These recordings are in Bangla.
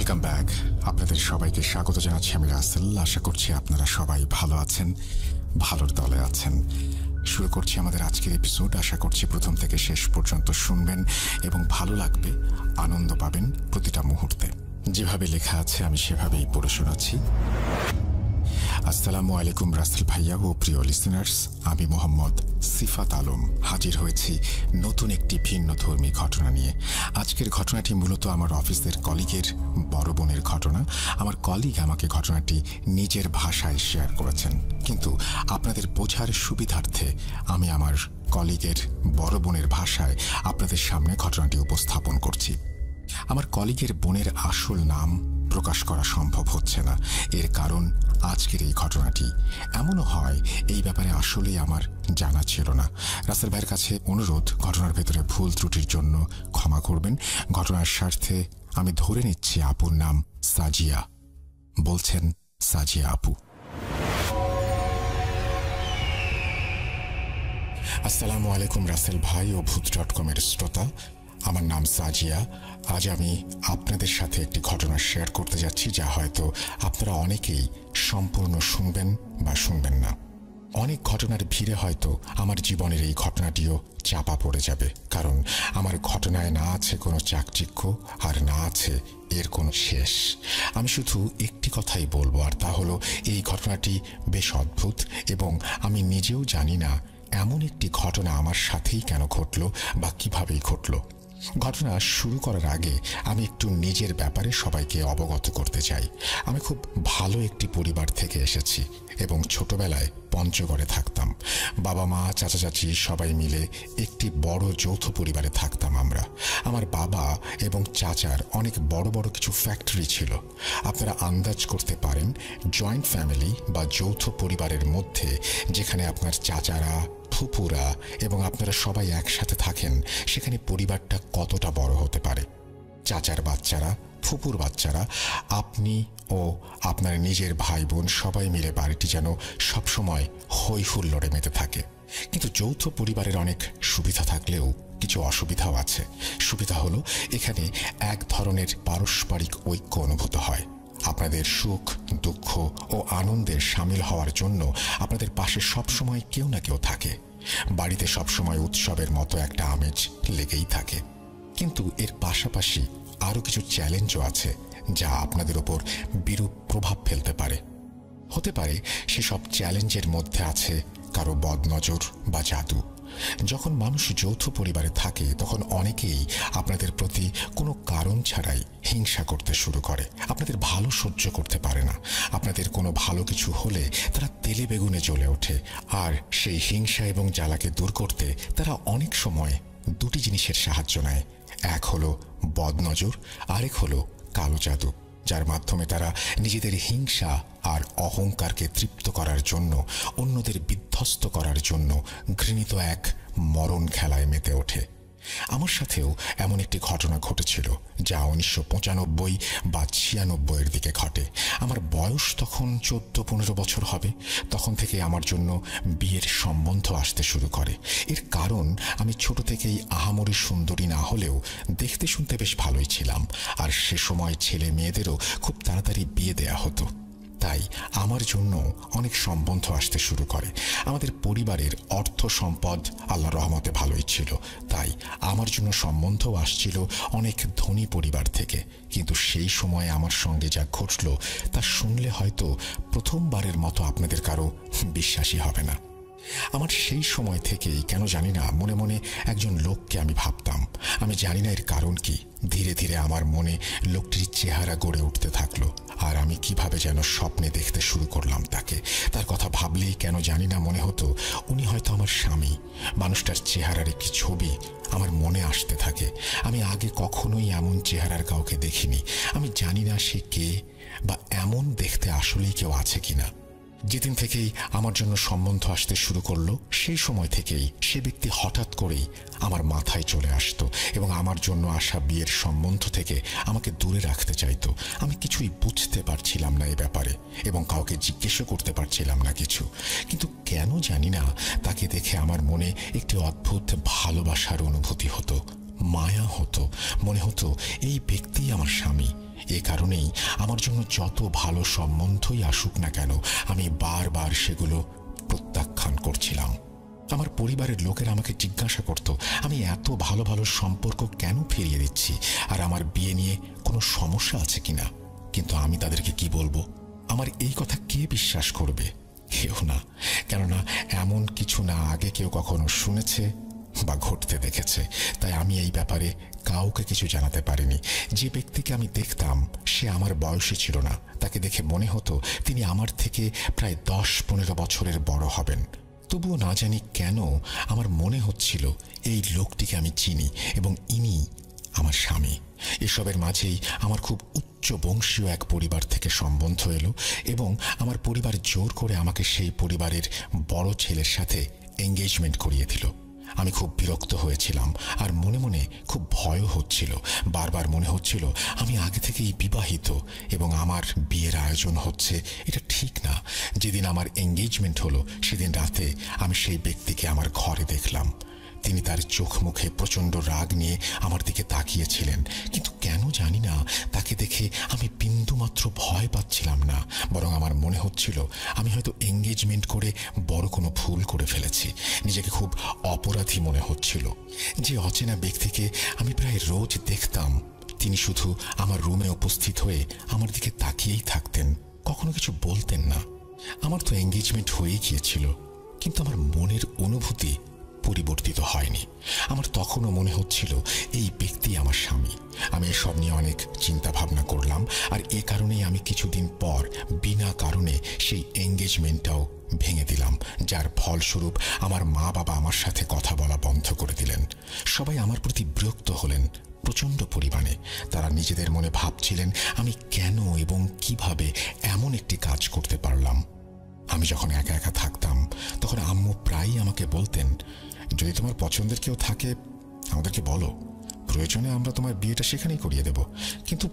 Welcome back. আপনাদের সবাইকে স্বাগত জানাচ্ছি আমি রাসেল। আশা করছি আপনারা সবাই ভালো আছেন, ভালোর দলে আছেন। শুরু করছি আমাদের আজকের এপিসোড। আশা করছি প্রথম থেকে শেষ পর্যন্ত শুনবেন এবং ভালো লাগবে, আনন্দ পাবেন প্রতিটা মুহূর্তে। যেভাবে লেখা আছে আমি সেভাবেই পড়ে শোনাচ্ছি। আসসালামু আলাইকুম রাসেল ভাইয়া ও প্রিয় লিসেনার্স, আমি মোহাম্মদ সিফাত আলম হাজির হয়েছি নতুন একটি ভিন্নধর্মী ঘটনা নিয়ে। আজকের ঘটনাটি মূলত আমার অফিসের কলিগের বড় বোনের ঘটনা। আমার কলিগ আমাকে ঘটনাটি নিজের ভাষায় শেয়ার করেছেন, কিন্তু আপনাদের বোঝার সুবিধার্থে আমি আমার কলিগের বড় বোনের ভাষায় আপনাদের সামনে ঘটনাটি উপস্থাপন করছি। আমার কলিগের বোনের আসল নাম প্রকাশ করা সম্ভব হচ্ছে না, এর কারণ আজকের এই ঘটনাটি। এমনও হয় এই ব্যাপারে আসলেই আমার জানা ছিল না। রাসেল ভাইয়ের কাছে অনুরোধ, ঘটনার ভেতরে ভুল ত্রুটির জন্য ক্ষমা করবেন। ঘটনার স্বার্থে আমি ধরে নিচ্ছি আপুর নাম সাজিয়া। বলছেন সাজিয়া আপু। আসসালামু আলাইকুম রাসেল ভাই ও ভূত.com-এর শ্রোতা, আমার নাম সাজিয়া। আজ আমি আপনাদের সাথে একটি ঘটনা শেয়ার করতে যাচ্ছি, যা হয়তো আপনারা অনেকেই সম্পূর্ণ শুনবেন বা শুনবেন না। অনেক ঘটনার ভিড়ে হয়তো আমার জীবনের এই ঘটনাটিও চাপা পড়ে যাবে, কারণ আমার ঘটনায় না আছে কোনো চাকচিক্য আর না আছে এর কোনো শেষ। আমি শুধু একটি কথাই বলবো, আর তা হলো এই ঘটনাটি বেশ অদ্ভুত এবং আমি নিজেও জানি না এমন একটি ঘটনা আমার সাথেই কেন ঘটল বা কিভাবেই ঘটল। ঘটনা শুরু করার আগে আমি একটু নিজের ব্যাপারে সবাইকে অবগত করতে চাই। আমি খুব ভালো একটি পরিবার থেকে এসেছি এবং ছোটবেলায় পঞ্চগড়ে থাকতাম। বাবা মা চাচা চাচি সবাই মিলে একটি বড় যৌথ পরিবারে থাকতাম আমরা। আমার বাবা এবং চাচার অনেক বড় বড় কিছু ফ্যাক্টরি ছিল। আপনারা আন্দাজ করতে পারেন জয়েন্ট ফ্যামিলি বা যৌথ পরিবারের মধ্যে যেখানে আপনার চাচারা, ফুপুরা এবং আপনারা সবাই একসাথে থাকেন, সেখানে পরিবারটা কতটা বড় হতে পারে। চাচার বাচ্চারা, ফুপুর বাচ্চারা, আপনি ও আপনার নিজের ভাই বোন সবাই মিলে বাড়িটি যেন সবসময় হই হুল্লোড়ে মেতে থাকে। কিন্তু যৌথ পরিবারের অনেক সুবিধা থাকলেও কিছু অসুবিধাও আছে। সুবিধা হলো এখানে এক ধরনের পারস্পরিক ঐক্য অনুভূত হয়। আপনাদের সুখ, দুঃখ ও আনন্দে সামিল হওয়ার জন্য আপনাদের পাশে সবসময় কেউ না কেউ থাকে। বাড়িতে সবসময় উৎসবের মতো একটা আমেজ লেগেই থাকে। কিন্তু এর পাশাপাশি আরও কিছু চ্যালেঞ্জও আছে, যা আপনাদের ওপর বিরূপ প্রভাব ফেলতে পারে। হতে পারে সেসব চ্যালেঞ্জের মধ্যে আছে কারো বদনজর বা জাদু। যখন মানুষ যৌথ পরিবারে থাকে তখন অনেকেই আপনাদের প্রতি কোনো কারণ ছাড়াই হিংসা করতে শুরু করে। আপনাদের ভালো সহ্য করতে পারে না। আপনাদের কোনো ভালো কিছু হলে তারা তেলে বেগুনে জ্বলে ওঠে। আর সেই হিংসা এবং জ্বালাকে দূর করতে তারা অনেক সময় দুটি জিনিসের সাহায্য নেয়। এক হলো বদনজর, আরেক হলো কালো জাদু, যার মাধ্যমে তারা নিজেদের হিংসা আর অহংকারকে তৃপ্ত করার জন্য, অন্যদের বিধ্বস্ত করার জন্য ঘৃণিত এক মরণ খেলায় মেতে ওঠে। আমার সাথেও এমন একটি ঘটনা ঘটেছিল, যা 1995 বা 96-এর দিকে ঘটে। আমার বয়স তখন 14-15 বছর হবে। তখন থেকে আমার জন্য বিয়ের সম্বন্ধ আসতে শুরু করে। এর কারণ আমি ছোট থেকেই আহামরি সুন্দরী না হলেও দেখতে শুনতে বেশ ভালোই ছিলাম, আর সে সময় ছেলে মেয়েদেরও খুব তাড়াতাড়ি বিয়ে দেয়া হতো। তাই আমার জন্য অনেক সম্বন্ধ আসতে শুরু করে। আমাদের পরিবারের অর্থ সম্পদ আল্লাহর রহমতে ভালোই ছিল, তাই আমার জন্য সম্বন্ধও আসছিল অনেক ধনী পরিবার থেকে। কিন্তু সেই সময়ে আমার সঙ্গে যা ঘটল তা শুনলে হয়তো প্রথমবারের মতো আপনাদের কারো বিশ্বাসই হবে না। আমার সেই সময় থেকেই কেন জানি না মনে মনে একজন লোককে আমি ভাবতাম। আমি জানি না এর কারণ কি। ধীরে ধীরে আমার মনে লোকটির চেহারা গড়ে উঠতে থাকলো, আর আমি কিভাবে যেন স্বপ্নে দেখতে শুরু করলাম তাকে। তার কথা ভাবলেই কেন জানি না মনে হতো উনি হয়তো আমার স্বামী। মানুষটার চেহারার একটি ছবি আমার মনে আসতে থাকে। আমি আগে কখনোই এমন চেহারার কাউকে দেখিনি। আমি জানি না সে কে বা এমন দেখতে আসলেই কেউ আছে কিনা। যেদিন থেকেই আমার জন্য সম্বন্ধ আসতে শুরু করলো, সেই সময় থেকেই সে ব্যক্তি হঠাৎ করেই আমার মাথায় চলে আসতো এবং আমার জন্য আসা বিয়ের সম্বন্ধ থেকে আমাকে দূরে রাখতে চাইতো। আমি কিছুই বুঝতে পারছিলাম না এ ব্যাপারে এবং কাউকে জিজ্ঞেসও করতে পারছিলাম না কিছু। কিন্তু কেন জানি না তাকে দেখে আমার মনে একটি অদ্ভুত ভালোবাসার অনুভূতি হতো, মায়া হতো। মনে হতো এই ব্যক্তিই আমার স্বামী, এ কারণেই আমার জন্য যত ভালো সম্বন্ধই আসুক না কেন আমি বারবার সেগুলো প্রত্যাখ্যান করছিলাম। আমার পরিবারের লোকেরা আমাকে জিজ্ঞাসা করত আমি এত ভালো ভালো সম্পর্ক কেন ফিরিয়ে দিচ্ছি, আর আমার বিয়ে নিয়ে কোনো সমস্যা আছে কিনা। কিন্তু আমি তাদেরকে কি বলবো? আমার এই কথা কে বিশ্বাস করবে? কেউ না, কেননা এমন কিছু না আগে কেউ কখনো শুনেছে বা ঘটতে দেখেছে। তাই আমি এই ব্যাপারে কাউকে কিছু জানাতে পারিনি। যে ব্যক্তিকে আমি দেখতাম সে আমার বয়সী ছিল না। তাকে দেখে মনে হতো তিনি আমার থেকে প্রায় 10-15 বছরের বড় হবেন। তবুও না জানি কেন আমার মনে হচ্ছিল এই লোকটিকে আমি চিনি এবং ইনি আমার স্বামী। এসবের মাঝেই আমার খুব উচ্চ বংশীয় এক পরিবার থেকে সম্বন্ধ এলো এবং আমার পরিবার জোর করে আমাকে সেই পরিবারের বড় ছেলের সাথে এঙ্গেজমেন্ট করিয়ে দিল। আমি খুব বিরক্ত হয়েছিলাম আর মনে মনে খুব ভয়ও হচ্ছিল। বারবার মনে হচ্ছিল আমি আগে থেকেই বিবাহিত এবং আমার বিয়ের আয়োজন হচ্ছে, এটা ঠিক না। যেদিন আমার এঙ্গেজমেন্ট হলো সেদিন রাতে আমি সেই ব্যক্তিকে আমার ঘরে দেখলাম। তিনি তার চোখ মুখে প্রচণ্ড রাগ নিয়ে আমার দিকে তাকিয়েছিলেন, কিন্তু কেন জানি না তাকে দেখে আমি বিন্দুমাত্র ভয় পাচ্ছিলাম না, বরং আমার মনে হচ্ছিল আমি হয়তো এঙ্গেজমেন্ট করে বড় কোনো ভুল করে ফেলেছি। নিজেকে খুব অপরাধী মনে হচ্ছিল। যে অচেনা ব্যক্তিকে আমি প্রায় রোজ দেখতাম তিনি শুধু আমার রুমে উপস্থিত হয়ে আমার দিকে তাকিয়েই থাকতেন, কখনো কিছু বলতেন না। আমার তো এঙ্গেজমেন্ট হয়ে গিয়েছিল, কিন্তু আমার মনের অনুভূতি পরিবর্তিত হয়নি। আমার তখনও মনে হচ্ছিল এই ব্যক্তি আমার স্বামী। আমি এসব নিয়ে অনেক চিন্তা ভাবনা করলাম, আর এ কারণেই আমি কিছুদিন পর বিনা কারণে সেই এঙ্গেজমেন্টটাও ভেঙে দিলাম, যার ফলস্বরূপ আমার মা বাবা আমার সাথে কথা বলা বন্ধ করে দিলেন। সবাই আমার প্রতি বিরক্ত হলেন প্রচণ্ড পরিমাণে। তারা নিজেদের মনে ভাবছিলেন আমি কেন এবং কিভাবে এমন একটি কাজ করতে পারলাম। আমি যখন একা একা থাকতাম তখন আম্মু প্রায়ই আমাকে বলতেন, যদি তোমার পছন্দের কেউ থাকে আমাদেরকে বলো, প্রয়োজনে আমরা তোমার বিয়েটা সেখানেই করিয়ে দেব, কিন্তু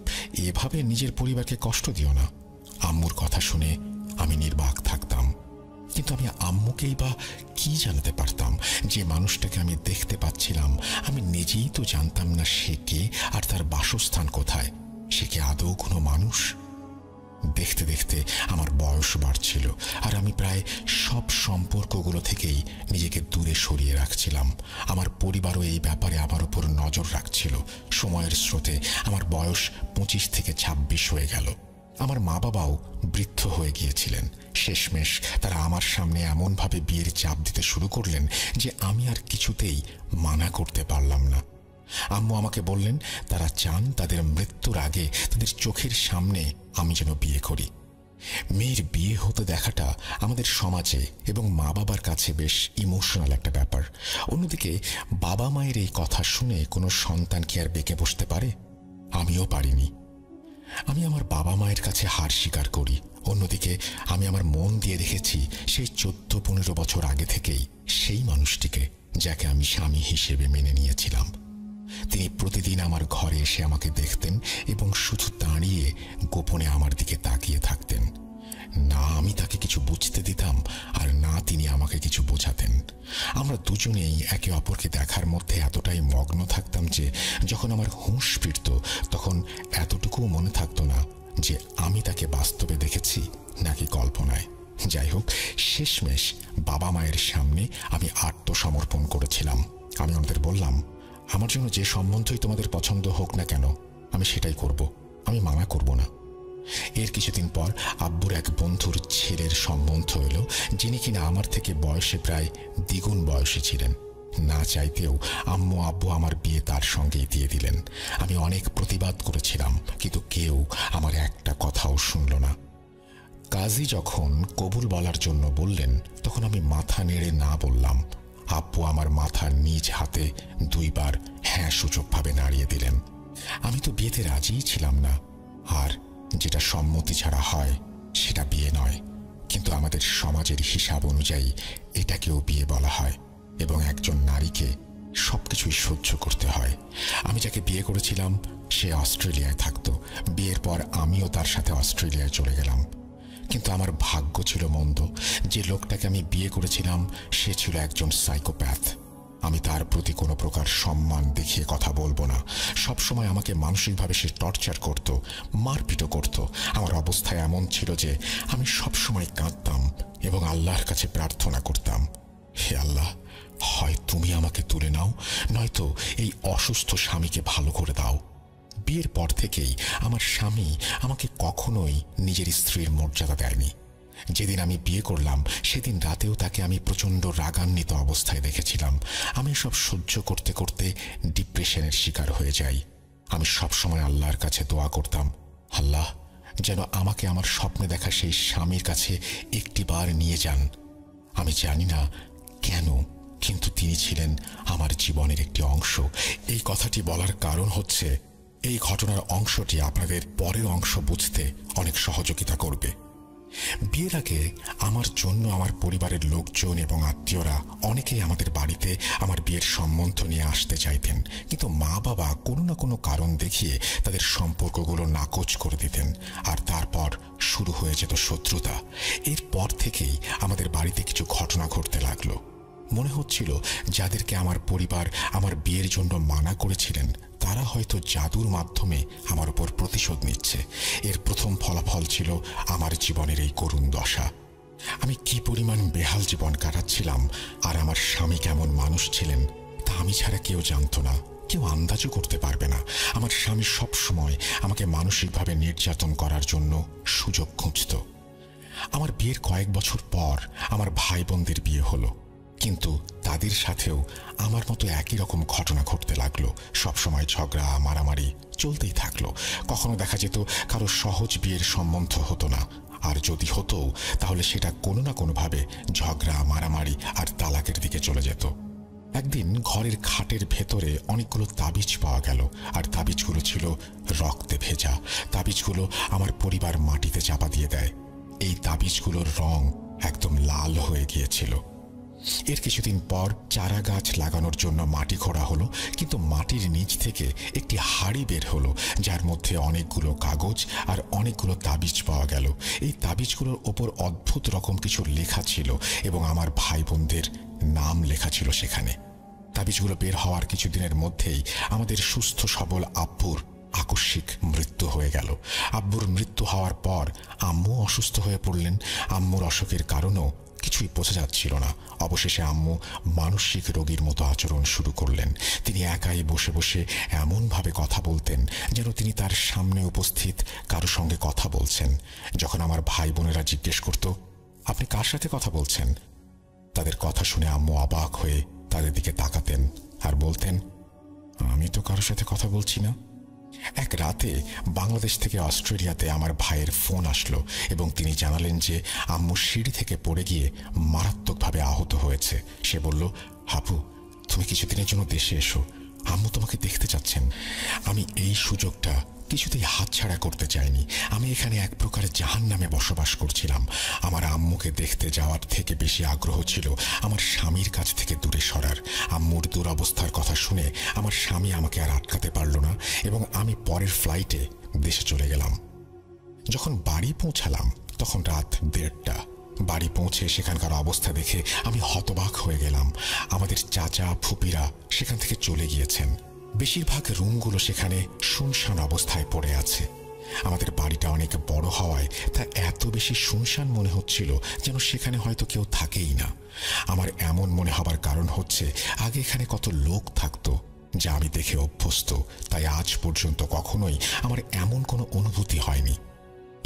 এভাবে নিজের পরিবারকে কষ্ট দিও না। আম্মুর কথা শুনে আমি নির্বাক থাকতাম, কিন্তু আমি আম্মুকেই বা কি জানাতে পারতাম? যে মানুষটাকে আমি দেখতে পাচ্ছিলাম আমি নিজেই তো জানতাম না সে কে আর তার বাসস্থান কোথায়। সে কি আদৌ কোনো মানুষ? দেখতে দেখতে আমার বয়স বাড়ছিল, আর আমি প্রায় সব সম্পর্কগুলো থেকেই নিজেকে দূরে সরিয়ে রাখছিলাম। আমার পরিবারও এই ব্যাপারে আমার উপর নজর রাখছিল। সময়ের স্রোতে আমার বয়স 25 থেকে 26 হয়ে গেল। আমার মা বাবাও বৃদ্ধ হয়ে গিয়েছিলেন। শেষমেশ তারা আমার সামনে এমনভাবে বিয়ের চাপ দিতে শুরু করলেন যে আমি আর কিছুতেই মানা করতে পারলাম না। আম্মু আমাকে বললেন তারা চান তাদের মৃত্যুর আগে তাদের চোখের সামনে আমি যেন বিয়ে করি। মেয়ের বিয়ে হতে দেখাটা আমাদের সমাজে এবং মা বাবার কাছে বেশ ইমোশনাল একটা ব্যাপার। অন্যদিকে বাবা মায়ের এই কথা শুনে কোনো সন্তান কি আর বেঁকে বসতে পারে? আমিও পারিনি। আমি আমার বাবা মায়ের কাছে হার স্বীকার করি। অন্যদিকে আমি আমার মন দিয়ে রেখেছি সেই 14-15 বছর আগে থেকেই সেই মানুষটিকে, যাকে আমি স্বামী হিসেবে মেনে নিয়েছিলাম। তিনি প্রতিদিন আমার ঘরে এসে আমাকে দেখতেন এবং শুধু দাঁড়িয়ে গোপনে আমার দিকে তাকিয়ে থাকতেন। না আমি তাকে কিছু বুঝতে দিতাম, আর না তিনি আমাকে কিছু বোঝাতেন। আমরা দুজনেই একে অপরকে দেখার মধ্যে এতটাই মগ্ন থাকতাম যে যখন আমার হুঁশ ফিরত তখন এতটুকুও মনে থাকতো না যে আমি তাকে বাস্তবে দেখেছি নাকি কল্পনায়। যাই হোক, শেষমেশ বাবা মায়ের সামনে আমি আত্মসমর্পণ করেছিলাম। আমি ওদের বললাম, আমার জন্য যে সম্বন্ধই তোমাদের পছন্দ হোক না কেন আমি সেটাই করব, আমি মানা করব না। এর কিছুদিন পর আব্বুর এক বন্ধুর ছেলের সম্বন্ধ এলো, যিনি কিনা আমার থেকে বয়সে প্রায় দ্বিগুণ বয়সী ছিলেন। না চাইতেও আম্মু আব্বু আমার বিয়ে তার সঙ্গেই দিয়ে দিলেন। আমি অনেক প্রতিবাদ করেছিলাম, কিন্তু কেউ আমার একটা কথাও শুনল না। কাজী যখন কবুল বলার জন্য বললেন তখন আমি মাথা নেড়ে না বললাম। আব্বু আমার মাথার নিজ হাতে 2 বার হ্যাঁ সূচকভাবে নাড়িয়ে দিলেন। আমি তো বিয়েতে রাজিই ছিলাম না, আর যেটা সম্মতি ছাড়া হয় সেটা বিয়ে নয়, কিন্তু আমাদের সমাজের হিসাব অনুযায়ী এটাকেও বিয়ে বলা হয় এবং একজন নারীকে সবকিছুই সহ্য করতে হয়। আমি যাকে বিয়ে করেছিলাম সে অস্ট্রেলিয়ায় থাকতো। বিয়ের পর আমিও তার সাথে অস্ট্রেলিয়ায় চলে গেলাম, কিন্তু আমার ভাগ্য ছিল মন্দ। যে লোকটাকে আমি বিয়ে করেছিলাম সে ছিল একজন সাইকোপ্যাথ। আমি তার প্রতি কোনো প্রকার সম্মান দেখিয়ে কথা বলবো না। সবসময় আমাকে মানসিকভাবে সে টর্চার করত, মারপিটও করত। আমার অবস্থা এমন ছিল যে আমি সবসময় কাঁদতাম এবং আল্লাহর কাছে প্রার্থনা করতাম, হে আল্লাহ, হয় তুমি আমাকে তুলে নাও, নয়তো এই অসুস্থ স্বামীকে ভালো করে দাও। বিয়ের পর থেকেই আমার স্বামী আমাকে কখনোই নিজের স্ত্রীর মর্যাদা দেয়নি। যেদিন আমি বিয়ে করলাম সেদিন রাতেও তাকে আমি প্রচণ্ড রাগান্বিত অবস্থায় দেখেছিলাম। আমি সব সহ্য করতে করতে ডিপ্রেশনের শিকার হয়ে যাই। আমি সবসময় আল্লাহর কাছে দোয়া করতাম, আল্লাহ যেন আমাকে আমার স্বপ্নে দেখা সেই স্বামীর কাছে একটিবার নিয়ে যান। আমি জানি না কেন, কিন্তু তিনি ছিলেন আমার জীবনের একটি অংশ। এই কথাটি বলার কারণ হচ্ছে এই ঘটনার অংশটি আপনাদের পরের অংশ বুঝতে অনেক সহযোগিতা করবে। বিয়ের আগে আমার জন্য আমার পরিবারের লোকজন এবং আত্মীয়রা অনেকেই আমাদের বাড়িতে আমার বিয়ের সম্বন্ধ নিয়ে আসতে চাইতেন, কিন্তু মা বাবা কোনো না কোনো কারণ দেখিয়ে তাদের সম্পর্কগুলো নাকচ করে দিতেন, আর তারপর শুরু হয়ে যেত শত্রুতা। এরপর থেকেই আমাদের বাড়িতে কিছু ঘটনা ঘটতে লাগলো। মনে হচ্ছিল যাদেরকে আমার পরিবার আমার বিয়ের জন্য মানা করেছিলেন তারা হয়তো জাদুর মাধ্যমে আমার উপর প্রতিশোধ নিচ্ছে। এর প্রথম ফলাফল ছিল আমার জীবনের এই করুণ দশা। আমি কি পরিমাণ বেহাল জীবন কাটাচ্ছিলাম আর আমার স্বামী কেমন মানুষ ছিলেন তা আমি ছাড়া কেউ জানত না, কেউ আন্দাজও করতে পারবে না। আমার স্বামী সবসময় আমাকে মানসিকভাবে নির্যাতন করার জন্য সুযোগ খুঁজত। আমার বিয়ের কয়েক বছর পর আমার ভাই বোনদের বিয়ে হলো, কিন্তু তাদের সাথেও আমার মতো একই রকম ঘটনা ঘটতে লাগলো। সবসময় ঝগড়া মারামারি চলতেই থাকলো। কখনো দেখা যেত কারো সহজ বিয়ের সম্বন্ধ হতো না, আর যদি হতো তাহলে সেটা কোনো না কোনোভাবে ঝগড়া মারামারি আর তালাকের দিকে চলে যেত। একদিন ঘরের খাটের ভেতরে অনেকগুলো তাবিজ পাওয়া গেল, আর তাবিজগুলো ছিল রক্তে ভেজা। তাবিজগুলো আমার পরিবার মাটিতে চাপা দিয়ে দেয়। এই তাবিজগুলোর রং একদম লাল হয়ে গিয়েছিল। এর কিছুদিন পর চারা গাছ লাগানোর জন্য মাটি খোঁড়া হলো, কিন্তু মাটির নিচ থেকে একটি হাড়ি বের হলো, যার মধ্যে অনেকগুলো কাগজ আর অনেকগুলো তাবিজ পাওয়া গেল। এই তাবিজগুলোর ওপর অদ্ভুত রকম কিছু লেখা ছিল এবং আমার ভাই বোনদের নাম লেখা ছিল সেখানে। তাবিজগুলো বের হওয়ার কিছুদিনের মধ্যেই আমাদের সুস্থ সবল আব্বুর আকস্মিক মৃত্যু হয়ে গেল। আব্বুর মৃত্যু হওয়ার পর আম্মু অসুস্থ হয়ে পড়লেন। আম্মুর অসুখের কারণও কিছুই বোঝা যাচ্ছিল না। অবশেষে আম্মু মানসিক রোগীর মতো আচরণ শুরু করলেন। তিনি একাই বসে বসে এমনভাবে কথা বলতেন যেন তিনি তার সামনে উপস্থিত কারো সঙ্গে কথা বলছেন। যখন আমার ভাই বোনেরা জিজ্ঞেস করত, আপনি কার সাথে কথা বলছেন, তাদের কথা শুনে আম্মু অবাক হয়ে তাদের দিকে তাকাতেন আর বলতেন, আমি তো কারোর সাথে কথা বলছি না। এক রাতে বাংলাদেশ থেকে অস্ট্রেলিয়াতে আমার ভাইয়ের ফোন আসলো এবং তিনি জানালেন যে আম্মু সিঁড়ি থেকে পড়ে গিয়ে মারাত্মকভাবে আহত হয়েছে। সে বলল, হাপু, তুমি কিছুদিনের জন্য দেশে এসো, আম্মু তোমাকে দেখতে চাচ্ছেন। আমি এই সুযোগটা কিছুতেই হাতছাড়া করতে চাইনি। আমি এখানে এক প্রকার জাহান্নামে বসবাস করছিলাম। আমার আম্মুকে দেখতে যাওয়ার থেকে বেশি আগ্রহ ছিল আমার স্বামীর কাছ থেকে দূরে সরার। আম্মুর দুরবস্থার কথা শুনে আমার স্বামী আমাকে আর আটকাতে পারল না এবং আমি পরের ফ্লাইটে দেশে চলে গেলাম। যখন বাড়ি পৌঁছালাম তখন রাত 1:30। বাড়ি পৌঁছে সেখানকার অবস্থা দেখে আমি হতবাক হয়ে গেলাম। আমাদের চাচা ফুপিরা সেখান থেকে চলে গিয়েছেন। বেশিরভাগ রুমগুলো সেখানে শুনশান অবস্থায় পড়ে আছে। আমাদের বাড়িটা অনেক বড় হওয়ায় তা এত বেশি শুনশান মনে হচ্ছিল যেন সেখানে হয়তো কেউ থাকেই না। আমার এমন মনে হবার কারণ হচ্ছে আগে এখানে কত লোক থাকতো যা আমি দেখে অভ্যস্ত, তাই আজ পর্যন্ত কখনোই আমার এমন কোনো অনুভূতি হয়নি।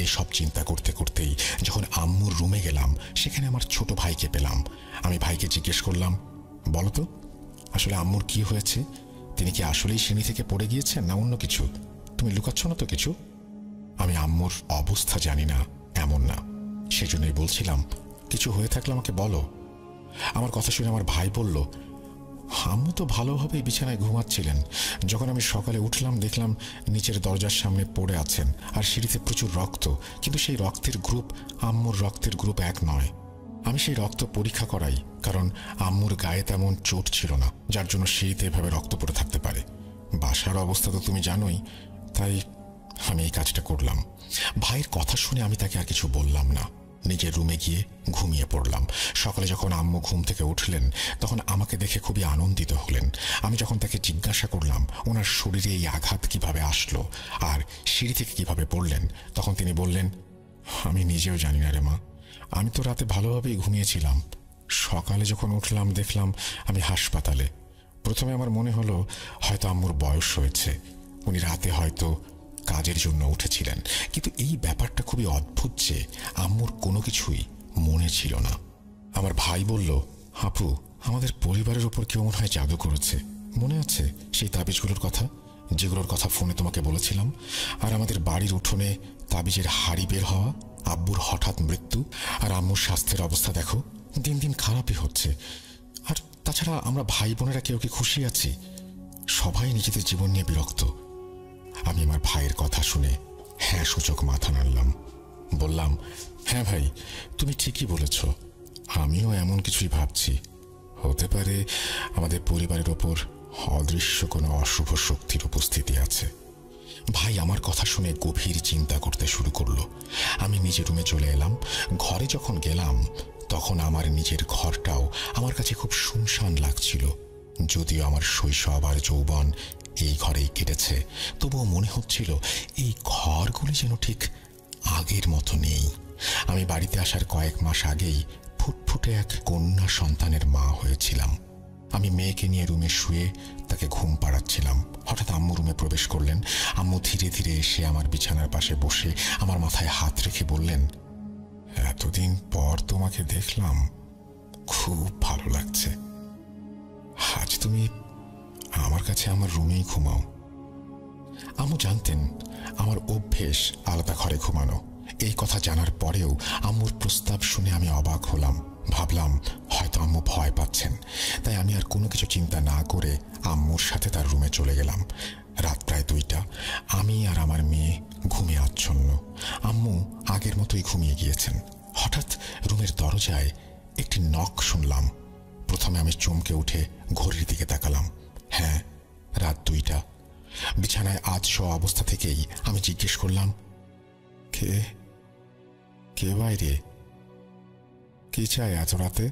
এসব চিন্তা করতে করতেই যখন আম্মুর রুমে গেলাম সেখানে আমার ছোট ভাইকে পেলাম। আমি ভাইকে জিজ্ঞেস করলাম, বলো তো আসলে আম্মুর কি হয়েছে? তিনি কি আসলেই সিঁড়ি থেকে পড়ে গিয়েছেন না অন্য কিছু? তুমি লুকাচ্ছ না তো কিছু? আমি আম্মুর অবস্থা জানি না এমন না, সেজন্যই বলছিলাম কিছু হয়ে থাকলে আমাকে বলো। আমার কথা শুনে আমার ভাই বলল, আম্মু তো ভালোভাবেই বিছানায় ঘুমাচ্ছিলেন। যখন আমি সকালে উঠলাম দেখলাম নিচের দরজার সামনে পড়ে আছেন আর সিঁড়িতে প্রচুর রক্ত, কিন্তু সেই রক্তের গ্রুপ আম্মুর রক্তের গ্রুপ এক নয়। আমি সেই রক্ত পরীক্ষা করাই, কারণ আম্মুর গায়ে তেমন চোট ছিল না যার জন্য সিঁড়িতে এভাবে রক্ত পড়ে থাকতে পারে। বাসার অবস্থা তো তুমি জানোই, তাই আমি এই কাজটা করলাম। ভাইয়ের কথা শুনে আমি তাকে আর কিছু বললাম না। নিজের রুমে গিয়ে ঘুমিয়ে পড়লাম। সকালে যখন আম্মু ঘুম থেকে উঠলেন তখন আমাকে দেখে খুবই আনন্দিত হলেন। আমি যখন তাকে জিজ্ঞাসা করলাম ওনার শরীরে এই আঘাত কিভাবে আসলো আর সিঁড়ি থেকে কিভাবে পড়লেন, তখন তিনি বললেন, আমি নিজেও জানি না রে মা, আমি তো রাতে ভালোভাবেই ঘুমিয়েছিলাম। সকালে যখন উঠলাম দেখলাম আমি হাসপাতালে। প্রথমে আমার মনে হলো হয়তো আম্মুর বয়স হয়েছে, উনি রাতে হয়তো কাজের জন্য উঠেছিলেন। কিন্তু এই ব্যাপারটা খুবই অদ্ভুত যে আম্মুর কোনো কিছুই মনে ছিল না। আমার ভাই বলল, আপু, আমাদের পরিবারের উপর কেউ মনে হয় জাদু করেছে। মনে আছে সেই তাবিজগুলোর কথা, যেগুলোর কথা ফোনে তোমাকে বলেছিলাম? আর আমাদের বাড়ির উঠোনে তাবিজের হাড়ি বের হওয়া, আব্বুর হঠাৎ মৃত্যু, আর আম্মুর স্বাস্থ্যের অবস্থা দেখো দিন দিন খারাপই হচ্ছে। আর তাছাড়া আমরা ভাই বোনেরা কেউ কি খুশি আছি? সবাই নিজেদের জীবন নিয়ে বিরক্ত। আমি আমার ভাইয়ের কথা শুনে হ্যাঁ সূচক মাথা নাড়লাম। বললাম, হ্যাঁ ভাই, তুমি ঠিকই বলেছ, আমিও এমন কিছুই ভাবছি। হতে পারে আমাদের পরিবারের ওপর অদৃশ্য কোনো অশুভ শক্তির উপস্থিতি আছে। ভাই আমার কথা শুনে গভীর চিন্তা করতে শুরু করলো। আমি নিজের রুমে চলে এলাম। ঘরে যখন গেলাম তখন আমার নিজের ঘরটাও আমার কাছে খুব শুনশান লাগছিল। যদিও আমার শৈশব আর যৌবন এই ঘরেই কেটেছে, তবুও মনে হচ্ছিল এই ঘরগুলি যেন ঠিক আগের মতো নেই। আমি বাড়িতে আসার কয়েক মাস আগেই ফুটফুটে এক কন্যা সন্তানের মা হয়েছিলাম। আমি মেয়েকে নিয়ে রুমে শুয়ে তাকে ঘুম পাড়াচ্ছিলাম। হঠাৎ আম্মু রুমে প্রবেশ করলেন। আম্মু ধীরে ধীরে এসে আমার বিছানার পাশে বসে আমার মাথায় হাত রেখে বললেন, এতদিন পর তোমাকে দেখলাম, খুব ভালো লাগছে। আজ তুমি আমার কাছে আমার রুমেই ঘুমাও। আম্মু জানতেন আমার অভ্যেস আলাদা ঘরে ঘুমানো। এই কথা জানার পরেও আম্মুর প্রস্তাব শুনে আমি অবাক হলাম। ভাবলাম হয়তো আম্মু ভয় পাচ্ছেন। তাই আমি আর কোনো কিছু চিন্তা না করে আম্মুর সাথে তার রুমে চলে গেলাম। রাত প্রায় 2টা। আমি আর আমার মেয়ে ঘুমিয়ে আচ্ছন্ন। আম্মু আগের মতোই ঘুমিয়ে গিয়েছেন। হঠাৎ রুমের দরজায় একটি নক শুনলাম। প্রথমে আমি চমকে উঠে ঘড়ির দিকে তাকালাম। হ্যাঁ, রাত 2টা। বিছানায় আধশোয়া অবস্থা থেকেই আমি জিজ্ঞেস করলাম, কে কে বাইরে? কে চায় এত রাতে?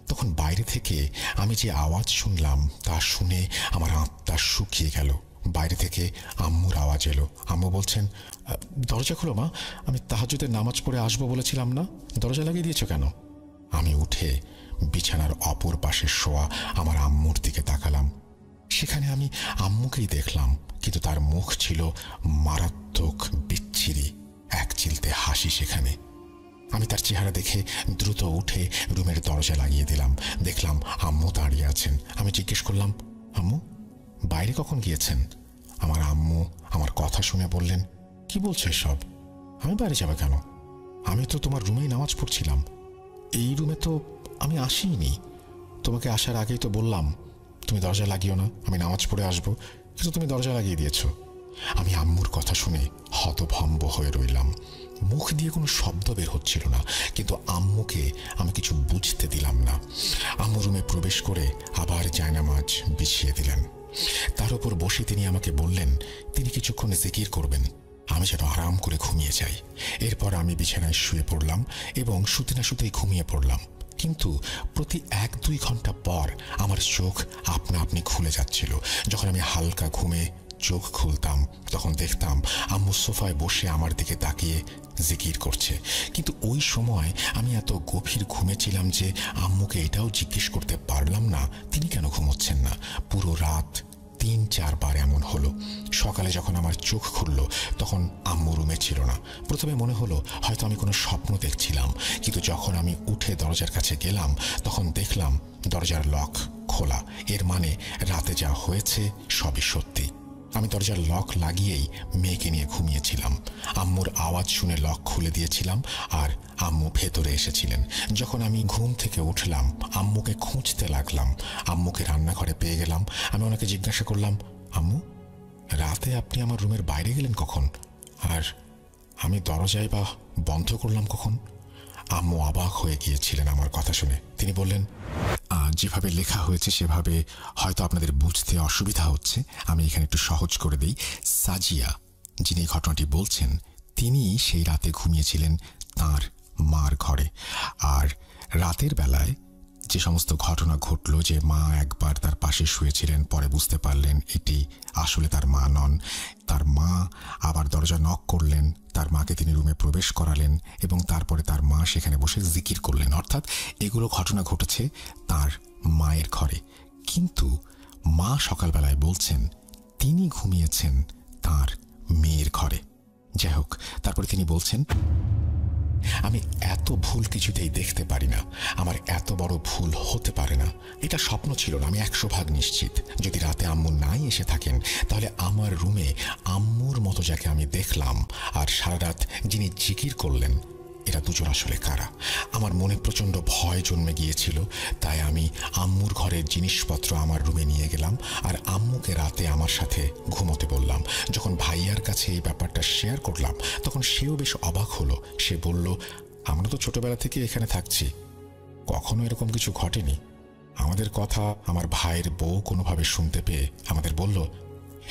তখন বাইরে থেকে আমি যে আওয়াজ শুনলাম তা শুনে আমার আত্মা শুকিয়ে গেল। বাইরে থেকে আম্মুর আওয়াজ এলো। আম্মু বলছেন, দরজা খোলো মা, আমি তাহাজ্জুদের নামাজ পড়ে আসবো বলেছিলাম না, দরজা লাগিয়ে দিয়েছো কেন? আমি উঠে বিছানার অপর পাশে শোয়া আমার আম্মুর দিকে তাকালাম। সেখানে আমি আম্মুকেই দেখলাম, কিন্তু তার মুখ ছিল মারাত্মক বিচ্ছিরি, এক চিলতে হাসি সেখানে। আমি তার চেহারা দেখে দ্রুত উঠে রুমের দরজা লাগিয়ে দিলাম। দেখলাম আম্মু দাঁড়িয়ে আছেন। আমি জিজ্ঞেস করলাম, আম্মু বাইরে কখন গিয়েছেন? আমার আম্মু আমার কথা শুনে বললেন, কি বলছো এসব? আমি বাইরে যাবে কেন? আমি তো তোমার রুমেই নামাজ পড়ছিলাম। এই রুমে তো আমি আসিনি। তোমাকে আসার আগেই তো বললাম তুমি দরজা লাগিও না, আমি নামাজ পড়ে আসবো, কিন্তু তুমি দরজা লাগিয়ে দিয়েছ। আমি আম্মুর কথা শুনে হতভম্ব হয়ে রইলাম। মুখ দিয়ে কোনো শব্দ বের হচ্ছিল না, কিন্তু আম্মুকে আমি কিছু বুঝতে দিলাম না। আম্মু রুমে প্রবেশ করে আবার জায়নামাজ বিছিয়ে দিলেন। তার উপর বসে তিনি আমাকে বললেন তিনি কিছুক্ষণ জিকির করবেন, আমি যেন আরাম করে ঘুমিয়ে যাই। এরপর আমি বিছানায় শুয়ে পড়লাম এবং শুতে না শুতেই ঘুমিয়ে পড়লাম। কিন্তু প্রতি 1-2 ঘন্টা পর আমার চোখ আপনা আপনি খুলে যাচ্ছিল। যখন আমি হালকা ঘুমে চোখ খুলতাম তখন দেখতাম আম্মু সোফায় বসে আমার দিকে তাকিয়ে জিকির করছে। কিন্তু ওই সময় আমি এত গভীর ঘুমেছিলাম যে আম্মুকে এটাও জিজ্ঞেস করতে পারলাম না তিনি কেন ঘুমোচ্ছেন না। পুরো রাত 3-4 বার এমন হলো। সকালে যখন আমার চোখ খুলল তখন আম্মু রুমে ছিল না। প্রথমে মনে হলো হয়তো আমি কোনো স্বপ্ন দেখছিলাম, কিন্তু যখন আমি উঠে দরজার কাছে গেলাম তখন দেখলাম দরজার লক খোলা। এর মানে রাতে যা হয়েছে সবই সত্যি। আমি দরজার লক লাগিয়েই মেয়েকে নিয়ে ঘুমিয়েছিলাম। আম্মুর আওয়াজ শুনে লক খুলে দিয়েছিলাম আর আম্মু ভেতরে এসেছিলেন। যখন আমি ঘুম থেকে উঠলাম আম্মুকে খুঁজতে লাগলাম। আম্মুকে রান্নাঘরে পেয়ে গেলাম। আমি ওনাকে জিজ্ঞাসা করলাম, আম্মু রাতে আপনি আমার রুমের বাইরে গেলেন কখন? আর আমি দরজায় বা বন্ধ করলাম কখন? আম্মু অবাক হয়ে গিয়েছিলেন আমার কথা শুনে। তিনি বললেন, যেভাবে লেখা হয়েছে সেভাবে হয়তো আপনাদের বুঝতে অসুবিধা হচ্ছে, আমি এখানে একটু সহজ করে দিই। সাজিয়া যিনি ঘটনাটি বলছেন তিনি সেই রাতে ঘুমিয়েছিলেন তাঁর মার ঘরে। আর রাতের বেলায় যে সমস্ত ঘটনা ঘটল, যে মা একবার তার পাশে শুয়েছিলেন, পরে বুঝতে পারলেন এটি আসলে তার মা নন, তার মা আবার দরজা নক করলেন, তার মাকে তিনি রুমে প্রবেশ করালেন এবং তারপরে তার মা সেখানে বসে জিকির করলেন। অর্থাৎ এগুলো ঘটনা ঘটেছে তার মায়ের ঘরে। কিন্তু মা সকালবেলায় বলছেন তিনি ঘুমিয়েছেন তার মেয়ের ঘরে। যাই হোক, তারপরে তিনি বলছেন, আমি এত ভুল কিছুতেই দেখতে পারি না, আমার এত বড় ভুল হতে পারে না। এটা স্বপ্ন ছিল না, আমি 100% নিশ্চিত। যদি রাতে আম্মু নাই এসে থাকেন, তাহলে আমার রুমে আম্মুর মতো যাকে আমি দেখলাম আর সারা রাত যিনি জিকির করলেন, এরা দুজন আসলে কারা? আমার মনে প্রচণ্ড ভয় জন্মে গিয়েছিল। তাই আমি আম্মুর ঘরের জিনিসপত্র আমার রুমে নিয়ে গেলাম আর আম্মুকে রাতে আমার সাথে ঘুমোতে বললাম। যখন ভাইয়ার কাছে এই ব্যাপারটা শেয়ার করলাম, তখন সেও বেশ অবাক হলো। সে বলল, আমরা তো ছোটবেলা থেকে এখানে থাকছি, কখনো এরকম কিছু ঘটেনি। আমাদের কথা আমার ভাইয়ের বউ কোনোভাবে শুনতে পেয়ে আমাদের বলল,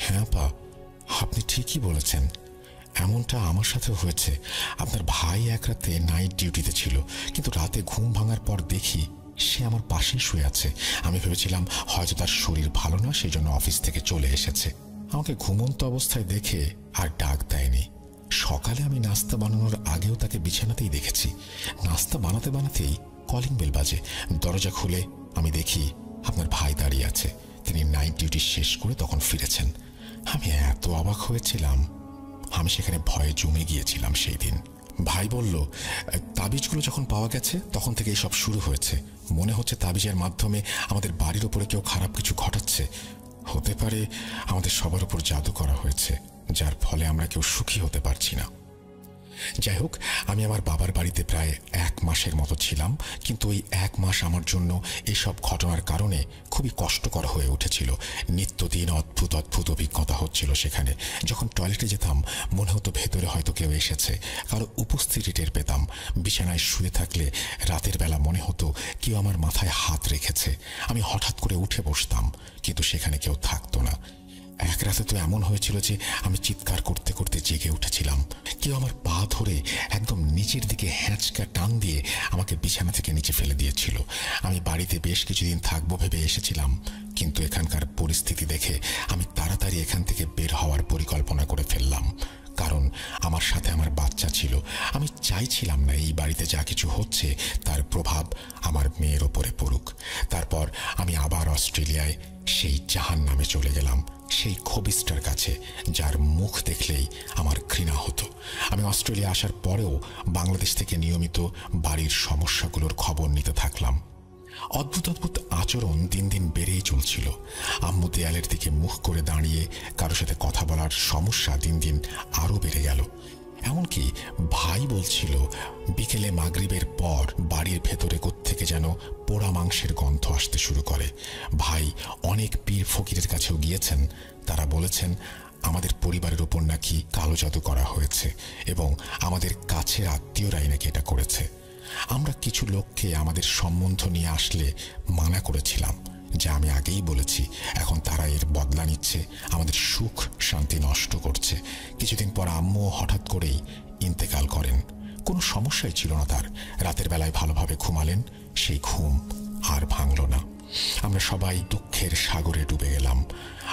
হ্যাঁ পা, আপনি ঠিকই বলেছেন, এমনটা আমার সাথেও হয়েছে। আপনার ভাই এক রাতে নাইট ডিউটিতে ছিল, কিন্তু রাতে ঘুম ভাঙার পর দেখি সে আমার পাশেই শুয়ে আছে। আমি ভেবেছিলাম হয়তো তার শরীর ভালো না, সেই জন্য অফিস থেকে চলে এসেছে। আমাকে ঘুমন্ত অবস্থায় দেখে আর ডাক দেয়নি। সকালে আমি নাস্তা বানানোর আগেও তাকে বিছানাতেই দেখেছি। নাস্তা বানাতে বানাতেই কলিং বেল বাজে। দরজা খুলে আমি দেখি আপনার ভাই দাঁড়িয়ে আছে। তিনি নাইট ডিউটি শেষ করে তখন ফিরেছেন। আমি এত অবাক হয়েছিলাম, আমি সেখানে ভয়ে জমে গিয়েছিলাম সেই দিন। ভাই বলল, তাবিজগুলো যখন পাওয়া গেছে তখন থেকে সব শুরু হয়েছে। মনে হচ্ছে তাবিজের মাধ্যমে আমাদের বাড়ির উপরে কেউ খারাপ কিছু ঘটাচ্ছে। হতে পারে আমাদের সবার উপর জাদু করা হয়েছে, যার ফলে আমরা কেউ সুখী হতে পারছি না। যাই হোক, আমি আমার বাবার বাড়িতে প্রায় 1 মাসের মতো ছিলাম, কিন্তু ওই 1 মাস আমার জন্য এসব ঘটনার কারণে খুবই কষ্টকর হয়ে উঠেছিল। নিত্যদিন অদ্ভুত অদ্ভুত অভিজ্ঞতা হচ্ছিল সেখানে। যখন টয়লেটে যেতাম মনে হতো ভেতরে হয়তো কেউ এসেছে, কারো উপস্থিতি টের পেতাম। বিছানায় শুয়ে থাকলে রাতের বেলা মনে হতো কেউ আমার মাথায় হাত রেখেছে। আমি হঠাৎ করে উঠে বসতাম, কিন্তু সেখানে কেউ থাকতো না। এক রাতে তো এমন হয়েছিল যে আমি চিৎকার করতে করতে জেগে উঠেছিলাম। কেউ আমার পা ধরে একদম নিচের দিকে হ্যাঁচকা টান দিয়ে আমাকে বিছানা থেকে নিচে ফেলে দিয়েছিল। আমি বাড়িতে বেশ কিছুদিন থাকবো ভেবে এসেছিলাম, কিন্তু এখানকার পরিস্থিতি দেখে আমি তাড়াতাড়ি এখান থেকে বের হওয়ার পরিকল্পনা করে ফেললাম। কারণ আমার সাথে আমার বাচ্চা ছিল। আমি চাইছিলাম না এই বাড়িতে যা কিছু হচ্ছে তার প্রভাব আমার মেয়ের ওপরে পড়ুক। তারপর আমি আবার অস্ট্রেলিয়ায় সেই জাহান্নামে চলে গেলাম, সেই খবিসটার কাছে যার মুখ দেখলেই আমার ঘৃণা হতো। আমি অস্ট্রেলিয়া আসার পরেও বাংলাদেশ থেকে নিয়মিত বাড়ির সমস্যাগুলোর খবর নিতে থাকলাম। অদ্ভুত অদ্ভুত আচরণ দিন দিন বেড়েই চলছিল। আম্মু দেয়ালের দিকে মুখ করে দাঁড়িয়ে কারোর সাথে কথা বলার সমস্যা দিন দিন আরও বেড়ে গেল। এমনকি ভাই বলছিল বিকেলে মাগরিবের পর বাড়ির ভেতরে কোত্থেকে যেন পোড়া মাংসের গন্ধ আসতে শুরু করে। ভাই অনেক পীর ফকিরের কাছেও গিয়েছেন। তারা বলেছেন আমাদের পরিবারের উপর নাকি কালো জাদু করা হয়েছে এবং আমাদের কাছের আত্মীয়রাই নাকি এটা করেছে। আমরা কিছু লোককে আমাদের সম্বন্ধ নিয়ে আসলে মানা করেছিলাম, যা আমি আগেই বলেছি। এখন তারা এর বদলা নিচ্ছে, আমাদের সুখ শান্তি নষ্ট করছে। কিছুদিন পর আম্মু হঠাৎ করেই ইন্তেকাল করেন। কোনো সমস্যাই ছিল না তার। রাতের বেলায় ভালোভাবে ঘুমালেন, সেই ঘুম আর ভাঙল না। আমরা সবাই দুঃখের সাগরে ডুবে গেলাম।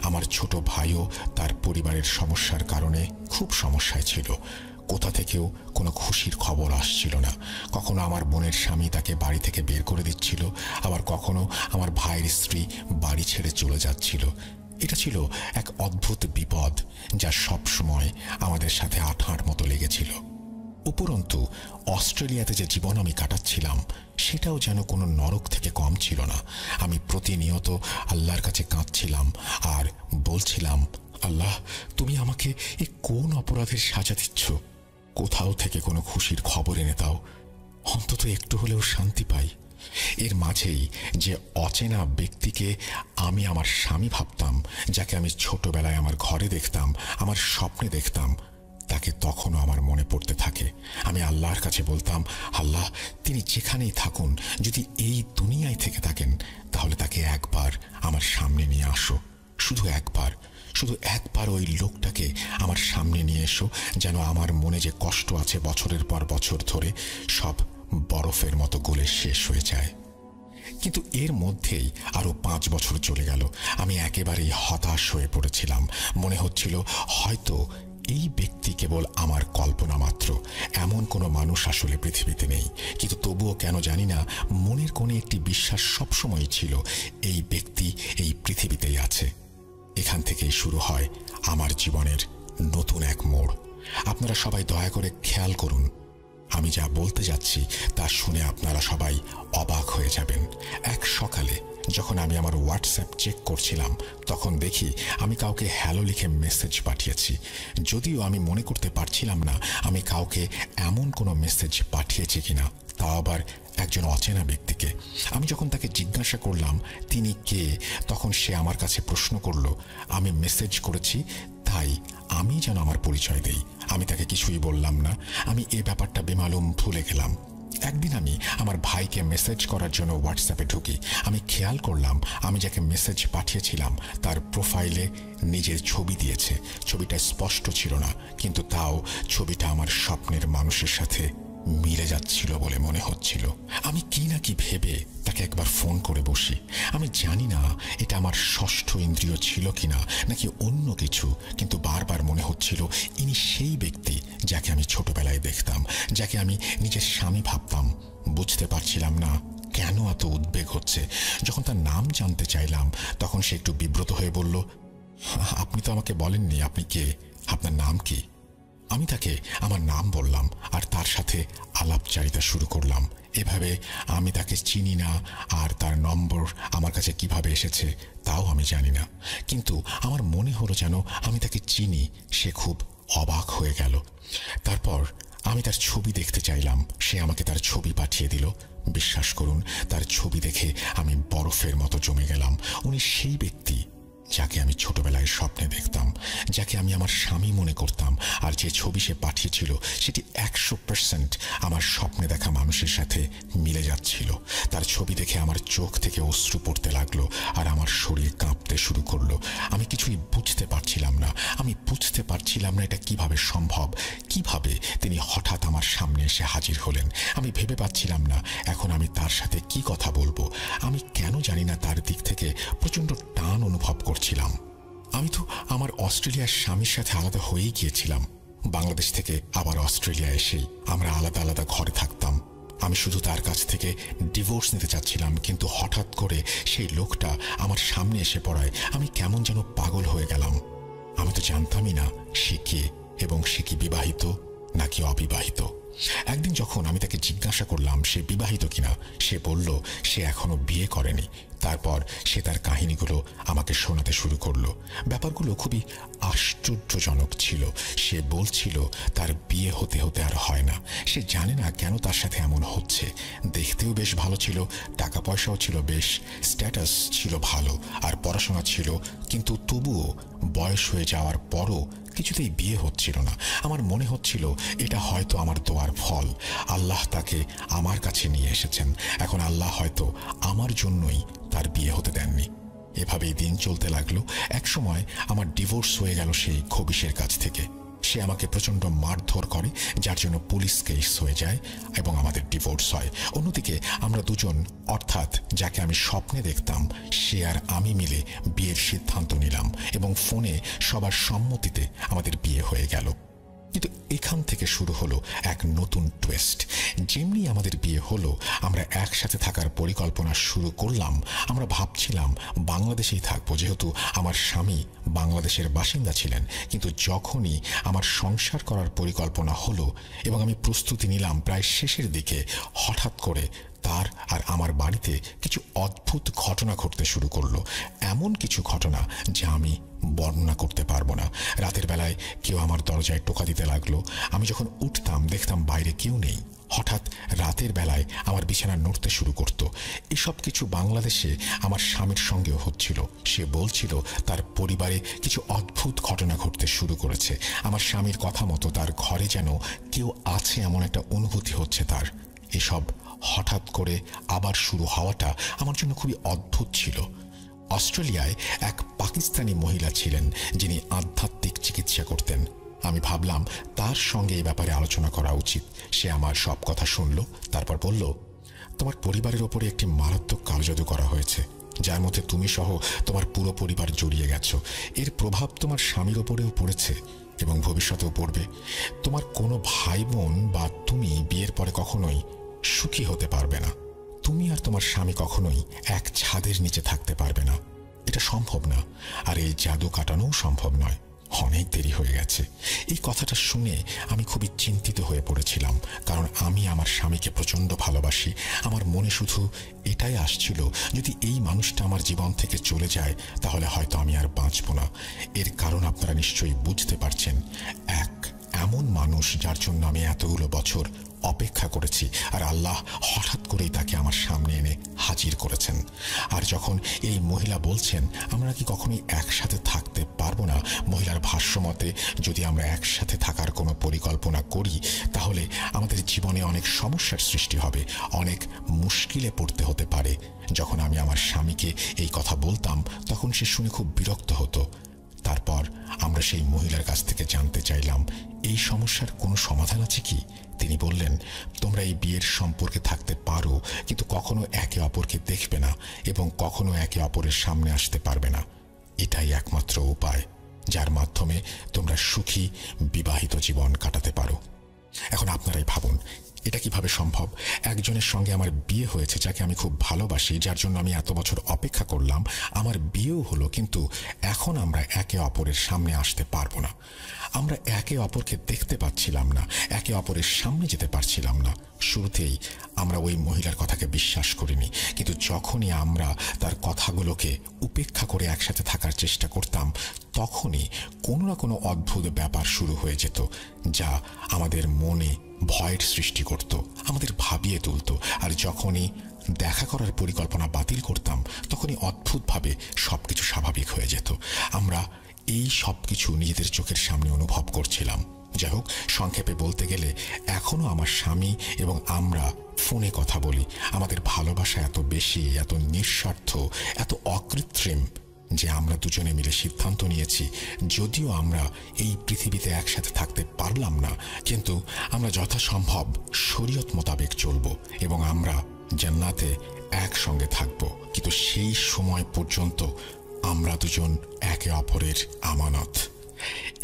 আমার ছোট ভাইও তার পরিবারের সমস্যার কারণে খুব সমস্যায় ছিল। কোথা থেকেও কোনো খুশির খবর আসছিল না। কখনো আমার বোনের স্বামী তাকে বাড়ি থেকে বের করে দিচ্ছিল, আবার কখনো আমার ভাইয়ের স্ত্রী বাড়ি ছেড়ে চলে যাচ্ছিল। এটা ছিল এক অদ্ভুত বিপদ যা সব সময় আমাদের সাথে আঠার মতো লেগেছিল। উপরন্তু অস্ট্রেলিয়াতে যে জীবন আমি কাটাচ্ছিলাম সেটাও যেন কোনো নরক থেকে কম ছিল না। আমি প্রতিনিয়ত আল্লাহর কাছে কাঁদছিলাম আর বলছিলাম, আল্লাহ, তুমি আমাকে এ কোন অপরাধের সাজা দিচ্ছ? কোথাও থেকে কোনো খুশির খবর এনে দাও, অন্তত একটু হলেও শান্তি পাই। এর মাঝেই যে অচেনা ব্যক্তিকে আমি আমার স্বামী ভাবতাম, যাকে আমি ছোটবেলায় আমার ঘরে দেখতাম, আমার স্বপ্নে দেখতাম, তাকে তখনও আমার মনে পড়তে থাকে। আমি আল্লাহর কাছে বলতাম, আল্লাহ, তিনি যেখানেই থাকুন, যদি এই দুনিয়ায় থেকে থাকেন, তাহলে তাকে একবার আমার সামনে নিয়ে আসো, শুধু একবার। শুধু একবার ওই লোকটাকে আমার সামনে নিয়ে এসো, যেন আমার মনে যে কষ্ট আছে বছরের পর বছর ধরে সব বরফের মতো গলে শেষ হয়ে যায়। কিন্তু এর মধ্যেই আরো 5 বছর চলে গেল। আমি একেবারেই হতাশ হয়ে পড়েছিলাম। মনে হচ্ছিল হয়তো এই ব্যক্তি কেবল আমার কল্পনা মাত্র, এমন কোনো মানুষ আসলে পৃথিবীতে নেই। কিন্তু তবুও কেন জানি না মনের কোণে একটি বিশ্বাস সবসময় ছিল, এই ব্যক্তি এই পৃথিবীতেই আছে। এখান থেকেই শুরু হয় আমার জীবনের নতুন এক মোড়। আপনারা সবাই দয়া করে খেয়াল করুন, আমি যা বলতে যাচ্ছি তা শুনে আপনারা সবাই অবাক হয়ে যাবেন। এক সকালে যখন আমি আমার হোয়াটসঅ্যাপ চেক করছিলাম, তখন দেখি আমি কাউকে হ্যালো লিখে মেসেজ পাঠিয়েছি। যদিও আমি মনে করতে পারছিলাম না আমি কাউকে এমন কোনো মেসেজ পাঠিয়েছি কিনা, তাও আবার একজন অচেনা ব্যক্তিকে। আমি যখন তাকে জিজ্ঞাসা করলাম তিনি কে, তখন সে আমার কাছে প্রশ্ন করল আমি মেসেজ করেছি, তাই আমি যেন আমার পরিচয় দেই। আমি তাকে কিছুই বললাম না। আমি এই ব্যাপারটা বেমালুম ভুলে গেলাম। একদিন আমি আমার ভাইকে মেসেজ করার জন্য হোয়াটসঅ্যাপে ঢুকি। আমি খেয়াল করলাম আমি যাকে মেসেজ পাঠিয়েছিলাম তার প্রোফাইলে নিজের ছবি দিয়েছে। ছবিটা স্পষ্ট ছিল না, কিন্তু তাও ছবিটা আমার স্বপ্নের মানুষের সাথে মিলে যাচ্ছিল বলে মনে হচ্ছিল। আমি কি না কি ভেবে তাকে একবার ফোন করে বসি। আমি জানি না এটা আমার ষষ্ঠ ইন্দ্রিয় ছিল কিনা নাকি অন্য কিছু, কিন্তু বারবার মনে হচ্ছিল ইনি সেই ব্যক্তি যাকে আমি ছোটবেলায় দেখতাম, যাকে আমি নিজের স্বামী ভাবতাম। বুঝতে পারছিলাম না কেন এত উদ্বেগ হচ্ছে। যখন তার নাম জানতে চাইলাম তখন সে একটু বিব্রত হয়ে বলল, আপনি তো আমাকে বলেননি আপনি কে, আপনার নাম কি? আমি তাকে আমার নাম বললাম আর তার সাথে আলাপচারিতা শুরু করলাম। এভাবে আমি তাকে চিনি না, আর তার নম্বর আমার কাছে কিভাবে এসেছে তাও আমি জানি না। কিন্তু আমার মনে হলো যেন আমি তাকে চিনি। সে খুব অবাক হয়ে গেল। তারপর আমি তার ছবি দেখতে চাইলাম। সে আমাকে তার ছবি পাঠিয়ে দিল। বিশ্বাস করুন, তার ছবি দেখে আমি বরফের মতো জমে গেলাম। উনি সেই ব্যক্তি যাকে আমি ছোটবেলায় স্বপ্নে দেখতাম, যাকে আমি আমার স্বামী মনে করতাম। আর যে ছবি সে পাঠিয়েছিল সেটি 100% আমার স্বপ্নে দেখা মানুষের সাথে মিলে যাচ্ছিল। তার ছবি দেখে আমার চোখ থেকে অশ্রু পড়তে লাগলো আর আমার শরীর কাঁপতে শুরু করলো। আমি কিছুই বুঝতে পারছিলাম না। আমি বুঝতে পারছিলাম না এটা কিভাবে সম্ভব, কিভাবে তিনি হঠাৎ আমার সামনে এসে হাজির হলেন। আমি ভেবে পাচ্ছিলাম না এখন আমি তার সাথে কি কথা বলবো। আমি কেন জানি না তার দিক থেকে প্রচণ্ড টান অনুভব করছিলাম। আমি তো আমার অস্ট্রেলিয়ার স্বামীর সাথে আলাদা হয়েই গিয়েছিলাম। বাংলাদেশ থেকে আবার অস্ট্রেলিয়া এসেই আমরা আলাদা আলাদা ঘরে থাকতাম। আমি শুধু তার কাছ থেকে ডিভোর্স নিতে চাচ্ছিলাম, কিন্তু হঠাৎ করে সেই লোকটা আমার সামনে এসে পড়ায় আমি কেমন যেন পাগল হয়ে গেলাম। আমি তো জানতামই না সে কে এবং সে কি বিবাহিত নাকি অবিবাহিত। একদিন যখন আমি তাকে জিজ্ঞাসা করলাম সে বিবাহিত কিনা, সে বলল সে এখনো বিয়ে করেনি। তারপর সে তার কাহিনীগুলো আমাকে শোনাতে শুরু করলো। ব্যাপারগুলো খুবই আশ্চর্যজনক ছিল। সে বলছিল তার বিয়ে হতে হতে আর হয় না। সে জানে না কেন তার সাথে এমন হচ্ছে। দেখতেও বেশ ভালো ছিল, টাকা পয়সাও ছিল বেশ, স্ট্যাটাস ছিল ভালো, আর পড়াশোনা ছিল, কিন্তু তবুও বয়স হয়ে যাওয়ার পরও কিছুতেই বিয়ে হচ্ছিল না। আমার মনে হচ্ছিল এটা হয়তো আমার দোয়ার ফল। আল্লাহ তাকে আমার কাছে নিয়ে এসেছেন। এখন আল্লাহ হয়তো আমার জন্যই তার বিয়ে হতে দেননি। এভাবেই দিন চলতে লাগলো। একসময় আমার ডিভোর্স হয়ে গেল সেই খবিশের কাছ থেকে। সে আমাকে প্রচণ্ড মারধর করে, যার জন্য পুলিশ কেস হয়ে যায় এবং আমাদের ডিভোর্স হয়। অন্যদিকে আমরা দুজন, অর্থাৎ যাকে আমি স্বপ্নে দেখতাম, সে আর আমি মিলে বিয়ের সিদ্ধান্ত নিলাম এবং ফোনে সবার সম্মতিতে আমাদের বিয়ে হয়ে গেল। কিন্তু এখান থেকে শুরু হলো এক নতুন টুইস্ট। যেমনি আমাদের বিয়ে হলো, আমরা একসাথে থাকার পরিকল্পনা শুরু করলাম। আমরা ভাবছিলাম বাংলাদেশেই থাকবো, যেহেতু আমার স্বামী বাংলাদেশের বাসিন্দা ছিলেন। কিন্তু যখনই আমার সংসার করার পরিকল্পনা হলো এবং আমি প্রস্তুতি নিলাম প্রায় শেষের দিকে, হঠাৎ করে তার আর আমার বাড়িতে কিছু অদ্ভুত ঘটনা ঘটতে শুরু করলো। এমন কিছু ঘটনা যা আমি বর্ণনা করতে পারবো না। রাতের বেলায় কেউ আমার দরজায় টোকা দিতে লাগলো। আমি যখন উঠতাম দেখতাম বাইরে কেউ নেই। হঠাৎ রাতের বেলায় আমার বিছানা নড়তে শুরু করত। এসব কিছু বাংলাদেশে আমার স্বামীর সঙ্গেও হচ্ছিল। সে বলছিল তার পরিবারে কিছু অদ্ভুত ঘটনা ঘটতে শুরু করেছে। আমার স্বামীর কথা মতো তার ঘরে যেন কেউ আছে এমন একটা অনুভূতি হচ্ছে তার। এসব হঠাৎ করে আবার শুরু হওয়াটা আমার জন্য খুবই অদ্ভুত ছিল। অস্ট্রেলিয়ায় এক পাকিস্তানি মহিলা ছিলেন যিনি আধ্যাত্মিক চিকিৎসা করতেন। আমি ভাবলাম তার সঙ্গে এই ব্যাপারে আলোচনা করা উচিত। সে আমার সব কথা শুনল, তারপর বলল, তোমার পরিবারের ওপরে একটি মারাত্মক কালজাদু করা হয়েছে, যার মধ্যে তুমি সহ তোমার পুরো পরিবার জড়িয়ে গেছো। এর প্রভাব তোমার স্বামীর ওপরেও পড়েছে এবং ভবিষ্যতেও পড়বে। তোমার কোনো ভাই বোন বা তুমি বিয়ের পরে কখনোই সুখী হতে পারবে না। তুমি আর তোমার স্বামী কখনোই এক ছাদের নিচে থাকতে পারবে না। এটা সম্ভব না, আর এই জাদু কাটানোও সম্ভব নয়। অনেক দেরি হয়ে গেছে। এই কথাটা শুনে আমি খুবই চিন্তিত হয়ে পড়েছিলাম, কারণ আমি আমার স্বামীকে প্রচণ্ড ভালোবাসি। আমার মনে শুধু এটাই আসছিল, যদি এই মানুষটা আমার জীবন থেকে চলে যায় তাহলে হয়তো আমি আর বাঁচব না। এর কারণ আপনারা নিশ্চয়ই বুঝতে পারছেন। এক এমন মানুষ যার জন্য আমি এতগুলো বছর অপেক্ষা করেছি, আর আল্লাহ হঠাৎ করেই তাকে আমার সামনে এনে হাজির করেছেন। আর যখন এই মহিলা বলছেন আমরা কি কখনোই একসাথে থাকতে পারবো না, মহিলার ভাষ্যমতে যদি আমরা একসাথে থাকার কোনো পরিকল্পনা করি তাহলে আমাদের জীবনে অনেক সমস্যার সৃষ্টি হবে, অনেক মুশকিলে পড়তে হতে পারে। যখন আমি আমার স্বামীকে এই কথা বলতাম তখন সে শুনে খুব বিরক্ত হতো। তারপর আমরা সেই মহিলার কাছ থেকে জানতে চাইলাম এই সমস্যার কোনো সমাধান আছে কি। তিনি বললেন, তোমরা এই বিয়ের সম্পর্কে থাকতে পারো, কিন্তু কখনো একে অপরকে দেখবে না এবং কখনো একে অপরের সামনে আসতে পারবে না। এটাই একমাত্র উপায় যার মাধ্যমে তোমরা সুখী বিবাহিত জীবন কাটাতে পারো। এখন আপনারাই ভাবুন, এটা কিভাবে সম্ভব? একজনের সঙ্গে আমার বিয়ে হয়েছে যাকে আমি খুব ভালোবাসি, যার জন্য আমি এত বছর অপেক্ষা করলাম, আমার বিয়েও হলো, কিন্তু এখন আমরা একে অপরের সামনে আসতে পারবো না। আমরা একে অপরকে দেখতে পাচ্ছিলাম না, একে অপরের সামনে যেতে পারছিলাম না। শুরুতেই আমরা ওই মহিলার কথাকে বিশ্বাস করিনি, কিন্তু যখনই আমরা তার কথাগুলোকে উপেক্ষা করে একসাথে থাকার চেষ্টা করতাম তখনই কোনো না কোনো অদ্ভুত ব্যাপার শুরু হয়ে যেত, যা আমাদের মনে ভয়ের সৃষ্টি করত, আমাদের ভাবিয়ে তুলত। আর যখনই দেখা করার পরিকল্পনা বাতিল করতাম তখনই অদ্ভুতভাবে সবকিছু স্বাভাবিক হয়ে যেত। আমরা এই সব কিছু নিজেদের চোখের সামনে অনুভব করছিলাম। যাই হোক, সংক্ষেপে বলতে গেলে এখনো আমার স্বামী এবং আমরা ফোনে কথা বলি। আমাদের ভালোবাসা এত বেশি, এত নিঃস্বার্থ, এত অকৃত্রিম যে আমরা দুজনে মিলে সিদ্ধান্ত নিয়েছি, যদিও আমরা এই পৃথিবীতে একসাথে থাকতে পারলাম না, কিন্তু আমরা যথাসম্ভব শরীয়ত মোতাবেক চলব এবং আমরা জান্নাতে একসঙ্গে থাকব। কিন্তু সেই সময় পর্যন্ত আমরা দুজন একে অপরের আমানত।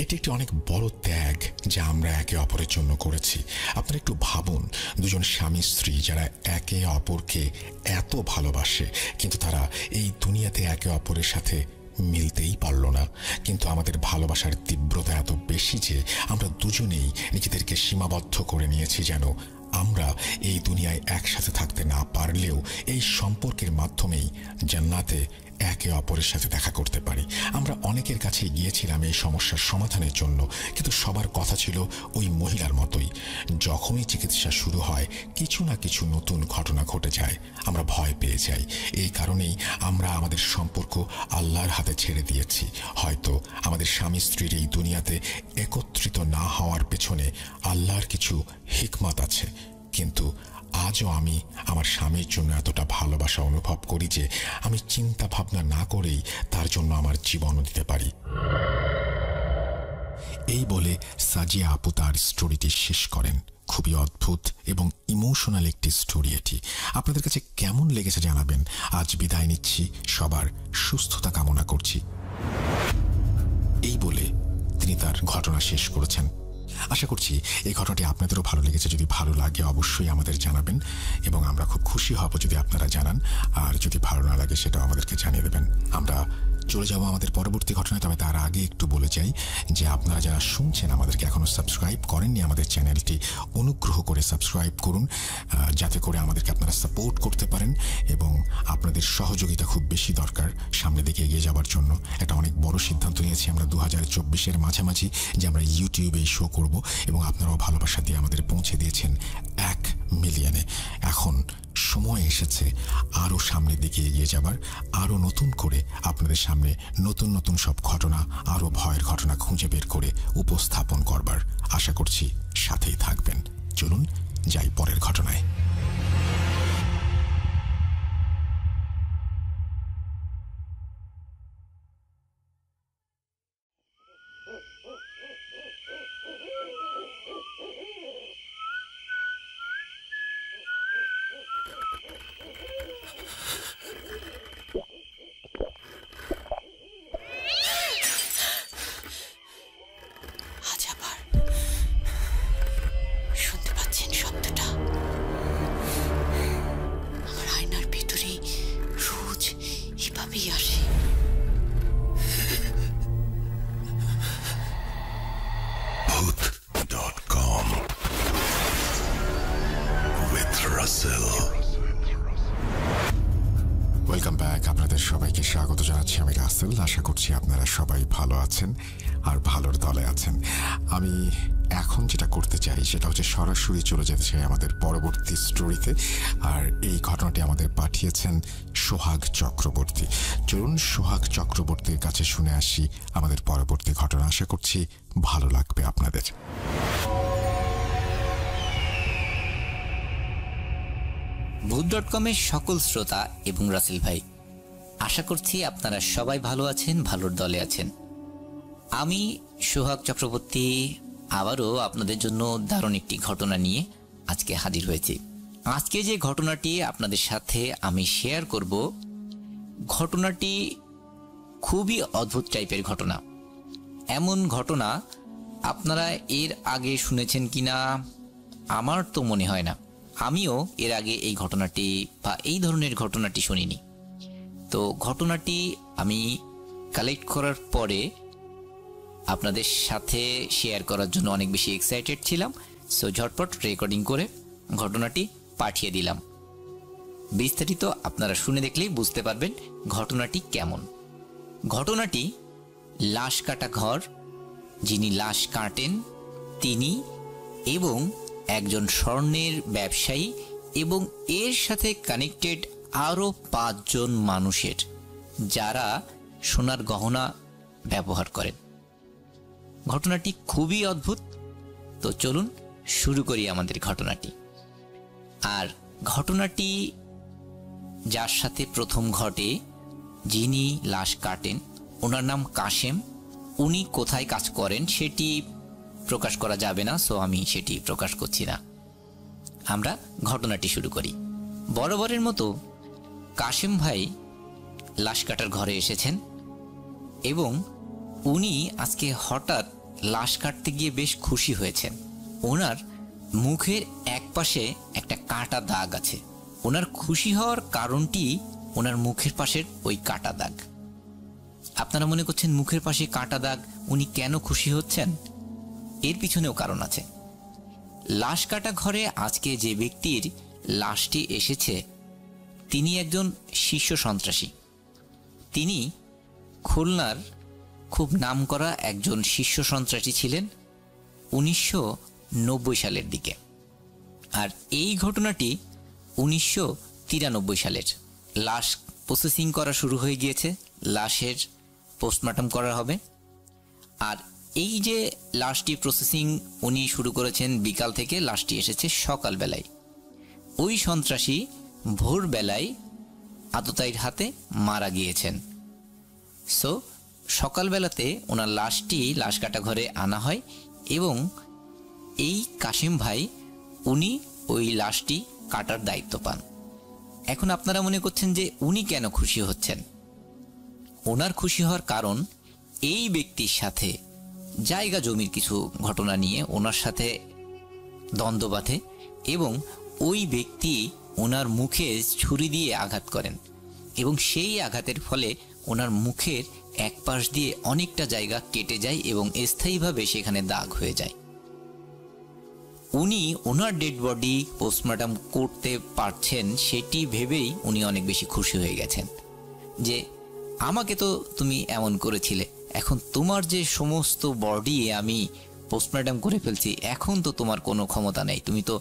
এটি একটি অনেক বড় ত্যাগ যা আমরা একে অপরের জন্য করেছি। আপনারা একটু ভাবুন, দুজন স্বামী স্ত্রী যারা একে অপরকে এত ভালোবাসে, কিন্তু তারা এই দুনিয়াতে একে অপরের সাথে মিলতেই পারল না। কিন্তু আমাদের ভালোবাসার তীব্রতা এত বেশি যে আমরা দুজনেই নিজেদেরকে সীমাবদ্ধ করে নিয়েছি, যেন আমরা এই দুনিয়ায় একসাথে থাকতে না পারলেও এই সম্পর্কের মাধ্যমেই জান্নাতে একে অপরের সাথে দেখা করতে পারি। আমরা অনেকের কাছে গিয়েছিলাম এই সমস্যার সমাধানের জন্য, কিন্তু সবার কথা ছিল ওই মহিলার মতোই। যখনই চিকিৎসা শুরু হয় কিছু না কিছু নতুন ঘটনা ঘটে যায়, আমরা ভয় পেয়ে যাই। এই কারণেই আমরা আমাদের সম্পর্ক আল্লাহর হাতে ছেড়ে দিয়েছি। হয়তো আমাদের স্বামী স্ত্রীর এই দুনিয়াতে একত্রিত না হওয়ার পেছনে আল্লাহর কিছু হিকমত আছে, কিন্তু আজও আমি আমার স্বামীর জন্য এতটা ভালোবাসা অনুভব করি যে আমি চিন্তা ভাবনা না করেই তার জন্য আমার জীবনও দিতে পারি। এই বলে সাজিয়া আপু তার স্টোরিটি শেষ করেন। খুবই অদ্ভুত এবং ইমোশনাল একটি স্টোরি এটি। আপনাদের কাছে কেমন লেগেছে জানাবেন। আজ বিদায় নিচ্ছি, সবার সুস্থতা কামনা করছি। এই বলে তিনি তার ঘটনা শেষ করেছেন। আশা করছি এই ঘটনাটি আপনাদেরও ভালো লেগেছে। যদি ভালো লাগে অবশ্যই আমাদের জানাবেন এবং আমরা খুব খুশি হব যদি আপনারা জানান। আর যদি ভালো না লাগে সেটাও আমাদেরকে জানিয়ে দেবেন। আমরা চলে যাব আমাদের পরবর্তী ঘটনায়, তবে তার আগে একটু বলে যাই যে আপনারা যারা শুনছেন আমাদেরকে এখনও সাবস্ক্রাইব করেননি আমাদের চ্যানেলটি অনুগ্রহ করে সাবস্ক্রাইব করুন, যাতে করে আমাদেরকে আপনারা সাপোর্ট করতে পারেন। এবং আপনাদের সহযোগিতা খুব বেশি দরকার সামনের দিকে এগিয়ে যাওয়ার জন্য। একটা অনেক বড় সিদ্ধান্ত নিয়েছি আমরা 2024-এর মাঝামাঝি যে আমরা ইউটিউবে শো করব, এবং আপনারাও ভালোবাসা দিয়ে আমাদের পৌঁছে দিয়েছেন 1 মিলিয়নে। এখন সময় এসেছে আরও সামনের দিকে এগিয়ে যাবার, আরও নতুন করে আপনাদের সামনে নতুন নতুন সব ঘটনা, আরও ভয়ের ঘটনা খুঁজে বের করে উপস্থাপন করবার। আশা করছি সাথেই থাকবেন। চলুন যাই পরের ঘটনায়। রাসেল। Welcome back. আপনাদের সবাইকে স্বাগত জানাচ্ছি। আমি রাসেল। আশা করছি আপনারা সবাই ভালো আছেন আর ভালোর দলে আছেন। আমি এখন যেটা করতে চাই সেটা হচ্ছে সরাসরি চলে যেতে চাই আমাদের পরবর্তী স্টোরিতে। আর এই ঘটনাটি আমাদের পাঠিয়েছেন সোহাগ চক্রবর্তী। চলুন সোহাগ চক্রবর্তীর কাছে শুনে আসি আমাদের পরবর্তী ঘটনা। আশা করছি ভালো লাগবে আপনাদের। ভূত.কমের সকল শ্রোতা এবং রাসেল ভাই, আশা করছি আপনারা সবাই ভালো আছেন, ভালোর দলে আছেন। আমি সোহাগ চক্রবর্তী আবারও আপনাদের জন্য দারুণ একটি ঘটনা নিয়ে আজকে হাজির হয়েছি। আজকে যে ঘটনাটি আপনাদের সাথে আমি শেয়ার করব, ঘটনাটি খুবই অদ্ভুত টাইপের ঘটনা। এমন ঘটনা আপনারা এর আগে শুনেছেন কিনা আমার তো মনে হয় না। আমিও এর আগে এই ঘটনাটি বা এই ধরনের ঘটনাটি শুনিনি। তো ঘটনাটি আমি কালেক্ট করার পরে আপনাদের সাথে শেয়ার করার জন্য অনেক বেশি এক্সাইটেড ছিলাম। সো ঝটপট রেকর্ডিং করে ঘটনাটি পাঠিয়ে দিলাম। বিস্তারিত আপনারা শুনে দেখলেই বুঝতে পারবেন ঘটনাটি কেমন। ঘটনাটি লাশ কাটা ঘর, যিনি লাশ কাটেন তিনি এবং একজন স্বর্ণের ব্যবসায়ী এবং এর সাথে কানেক্টেড আরও 5 জন মানুষের, যারা সোনার গহনা ব্যবহার করেন। ঘটনাটি খুবই অদ্ভুত। তো চলুন শুরু করি আমাদের ঘটনাটি। আর ঘটনাটি যার সাথে প্রথম ঘটে, যিনি লাশ কাটেন, ওনার নাম কাশেম। উনি কোথায় কাজ করেন সেটি প্রকাশ করা যাবে না, সো আমি সেটি প্রকাশ করছি না। আমরা ঘটনাটি শুরু করি। বরাবরের মতো কাশেম ভাই লাশ কাটার ঘরে এসেছেন এবং উনি আজকে হঠাৎ লাশ কাটতে গিয়ে বেশ খুশি হয়েছেন। ওনার মুখের এক পাশে একটা কাটা দাগ আছে। ওনার খুশি হওয়ার কারণটি ওনার মুখের পাশের ওই কাটা দাগ। আপনারা মনে করছেন মুখের পাশে কাটা দাগ, উনি কেন খুশি হচ্ছেন? এর পিছনেও কারণ আছে। লাশ কাটা ঘরে আজকে যে ব্যক্তির লাশটি এসেছে তিনি একজন শীর্ষ সন্ত্রাসী। তিনি খুলনার খুব নামকরা একজন শীর্ষ সন্ত্রাসী ছিলেন 1990 সালের দিকে। আর এই ঘটনাটি 1993 সালের। লাশ প্রসেসিং করা শুরু হয়ে গিয়েছে, লাশের পোস্টমর্টম করা হবে। আর এই যে লাশটি প্রসেসিং উনি শুরু করেছেন বিকাল থেকে, লাশটি এসেছে সকালবেলায়। ওই সন্ত্রাসী ভোরবেলায় আততায়ীর হাতে মারা গিয়েছেন। সো সকালবেলাতে ওনার লাশটি লাশ কাটা ঘরে আনা হয় এবং এই কাশেম ভাই উনি ওই লাশটি কাটার দায়িত্ব পান। এখন আপনারা মনে করছেন যে উনি কেন খুশি হচ্ছেন? ওনার খুশি হওয়ার কারণ, এই ব্যক্তির সাথে জায়গা জমির কিছু ঘটনা নিয়ে ওনার সাথে দ্বন্দ্ব বাঁধে এবং ওই ব্যক্তি ওনার মুখে ছুরি দিয়ে আঘাত করেন এবং সেই আঘাতের ফলে ওনার মুখের এক পাশ দিয়ে অনেকটা জায়গা কেটে যায় এবং স্থায়ীভাবে সেখানে দাগ হয়ে যায়। উনি ওনার ডেড বডি পোস্টমর্টম করতে পারছেন সেটি ভেবেই উনি অনেক বেশি খুশি হয়ে গেছেন যে আমাকে তো তুমি এমন করেছিলে, এখন তোমার যে সমস্ত বডি আমি পোস্টমর্টম করে ফেলছি, এখন তো তোমার কোনো ক্ষমতা নেই, তুমি তো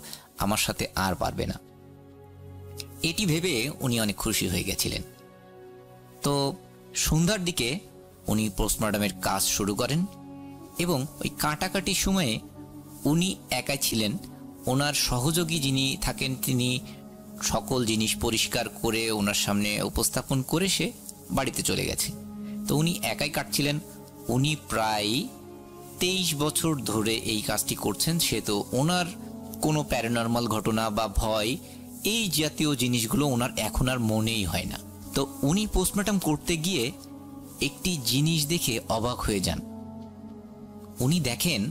আমার সাথে আর পারবে না। এটি ভেবে উনি অনেক খুশি হয়ে গেছিলেন। তো সন্ধ্যার দিকে উনি পোস্টমর্টমের কাজ শুরু করেন এবং ওই কাটাকাটির সময়ে উনি একাই ছিলেন। ওনার সহযোগী যিনি থাকেন তিনি সকল জিনিস পরিষ্কার করে ওনার সামনে উপস্থাপন করে সে বাড়িতে চলে গেছে। তো উনি একাই কাটছিলেন। উনি প্রায় 23 বছর ধরে এই কাজটি করছেন। সে তো ওনার কোনো প্যারানর্মাল ঘটনা বা ভয় এই জাতীয় জিনিসগুলো ওনার এখন আর মনেই হয় না। তো উনি পোস্টমর্টম করতে গিয়ে একটি জিনিস দেখে অবাক হয়ে যান। উনি দেখেন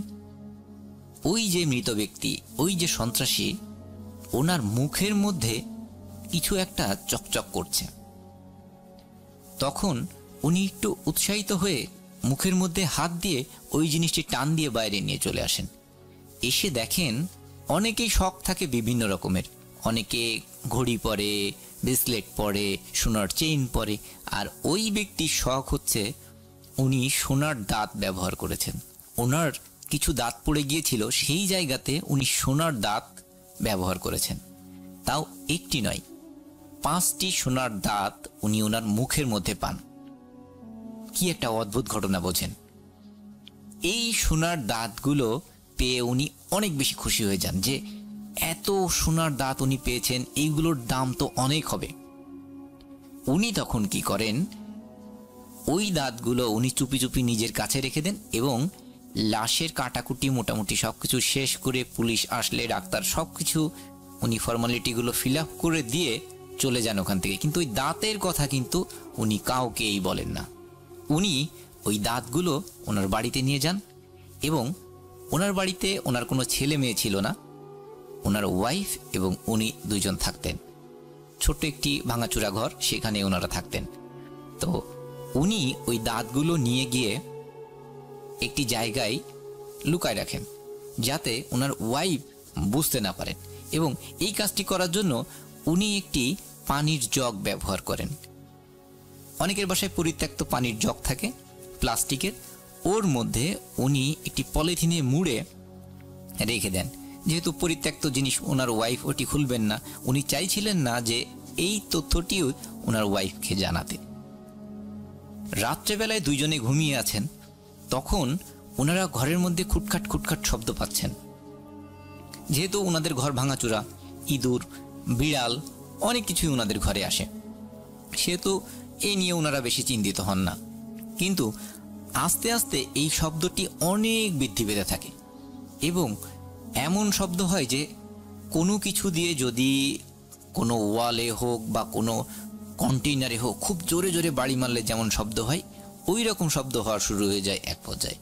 ওই যে মৃত ব্যক্তি, ওই যে সন্ত্রাসী, ওনার মুখের মধ্যে কিছু একটা চকচক করছে। তখন উনি একটু উৎসাহিত হয়ে মুখের মধ্যে হাত দিয়ে ওই জিনিসটি টান দিয়ে বাইরে নিয়ে চলে আসেন। এসে দেখেন অনেকেই শখ থাকে বিভিন্ন রকমের। অনেকে ঘড়ি পরে, ব্রেসলেট পরে, সোনার চেইন পরে, আর ওই ব্যক্তির শখ হচ্ছে উনি সোনার দাঁত ব্যবহার করেছেন। ওনার কিছু দাঁত পড়ে গিয়েছিল, সেই জায়গাতে উনি সোনার দাঁত ব্যবহার করেছেন। তাও একটি নয়, 5টি সোনার দাঁত উনি ওনার মুখের মধ্যে পান। কি একটা অদ্ভুত ঘটনা বোঝেন। এই সোনার দাঁতগুলো পেয়ে উনি অনেক বেশি খুশি হয়ে যান যে এত সোনার দাঁত উনি পেয়েছেন, এইগুলোর দাম তো অনেক হবে। উনি তখন কি করেন, ওই দাঁতগুলো উনি চুপি চুপি নিজের কাছে রেখে দেন এবং লাশের কাটাকুটি মোটামুটি সবকিছু শেষ করে, পুলিশ আসলে, ডাক্তার, সবকিছু উনি ফর্মালিটিগুলো ফিল আপ করে দিয়ে চলে যান ওখান থেকে। কিন্তু ওই দাঁতের কথা কিন্তু উনি কাউকেই বলেন না। উনি ওই দাঁতগুলো ওনার বাড়িতে নিয়ে যান এবং ওনার বাড়িতে ওনার কোনো ছেলে মেয়ে ছিল না, ওনার ওয়াইফ এবং উনি দুইজন থাকতেন। ছোট্ট একটি ভাঙাচুরা ঘর, সেখানে ওনারা থাকতেন। তো উনি ওই দাঁতগুলো নিয়ে গিয়ে একটি জায়গায় লুকায় রাখেন যাতে ওনার ওয়াইফ বুঝতে না পারেন, এবং এই কাজটি করার জন্য উনি একটি পানির জগ ব্যবহার করেন। অনেকের বাসায় পরিত্যক্ত পানির জগ থাকে প্লাস্টিকের, ওর মধ্যে উনি একটি পলিথিনে মুড়ে রেখে দেন। যেহেতু পরিত্যক্ত জিনিস, ওনার ওয়াইফ ওটি খুলবেন না, উনি চাইছিলেন না যে এই তথ্যটিও ওনার ওয়াইফকে জানাতে। রাত্রেবেলায় দুইজনে ঘুমিয়ে আছেন, তখন ওনারা ঘরের মধ্যে খুটখাট খুটখাট শব্দ পাচ্ছেন। যেহেতু ওনাদের ঘর ভাঙাচুরা, ইঁদুর, বিড়াল অনেক কিছুই ওনাদের ঘরে আসে, সেহেতু এই নিয়ে ওনারা বেশি চিন্তিত হন না। কিন্তু আস্তে আস্তে এই শব্দটি অনেক বৃদ্ধি পেতে থাকে এবং এমন শব্দ হয় যে কোনো কিছু দিয়ে যদি কোনো ওয়ালে হোক বা কোনো কন্টেইনারে হোক খুব জোরে জোরে বাড়ি মারলে যেমন শব্দ হয়, ওই রকম শব্দ হওয়া শুরু হয়ে যায় এক পর্যায়ে।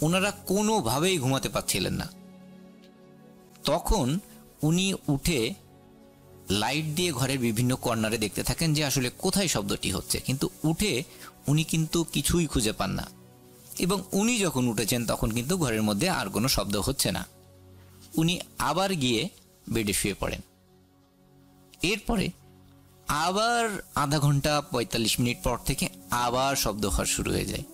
ওনারা কোনোভাবেই ঘুমাতে পারছিলেন না। তখন উনি উঠে লাইট দিয়ে ঘরের বিভিন্ন কর্নারে দেখতে থাকেন যে আসলে কোথায় শব্দটি হচ্ছে, কিন্তু উঠে উনি কিন্তু কিছুই খুঁজে পান না। এবং উনি যখন উঠেছেন তখন কিন্তু ঘরের মধ্যে আর কোনো শব্দ হচ্ছে না। উনি আবার গিয়ে বেডে শুয়ে পড়েন। এরপরে আবার আধা ঘন্টা 45 মিনিট পর থেকে আবার শব্দ হওয়া শুরু হয়ে যায়।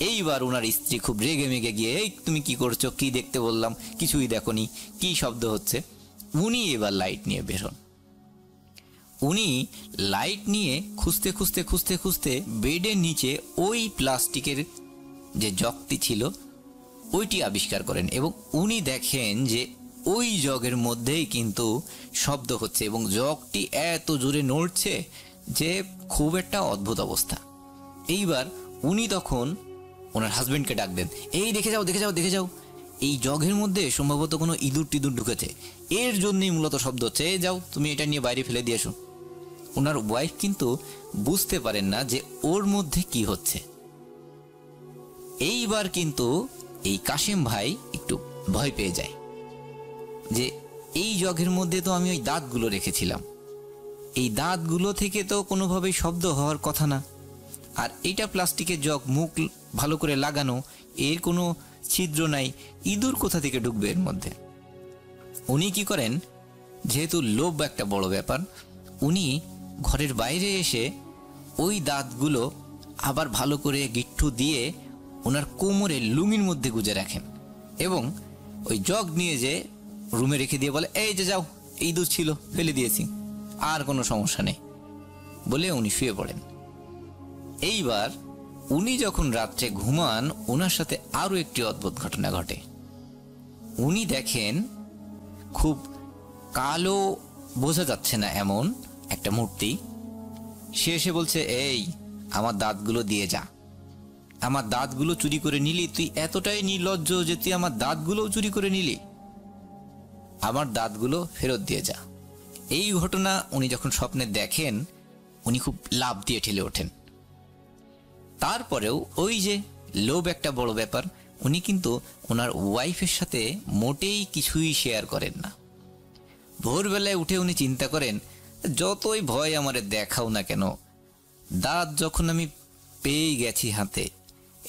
এইবার ওনার স্ত্রী খুব রেগে মেগে গিয়ে, এই তুমি কি করছো, কি দেখতে বললাম, কিছুই দেখোনি, কি শব্দ হচ্ছে? উনি এবার লাইট নিয়ে বের হন। উনি লাইট নিয়ে খুঁজতে খুঁজতে খুঁজতে খুঁজতে বেডের নিচে ওই প্লাস্টিকের যে জগটি ছিল ওইটি আবিষ্কার করেন এবং উনি দেখেন যে ওই জগের মধ্যেই কিন্তু শব্দ হচ্ছে এবং জগটি এত জোরে নড়ছে যে খুব একটা অদ্ভুত অবস্থা। এইবার উনি তখন ওনার হাজবেন্ডকে ডাক দেন, এই দেখে যাও দেখে যাও দেখে যাও, এই জগের মধ্যে সম্ভবত কোনো ইঁদুর টিঁদুর ঢুকেছে, এর জন্যই মূলত শব্দ হচ্ছে, যাও তুমি এটা নিয়ে বাইরে ফেলে দিয়ে এসো। ওনার ওয়াইফ কিন্তু বুঝতে পারেন না যে ওর মধ্যে কি হচ্ছে। এইবার কিন্তু এই কাশেম ভাই একটু ভয় পেয়ে যায় যে এই জগের মধ্যে তো আমি ওই দাঁতগুলো রেখেছিলাম, এই দাঁতগুলো থেকে তো কোনোভাবেই শব্দ হওয়ার কথা না, আর এইটা প্লাস্টিকের জগ, মুখ ভালো করে লাগানো, এর কোনো ছিদ্র নাই, ইঁদুর কোথা থেকে ঢুকবে এর মধ্যে? উনি কি করেন, যেহেতু লোভ একটা বড় ব্যাপার, উনি ঘরের বাইরে এসে ওই দাঁতগুলো আবার ভালো করে গিট্টু দিয়ে ওনার কোমরে লুঙ্গির মধ্যে গুজে রাখেন এবং ওই জগ নিয়ে যে রুমে রেখে দিয়ে বলে, এই যে যাও, ইঁদুর ছিল ফেলে দিয়েছি, আর কোনো সমস্যা নেই, বলে উনি শুয়ে পড়েন। এইবার উনি যখন রাত্রে ঘুমান, ওনার সাথে আরো একটি অদ্ভুত ঘটনা ঘটে। উনি দেখেন খুব কালো, বোঝা যাচ্ছে না এমন একটা মূর্তি, সে এসে বলছে, এই আমার দাঁতগুলো দিয়ে যা, আমার দাঁতগুলো চুরি করে নিলি, তুই এতটাই নির্লজ্জ যে তুই আমার দাঁতগুলোও চুরি করে নিলি, আমার দাঁতগুলো ফেরত দিয়ে যা। এই ঘটনা উনি যখন স্বপ্নে দেখেন, উনি খুব লাভ দিয়ে ঠেলে ওঠেন। তারপরেও ওই যে লোভ একটা বড় ব্যাপার, উনি কিন্তু ওনার ওয়াইফের সাথে মোটেই কিছুই শেয়ার করেন না। ভোরবেলায় উঠে উনি চিন্তা করেন, যতই ভয় আমারে দেখাও না কেন, দাঁত যখন আমি পেয়ে গেছি হাতে,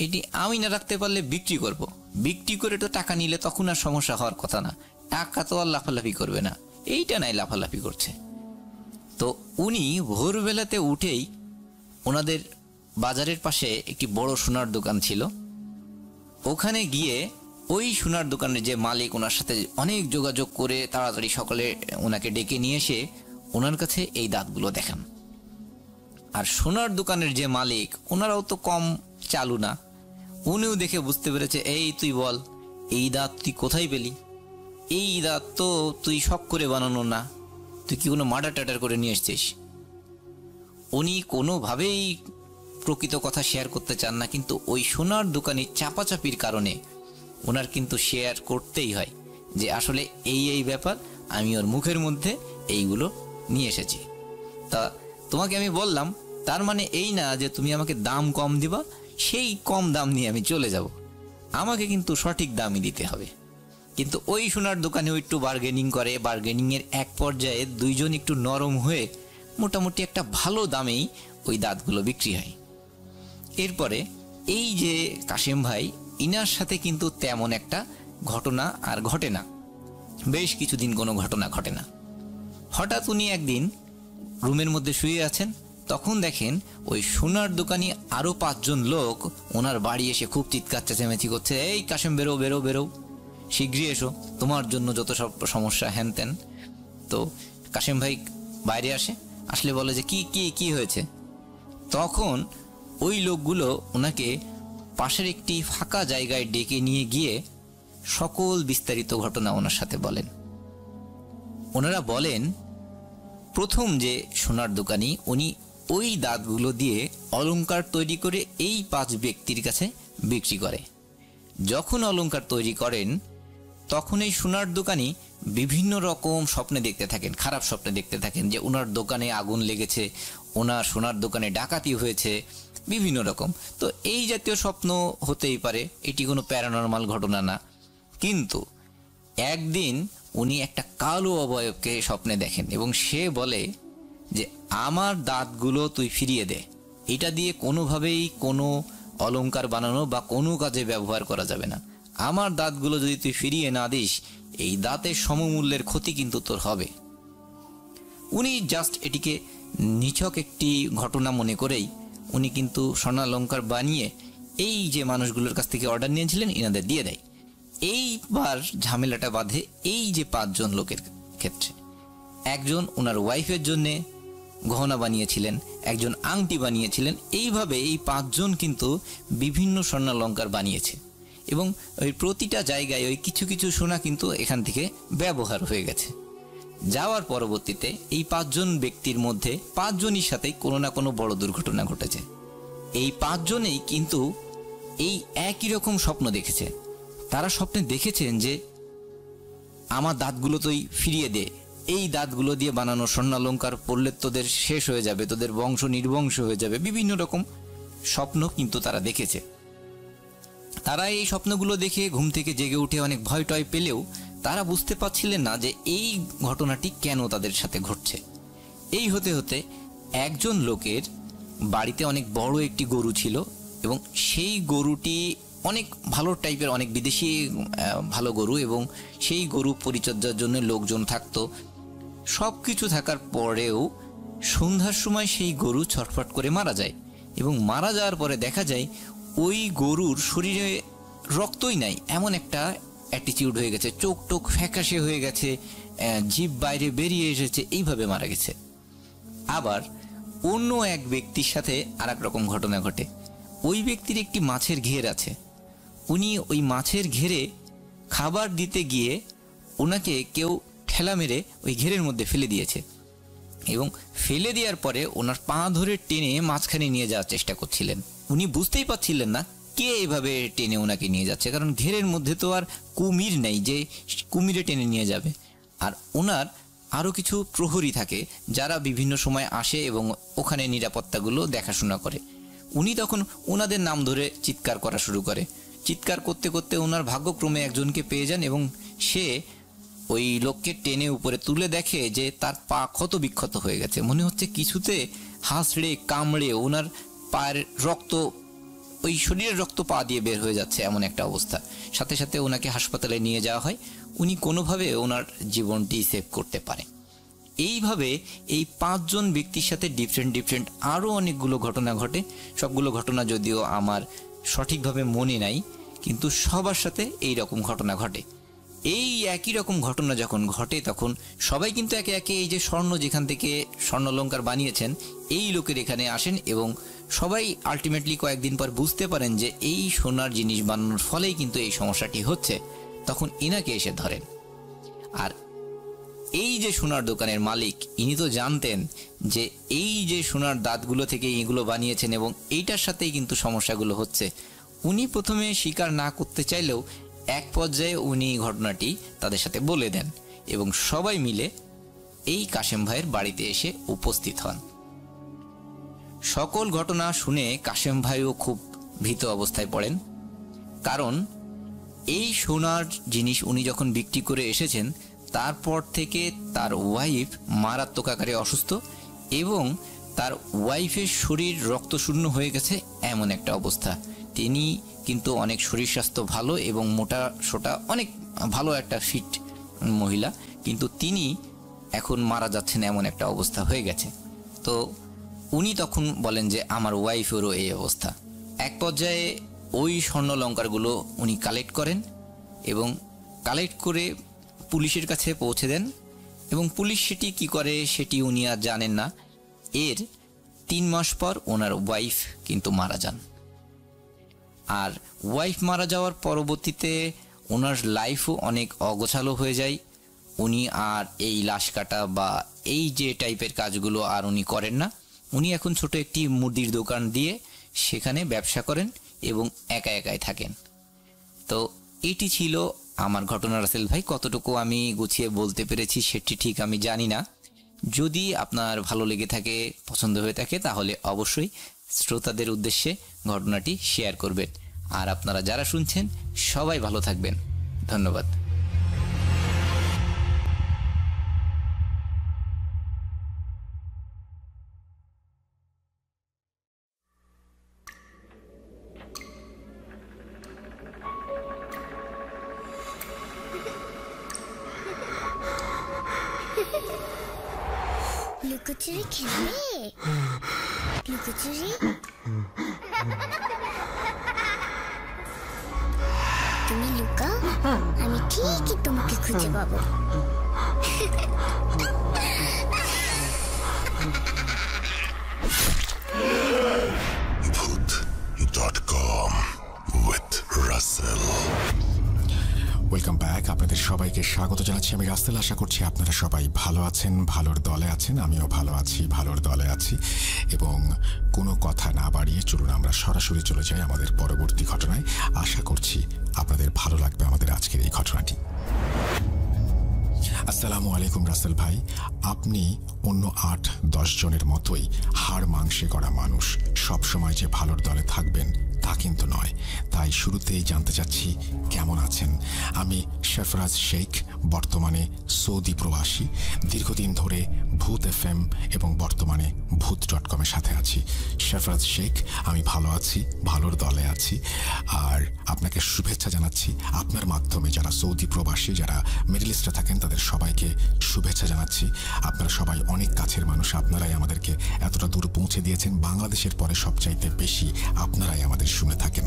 এটি আমি না রাখতে পারলে বিক্রি করব, বিক্রি করে তো টাকা নিলে তখন আর সমস্যা হওয়ার কথা না, টাকা তো আর লাফালাফি করবে না, এইটা নাই লাফালাফি করছে। তো উনি ভোরবেলাতে উঠেই ওনাদের বাজারের পাশে একটি বড় সোনার দোকান ছিল, ওখানে গিয়ে ওই সোনার দোকানের যে মালিক ওনার সাথে অনেক যোগাযোগ করে তাড়াতাড়ি সকালে ওনাকে ডেকে নিয়ে এসে ওনার কাছে এই দাঁতগুলো দেখান। আর সোনার দোকানের যে মালিক ওনারাও তো কম চালু না, উনিও দেখে বুঝতে পেরেছে, এই তুই বল এই দাঁত তুই কোথায় পেলি? এই দাঁত তো তুই শখ করে বানানো না, তুই কি কোনো মার্ডার টাটার করে নিয়ে এসছিস? উনি কোনোভাবেই প্রকৃত কথা শেয়ার করতে চান না, কিন্তু ওই সোনার দোকানি চাপাচাপির কারণে ওনার কিন্তু শেয়ার করতেই হয় যে আসলে এই ব্যাপার, আমি ওর মুখের মধ্যে এইগুলো নিয়ে এসেছি। তা তোমাকে আমি বললাম, তার মানে এই না যে তুমি আমাকে দাম কম দিবা, সেই কম দাম নিয়ে আমি চলে যাব, আমাকে কিন্তু সঠিক দামই দিতে হবে। কিন্তু ওই সোনার দোকানে একটু বার্গেনিং করে, বার্গেনিংয়ের এক পর্যায়ে দুইজন একটু নরম হয়ে মোটামুটি একটা ভালো দামেই ওই দাঁতগুলো বিক্রি হয়। এরপরে এই যে কাশেম ভাই, ইনার সাথে কিন্তু তেমন একটা ঘটনা আর ঘটে না, বেশ কিছুদিন কোনো ঘটনা ঘটে না। হঠাৎ উনি একদিন রুমের মধ্যে শুয়ে আছেন, তখন দেখেন ওই সোনার দোকানি আরও 5 জন লোক ওনার বাড়ি এসে খুব চিৎকার চেঁচামেচি করছে, এই কাশেম বেরো বেরো বেরো, শীঘ্রই এসো, তোমার জন্য যত সব সমস্যা হ্যান ত্যান। তো কাশেম ভাই বাইরে আসে, আসলে বলে যে কি কি কি হয়েছে? তখন ওই লোকগুলো ওনাকে পাশের একটি ফাঁকা জায়গায় ডেকে নিয়ে গিয়ে সকল বিস্তারিত ঘটনা ওনার সাথে বলেন। ওনারা বলেন, প্রথম যে সোনার দোকানি উনি ওই দাঁতগুলো দিয়ে অলংকার তৈরি করে এই 5 ব্যক্তির কাছে বিক্রি করে। যখন অলংকার তৈরি করেন তখন এই সোনার দোকানি বিভিন্ন রকম স্বপ্নে দেখতে থাকেন, খারাপ স্বপ্নে দেখতে থাকেন, যে ওনার দোকানে আগুন লেগেছে, ওনার সোনার দোকানে ডাকাতি হয়েছে, বিভিন্ন রকম। তো এই জাতীয় স্বপ্ন হতেই পারে, এটি কোনো প্যারানরমাল ঘটনা না। কিন্তু একদিন উনি একটা কালো অবয়বকে স্বপ্নে দেখেন এবং সে বলে যে আমার দাঁতগুলো তুই ফিরিয়ে দে, এটা দিয়ে কোনোভাবেই কোনো অলংকার বানানো বা কোনো কাজে ব্যবহার করা যাবে না, আমার দাঁতগুলো যদি তুই ফিরিয়ে না দিস এই দাঁতের সমমূল্যের ক্ষতি কিন্তু তোর হবে। উনি জাস্ট এটিকে নিছক একটি ঘটনা মনে করেই উনি কিন্তু স্বর্ণালংকার বানিয়ে এই যে মানুষগুলোর কাছ থেকে অর্ডার নিয়েছিলেন ইনাদের দিয়ে দেয়। এইবার ঝামেলাটা বাঁধে এই যে 5 জন লোকের ক্ষেত্রে। একজন ওনার ওয়াইফের জন্যে গহনা বানিয়েছিলেন, একজন আংটি বানিয়েছিলেন, এইভাবে এই 5 জন কিন্তু বিভিন্ন স্বর্ণালংকার বানিয়েছে এবং ওই প্রতিটা জায়গায় ওই কিছু কিছু সোনা কিন্তু এখান থেকে ব্যবহার হয়ে গেছে। যাওয়ার পরবর্তীতে এই 5 জন ব্যক্তির মধ্যে 5 জনের সাথেই কোনো না কোনো বড় দুর্ঘটনা ঘটেছে। এই 5 জনেই কিন্তু এই একই রকম স্বপ্ন দেখেছে। তারা স্বপ্নে দেখেছেন যে আমার দাঁতগুলো তুই ফিরিয়ে দে, এই দাঁতগুলো দিয়ে বানানো স্বর্ণালংকার পড়লে তোদের শেষ হয়ে যাবে, তোদের বংশ নির্বংশ হয়ে যাবে, বিভিন্ন রকম স্বপ্ন কিন্তু তারা দেখেছে। তারা এই স্বপ্নগুলো দেখে ঘুম থেকে জেগে উঠে অনেক ভয় টয় পেলেও তারা বুঝতে পারছিলেন না যে এই ঘটনাটি কেন তাদের সাথে ঘটছে। এই হতে হতে একজন লোকের বাড়িতে অনেক বড় একটি গরু ছিল এবং সেই গরুটি অনেক ভালো টাইপের, অনেক বিদেশি ভালো গরু, এবং সেই গরু পরিচর্যার জন্য লোকজন থাকতো। সব কিছু থাকার পরেও সন্ধ্যার সময় সেই গরু ছটফট করে মারা যায় এবং মারা যাওয়ার পরে দেখা যায় ওই গরুর শরীরে রক্তই নাই, এমন একটা অ্যাটিটিউড হয়ে গেছে, চোখ টোক ফ্যাকাশে হয়ে গেছে, জিভ বাইরে বেরিয়ে এসেছে, এইভাবে মারা গেছে। আবার অন্য এক ব্যক্তির সাথে আর এক রকম ঘটনা ঘটে। ওই ব্যক্তির একটি মাছের ঘের আছে, উনি ওই মাছের ঘেরে খাবার দিতে গিয়ে ওনাকে কেউ ঠেলা মেরে ওই ঘেরের মধ্যে ফেলে দিয়েছে এবং ফেলে দেওয়ার পরে ওনার পা ধরে টেনে মাঝখানে নিয়ে যাওয়ার চেষ্টা করছিলেন। উনি বুঝতেই পারছিলেন না কে এভাবে টেনে ওনাকে নিয়ে যাচ্ছে, কারণ ঘেরের মধ্যে তো আর কুমির নেই যে কুমিরে টেনে নিয়ে যাবে। আর ওনার আরও কিছু প্রহরী থাকে যারা বিভিন্ন সময় আসে এবং ওখানে নিরাপত্তাগুলো দেখাশোনা করে। উনি তখন ওনাদের নাম ধরে চিৎকার করা শুরু করে। চিৎকার করতে করতে ওনার ভাগ্যক্রমে একজনকে পেয়ে যান এবং সে ওই লোককে টেনে উপরে তুলে দেখে যে তার পা ক্ষত বিক্ষত হয়ে গেছে, মনে হচ্ছে কিছুতে হাঁসড়ে কামড়ে ওনার পায়ের রক্ত ওই শরীরের রক্ত পা দিয়ে বের হয়ে যাচ্ছে এমন একটা অবস্থা। সাথে সাথে ওনাকে হাসপাতালে নিয়ে যাওয়া হয়, উনি কোনোভাবে ওনার জীবনটি সেভ করতে পারে। এইভাবে এই 5 জন ব্যক্তির সাথে ডিফারেন্ট আরও অনেকগুলো ঘটনা ঘটে। সবগুলো ঘটনা যদিও আমার সঠিকভাবে মনে নাই, কিন্তু সবার সাথে এই রকম ঘটনা ঘটে। এই একই রকম ঘটনা যখন ঘটে তখন সবাই কিন্তু একে একে এই যে স্বর্ণ যেখান থেকে স্বর্ণালঙ্কার বানিয়েছেন এই লোকের এখানে আসেন, এবং সবাই আলটিমেটলি কয়েকদিন পর বুঝতে পারেন যে এই সোনার জিনিস বানানোর ফলেই কিন্তু এই সমস্যাটি হচ্ছে। তখন ইনাকে এসে ধরেন। আর এই যে সোনার দোকানের মালিক, ইনি তো জানতেন যে এই যে সোনার দাঁতগুলো থেকে এগুলো বানিয়েছেন এবং এইটার সাথেই কিন্তু সমস্যাগুলো হচ্ছে। উনি প্রথমে স্বীকার না করতে চাইলেও এক পর্যায়ে উনি ঘটনাটি তাদের সাথে বলে দেন এবং সবাই মিলে এই কাশেম ভাইয়ের বাড়িতে এসে উপস্থিত হন। সকল ঘটনা শুনে কাশেম ভাইও খুব ভীত অবস্থায় পড়েন, কারণ এই সোনার জিনিস উনি যখন বিক্রি করে এসেছেন তারপর থেকে তার ওয়াইফ মারাত্মক আকারে অসুস্থ এবং তার ওয়াইফের শরীর রক্তশূন্য হয়ে গেছে এমন একটা অবস্থা। তিনি কিন্তু অনেক শরীর স্বাস্থ্য ভালো এবং মোটা সোটা অনেক ভালো একটা ফিট মহিলা, কিন্তু তিনি এখন মারা যাচ্ছেন এমন একটা অবস্থা হয়ে গেছে। তো উনি তখন বলেন যে আমার ওয়াইফেরও এই অবস্থা। এক পর্যায়ে ওই স্বর্ণালঙ্কারগুলো উনি কালেক্ট করেন এবং কালেক্ট করে পুলিশের কাছে পৌঁছে দেন, এবং পুলিশ সেটি কি করে সেটি উনি আর জানেন না। এর 3 মাস পর ওনার ওয়াইফ কিন্তু মারা যান। আর ওয়াইফ মারা যাওয়ার পরবর্তীতে ওনার লাইফও অনেক অগোছালো হয়ে যায়। উনি আর এই লাশ কাটা বা এই যে টাইপের কাজগুলো আর উনি করেন না। উনি এখন ছোট একটি মুদির দোকান দিয়ে সেখানে ব্যবসা করেন এবং একা একাই থাকেন। তো এটি ছিল আমার ঘটনা রাসেল ভাই। কতটুকু আমি গুছিয়ে বলতে পেরেছি সেটি ঠিক আমি জানি না। যদি আপনার ভালো লেগে থাকে, পছন্দ হয়ে থাকে, তাহলে অবশ্যই শ্রোতাদের উদ্দেশ্যে ঘটনাটি শেয়ার করবেন। আর আপনারা যারা শুনছেন সবাই ভালো থাকবেন। ধন্যবাদ। লুকোচুরি খেলবে? লুকোচুরি তুমি লুকাও, আমি ঠিকই তোমাকে খুঁজে পাবো। ভূত.com with রাসেল। Welcome back. আপনাদের সবাইকে স্বাগত জানাচ্ছি। আমি রাসেল। আশা করছি আপনারা সবাই ভালো আছেন, ভালোর দলে আছেন। আমিও ভালো আছি, ভালোর দলে আছি। এবং কোনো কথা না বাড়িয়ে চলুন আমরা সরাসরি চলে যাই আমাদের পরবর্তী ঘটনায়। আশা করছি আপনাদের ভালো লাগবে আমাদের আজকের এই ঘটনাটি। আসসালামু আলাইকুম রাসেল ভাই। আপনি অন্য 8-10 জনের মতোই হাড় মাংসে গড়া মানুষ। সবসময় যে ভালোর দলে থাকবেন তা কিন্তু নয়। তাই শুরুতেই জানতে চাচ্ছি কেমন আছেন। আমি শেফরাজ শেখ, বর্তমানে সৌদি প্রবাসী। দীর্ঘদিন ধরে ভূত FM এবং বর্তমানে ভূত.com এর সাথে আছি। শেফরাজ শেখ, আমি ভালো আছি, ভালোর দলে আছি। আর আপনাকে শুভেচ্ছা জানাচ্ছি। আপনার মাধ্যমে যারা সৌদি প্রবাসী, যারা মিডল ইস্টে থাকেন তাদের সবাইকে শুভেচ্ছা জানাচ্ছি। আপনারা সবাই অনেক কাছের মানুষ। আপনারাই আমাদেরকে এতটা দূর পৌঁছে দিয়েছেন। বাংলাদেশের পরে সবচাইতে বেশি আপনারাই আমাদের শুনে থাকেন।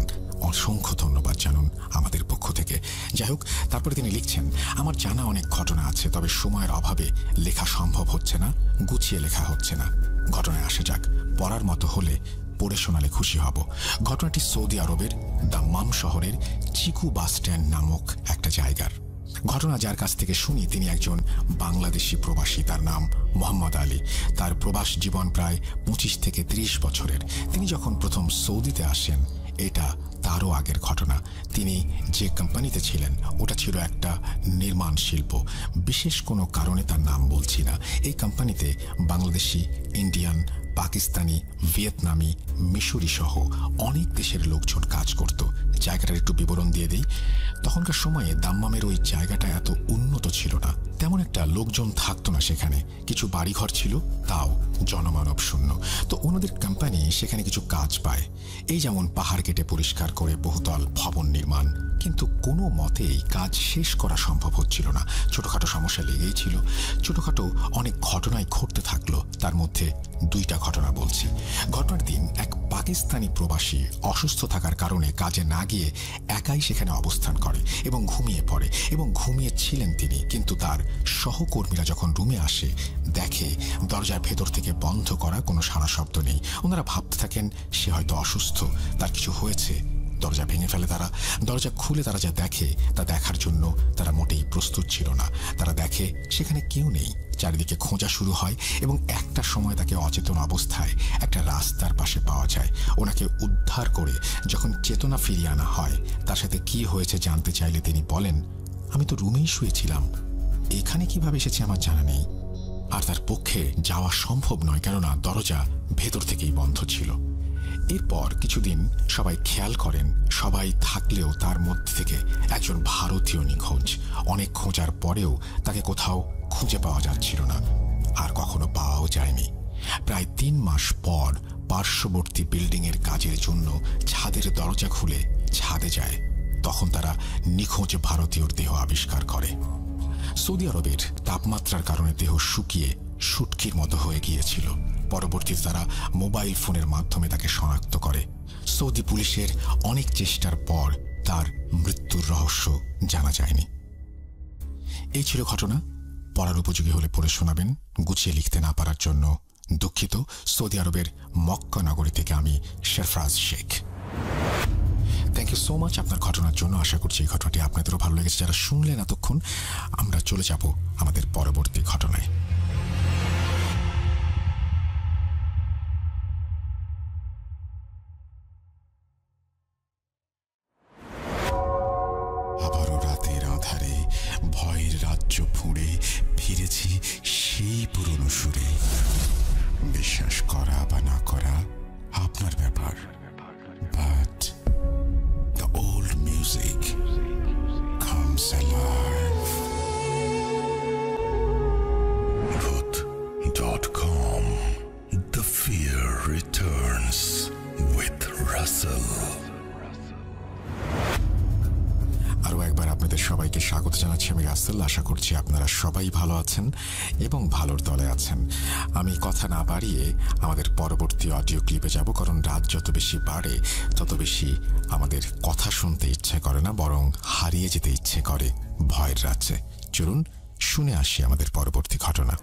অসংখ্য ধন্যবাদ জানুন আমাদের পক্ষ থেকে। যাই হোক, তারপরে তিনি লিখছেন, আমার জানা অনেক ঘটনা আছে, তবে সময়ের অভাবে লেখা সম্ভব হচ্ছে না, গুছিয়ে লেখা হচ্ছে না। ঘটনায় আসা যাক। পড়ার মতো হলে পড়ে শোনালে খুশি হব। ঘটনাটি সৌদি আরবের দাম্মাম শহরের চিকু বাস স্ট্যান্ড নামক একটা জায়গার ঘটনা। যার কাছ থেকে শুনি তিনি একজন বাংলাদেশি প্রবাসী। তার নাম মোহাম্মদ আলী। তার প্রবাস জীবন প্রায় 25 থেকে 30 বছরের। তিনি যখন প্রথম সৌদিতে আসেন, এটা তারও আগের ঘটনা। তিনি যে কোম্পানিতে ছিলেন ওটা ছিল একটা নির্মাণ শিল্প। বিশেষ কোনো কারণে তার নাম বলছি না। এই কোম্পানিতে বাংলাদেশি, ইন্ডিয়ান, পাকিস্তানি, ভিয়েতনামি, মিশরি সহ অনেক দেশের লোকজন কাজ করত। জায়গাটার একটু বিবরণ দিয়ে দিই। তখনকার সময়ে দাম্মামের ওই জায়গাটা এত উন্নত ছিল না, তেমন তেমন একটা লোকজন থাকতো না সেখানে, কিছু বাড়িঘর ছিল, তাও জনমানব শূন্য। তো ওনাদের কোম্পানি সেখানে কিছু কাজ পায়, এই যেমন পাহাড় কেটে পরিষ্কার করে বহুতল ভবন নির্মাণ, কিন্তু কোনো মতেই কাজ শেষ করা সম্ভব হচ্ছিল না। ছোটখাটো সমস্যা লেগেই ছিল, ছোটখাটো অনেক ঘটনাই ঘটতে থাকলো। তার মধ্যে 2টা ঘটনা বলছি। ঘটনার দিন এক পাকিস্তানি প্রবাসী অসুস্থ থাকার কারণে কাজে না গিয়ে একাই সেখানে অবস্থান করে এবং ঘুমিয়ে পড়ে, এবং ঘুমিয়েছিলেন তিনি। কিন্তু তার সহকর্মীরা যখন রুমে আসে দেখে দরজার ভেতর থেকে বন্ধ করা, কোনো সাড়া শব্দ নেই। ওনারা ভাবতে থাকেন সে হয়তো অসুস্থ, তার কিছু হয়েছে। দরজা ভেঙে ফেলে তারা। দরজা খুলে তারা যা দেখে তা দেখার জন্য তারা মোটেই প্রস্তুত ছিল না। তারা দেখে সেখানে কেউ নেই। চারিদিকে খোঁজা শুরু হয় এবং একটা সময় তাকে অচেতন অবস্থায় একটা রাস্তার পাশে পাওয়া যায়। ওনাকে উদ্ধার করে যখন চেতনা ফিরিয়ে আনা হয়, তার সাথে কি হয়েছে জানতে চাইলে তিনি বলেন, আমি তো রুমেই শুয়েছিলাম, এখানে কিভাবে এসেছে আমার জানা নেই। আর তার পক্ষে যাওয়া সম্ভব নয়, কেননা দরজা ভেতর থেকেই বন্ধ ছিল। এরপর কিছুদিন সবাই খেয়াল করেন, সবাই থাকলেও তার মধ্যে থেকে একজন ভারতীয় নিখোঁজ। অনেক খোঁজার পরেও তাকে কোথাও খুঁজে পাওয়া যাচ্ছিল না, আর কখনো পাওয়াও যায়নি। প্রায় 3 মাস পর পার্শ্ববর্তী বিল্ডিংয়ের কাজের জন্য ছাদের দরজা খুলে ছাদে যায়। তখন তারা নিখোঁজ ভারতীয়র দেহ আবিষ্কার করে। সৌদি আরবের তাপমাত্রার কারণে দেহ শুকিয়ে শুটকির মতো হয়ে গিয়েছিল। পরবর্তীতে তারা মোবাইল ফোনের মাধ্যমে তাকে শনাক্ত করে। সৌদি পুলিশের অনেক চেষ্টার পর তার মৃত্যুর রহস্য জানা যায়নি। এই ছিল ঘটনা। পড়ার উপযোগী হলে পড়ে শোনাবেন। গুছিয়ে লিখতে না পারার জন্য দুঃখিত। সৌদি আরবের মক্কা নগরী থেকে আমি Sherfaraz Sheikh. Thank you so much আপনার ঘটনার জন্য। আশা করছি এই ঘটনাটি আপনাদেরও ভালো লেগেছে। যারা শুনলেন এতক্ষণ, আমরা চলে যাব আমাদের পরবর্তী ঘটনায়। আবারও রাতের আধারে ভয়ের রাজ্য ফুঁড়ে ফিরেছি সেই পুরনো সুরে। বিশ্বাস করা বা না করা আপনার ব্যাপার, but the old music comes alive. Bhoot.com. The fear returns with Russell. আরও একবার আপনাদের সবাইকে স্বাগত জানাচ্ছি। আমি রাসেল। আশা করছি আপনারা সবাই ভালো আছেন এবং ভালোর দলে আছেন। আমি কথা না বাড়িয়ে আমাদের পরবর্তী অডিও ক্লিপে যাব, কারণ রাত যত বেশি বাড়ে তত বেশি আমাদের কথা শুনতে ইচ্ছে করে না, বরং হারিয়ে যেতে ইচ্ছে করে ভয়ের রাজ্যে। চলুন শুনে আসি আমাদের পরবর্তী ঘটনা।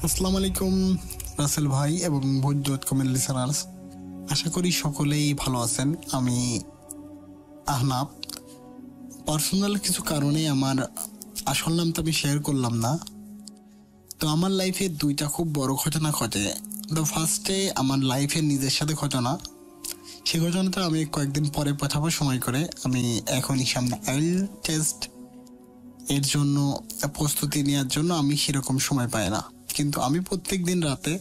আসসালামু আলাইকুম রাসেল ভাই এবং Bhoot.com এর লিসেনার্স, আশা করি সকলেই ভালো আছেন। আমি আহনাব। পার্সোনাল কিছু কারণে আমার আসল নামটা আমি শেয়ার করলাম না। তো আমার লাইফে 2টা খুব বড় ঘটনা ঘটে। তো ফার্স্টে আমার লাইফের নিজের সাথে ঘটনা, সেই ঘটনাটা আমি কয়েকদিন পরে পাঠাবো সময় করে। আমি এখনই সামনে আইল টেস্ট এর জন্য প্রস্তুতি নেওয়ার জন্য আমি সেরকম সময় পাই না, কিন্তু আমি প্রত্যেক দিন রাতে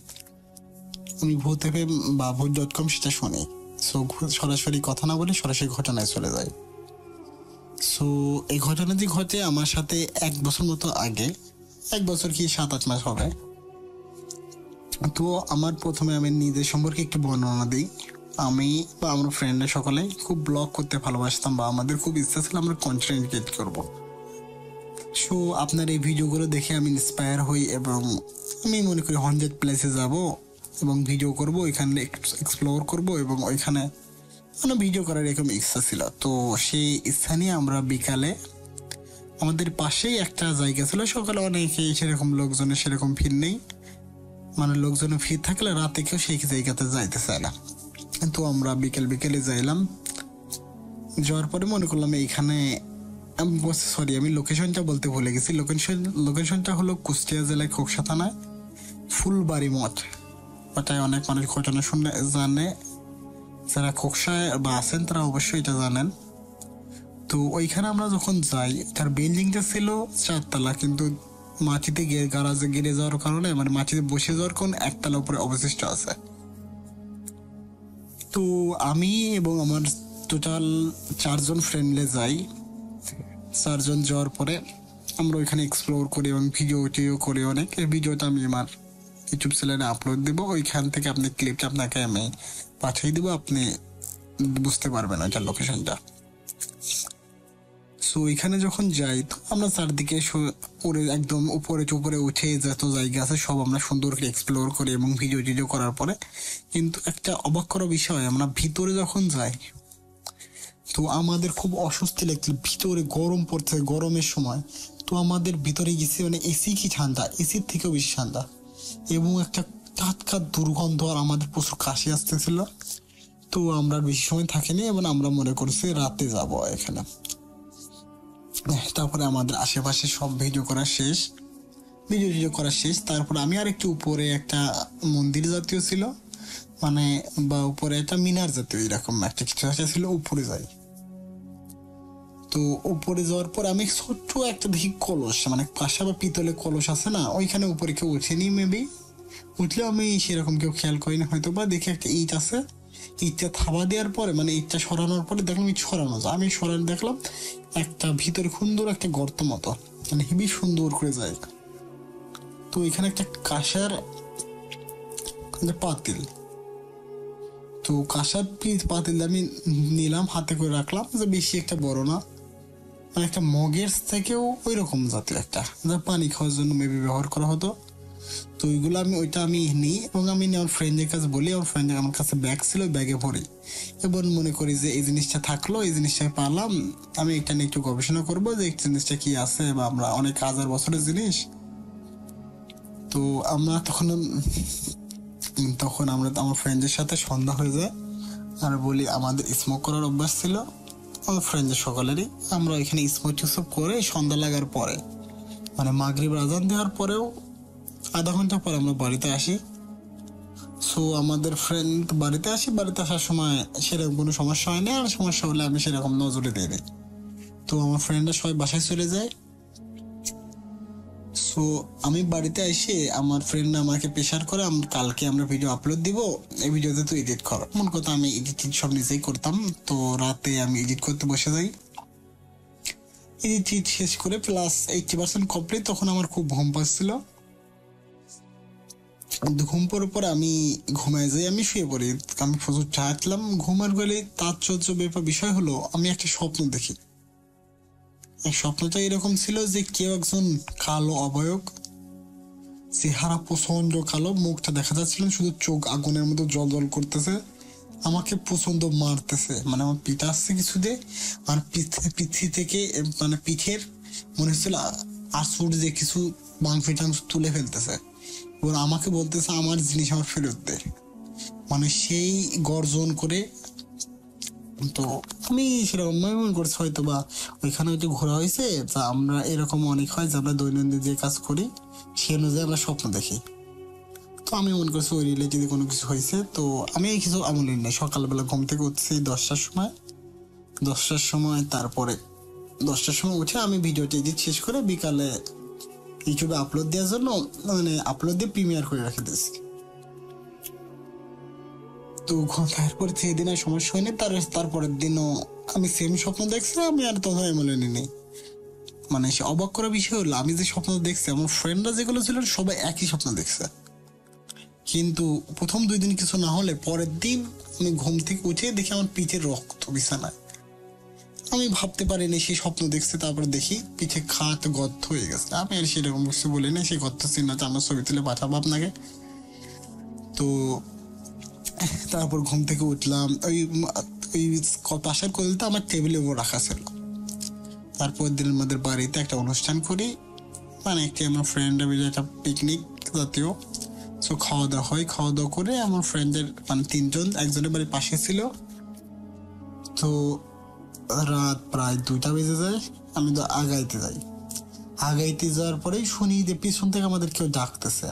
আমি ভূত FM বা Bhoot.com সেটা শুনি। সো সরাসরি কথা না বলে সরাসরি ঘটনায় চলে যাই। সো এই ঘটনাটি ঘটে আমার সাথে 1 বছর মতো আগে, 1 বছর কি 7-8 মাস হবে। তো আমার প্রথমে আমি নিজের সম্পর্কে একটু বর্ণনা দিই। আমি বা আমার ফ্রেন্ডরা সকলে খুব ব্লগ করতে ভালোবাসতাম, বা আমাদের খুব ইচ্ছা ছিল আমরা কন্টেন্ট ক্রিয়েট করবো। সো আপনার এই ভিডিওগুলো দেখে আমি ইন্সপায়ার হই এবং আমি মনে করি 100 প্লেসে যাব এবং ভিডিও করব, এখানে এক্সপ্লোর করব এবং ওইখানে মানে ভিডিও করার এরকম ইচ্ছা ছিল। তো সেই ইচ্ছা নিয়ে আমরা বিকালে আমাদের পাশেই একটা জায়গা ছিল, সকালে অনেকে সেরকম লোকজনের সেরকম ভিড় নেই, মানে লোকজনের ভিড় থাকলে রাতে কেউ সেই জায়গাতে যাইতে চায় না, কিন্তু আমরা বিকেলে যাইলাম। যাওয়ার পরে মনে করলাম এইখানে আমি লোকেশনটা বলতে ভুলে গেছি। লোকেশনটা হলো কুষ্টিয়া জেলায় খোকসা থানায় ফুলবাড়ি মঠ। ওটাই অনেক মানুষ ঘটনা শুনে জানে, যারা খোকসায় বা আছেন তারা অবশ্যই এটা জানেন। তো ওইখানে আমরা যখন যাই, তার বিল্ডিংটা ছিল 4 তলা, কিন্তু মাটিতে গারাজে গিরে যাওয়ার কারণে মানে মাটিতে বসে যাওয়ার কারণে 1 তলা উপরে অবশিষ্ট আছে। তো আমি এবং আমার টোটাল 4 জন ফ্রেন্ডলে যাই। 4 জন যাওয়ার পরে আমরা ওইখানে এক্সপ্লোর করি এবং ভিডিও টিডিও করি অনেক। এই ভিডিওটা আমি আমার ইউটিউব চ্যানেলে আপলোড দিব, ওইখান থেকে আপনি ক্লিপটা আপনাকে আমি পাঠিয়ে দিব, আপনি বুঝতে পারবেন ওইটার লোকেশনটা। সো ওইখানে যখন যাই তো আমরা চারদিকে একদম উপরে উঠে যত জায়গা আছে সব আমরা সুন্দর করে এক্সপ্লোর করি এবং ভিডিও টিডিও করার পরে কিন্তু একটা অবাক করা বিষয়, আমরা ভিতরে যখন যাই তো আমাদের খুব অস্বস্তি লাগছিল, ভিতরে গরম পড়ছে, গরমের সময়। তো আমাদের ভিতরে গেছি, মানে এসি কি ঠান্ডা, এসির থেকেও বেশি ঠান্ডা এবং একটা টাটকা দুর্গন্ধ, আর আমাদের প্রচুর কাশি আসতেছিল। তো আমরা বেশি সময় থাকিনি এবং আমরা মনে করছি রাতে যাব এখানে। তারপরে আমাদের আশেপাশে সব ভিডিও করা শেষ। তারপরে আমি আর একটু উপরে একটা মন্দির জাতীয় ছিল, মানে বা উপরে একটা মিনার জাতীয় এরকম একটা কিছু ছিল, উপরে যাই। তো উপরে যাওয়ার পর আমি ছোট্ট একটা দেখি কলস, মানে কাঁসা বা পিতলে কলস আছে না, ওইখানে উপরে কেউ ওঠেনি, মেবি উঠলেও আমি সেরকম কেউ খেয়াল করিনি হয়তো, বা দেখি একটা ইট আছে, ইটটা থাবা দেওয়ার পরে মানে ইটটা সরানোর পরে দেখলাম ইট সরানো যায়, আমি সরানো দেখলাম একটা ভিতরে সুন্দর একটা গর্ত মতো, মানে হেবি সুন্দর করে যায়। তো এখানে একটা কাঁসার পাতিল, তো কাঁসার পাতিল আমি নিলাম, হাতে করে রাখলাম, যে বেশি একটা বড় না, মানে একটা মগের থেকেও ওই রকম জাতীয় একটা, যা পানি খাওয়ার জন্য মেবি ব্যবহার করা হতো। তো ওইগুলো আমি নিই এবং আমি আমার ফ্রেন্ডের কাছে বলি, আমার ফ্রেন্ডের আমার কাছে ব্যাগ ছিল, ব্যাগে ভরি এবং মনে করি যে এই জিনিসটা থাকলো, এই জিনিসটা পারলাম, আমি এটা নিয়ে একটু গবেষণা করবো যে এই জিনিসটা কি আছে, বা আমরা অনেক হাজার বছরের জিনিস। তো আমরা তখন আমরা আমার ফ্রেন্ডের সাথে সন্ধ্যা হয়ে যায়, আর বলি আমাদের স্মোক করার অভ্যাস ছিল আমার ফ্রেন্ডদের সকলেরই, আমরা এখানে স্মোক টিসব করে সন্ধ্যা লাগার পরে, মানে মাগরিব আজান দেওয়ার পরেও আধা ঘন্টা পর আমরা বাড়িতে আসি। সো আমাদের ফ্রেন্ড বাড়িতে আসার সময় সেরকম কোনো সমস্যা হয়নি, আর সমস্যা হলে আমি সেরকম নজরে দিই। তো আমার ফ্রেন্ডরা সবাই বাসায় চলে যায়। সো আমি বাড়িতে এসে আমার ফ্রেন্ড আমাকে প্রেশার করে, কালকে আমরা ভিডিও আপলোড দিব, এই ভিডিওতে তো এডিট কর। মন কথা আমি এডিট সব নিজেই করতাম। তো রাতে আমি এডিট করতে বসে যাই, এডিট শেষ করে প্লাস 80% কমপ্লিট। তখন আমার খুব ঘুম পাচ্ছিল, ঘুম পড়ার পর আমি ঘুমায় যাই, আমি শুয়ে পড়ি। আমি প্রচুর চাইছিলাম ঘুমার গেলে, তাৎপর্য বিষয় হলো আমি একটা স্বপ্ন দেখি। স্বপ্নটা এরকম ছিল যে কেউ একজন কালো অবয়ব, চেহারা প্রচন্ড কালো, মুখটা দেখা যাচ্ছিল শুধু চোখ আগুনের মতো জল জল করতেছে, আমাকে প্রচন্ড মারতেছে, মানে আমার পিঠে আসছে কিছু দিয়ে, আর পিঠি থেকে মানে পিঠের মনে হচ্ছিল আসুর যে কিছু মাংস টাংস তুলে ফেলতেছে, এবার আমাকে বলতেছে আমার জিনিস আমার ফেরত দে, মানে সেই গর্জন করে। তো আমি সেরকম মনে করছি হয়তো বা ওইখানে হয়তো ঘোরা হয়েছে, তা আমরা এরকম অনেক হয় যে আমরা দৈনন্দিন যে কাজ করি সে অনুযায়ী আমরা স্বপ্ন দেখি। তো আমি মনে করছি ওই রিলেটেড কোনো কিছু হয়েছে। তো আমি এই কিছু আমল নেই, সকালবেলা ঘুম থেকে উঠছি 10টার সময়, তারপরে 10টার সময় উঠে আমি ভিডিওটি এডিট শেষ করে বিকালে ইউটিউবে আপলোড দেওয়ার জন্য, মানে আপলোড দিয়ে প্রিমিয়ার করে রেখে দিয়েছি। তো তারপরে সেদিন আর সমস্যা হয়নি, তারপরের দিনও আমি সেম স্বপ্ন দেখছি, আমি আর তখন এমন নিই। মানে সে অবাক করা বিষয় হলো আমি যে স্বপ্ন দেখছি, আমার ফ্রেন্ডরা যেগুলো ছিল সবাই একই স্বপ্ন দেখছে, কিন্তু প্রথম 2 দিন কিছু না হলে পরের দিন আমি ঘুম থেকে উঠে দেখি আমার পিঠের রক্ত বিছানায়। আমি ভাবতে পারিনি সেই স্বপ্ন দেখছি, তারপরে দেখি পিঠে খাট গর্ত হয়ে গেছে। আমি আর সেরকম কিছু বলি না, সেই গর্ত চিহ্নটা আমার ছবি তুলে পাঠাবো আপনাকে। তো তারপর ঘুম থেকে উঠলাম, ওই পাশের কোলটা আমার টেবিলের উপর রাখা ছিল। তারপর দিন আমাদের বাড়িতে একটা অনুষ্ঠান করি, মানে একটি আমার ফ্রেন্ডরা মিলে একটা পিকনিক জাতীয়। সো খাওয়া দাওয়া করে আমার ফ্রেন্ডের মানে 3 জন, একজনের বাড়ির পাশে ছিল। তো রাত প্রায় 2টা বেজে যায়, আমি তো আগাইতে যাওয়ার পরেই শুনি যে পিছন থেকে আমাদের কেউ ডাকতেছে।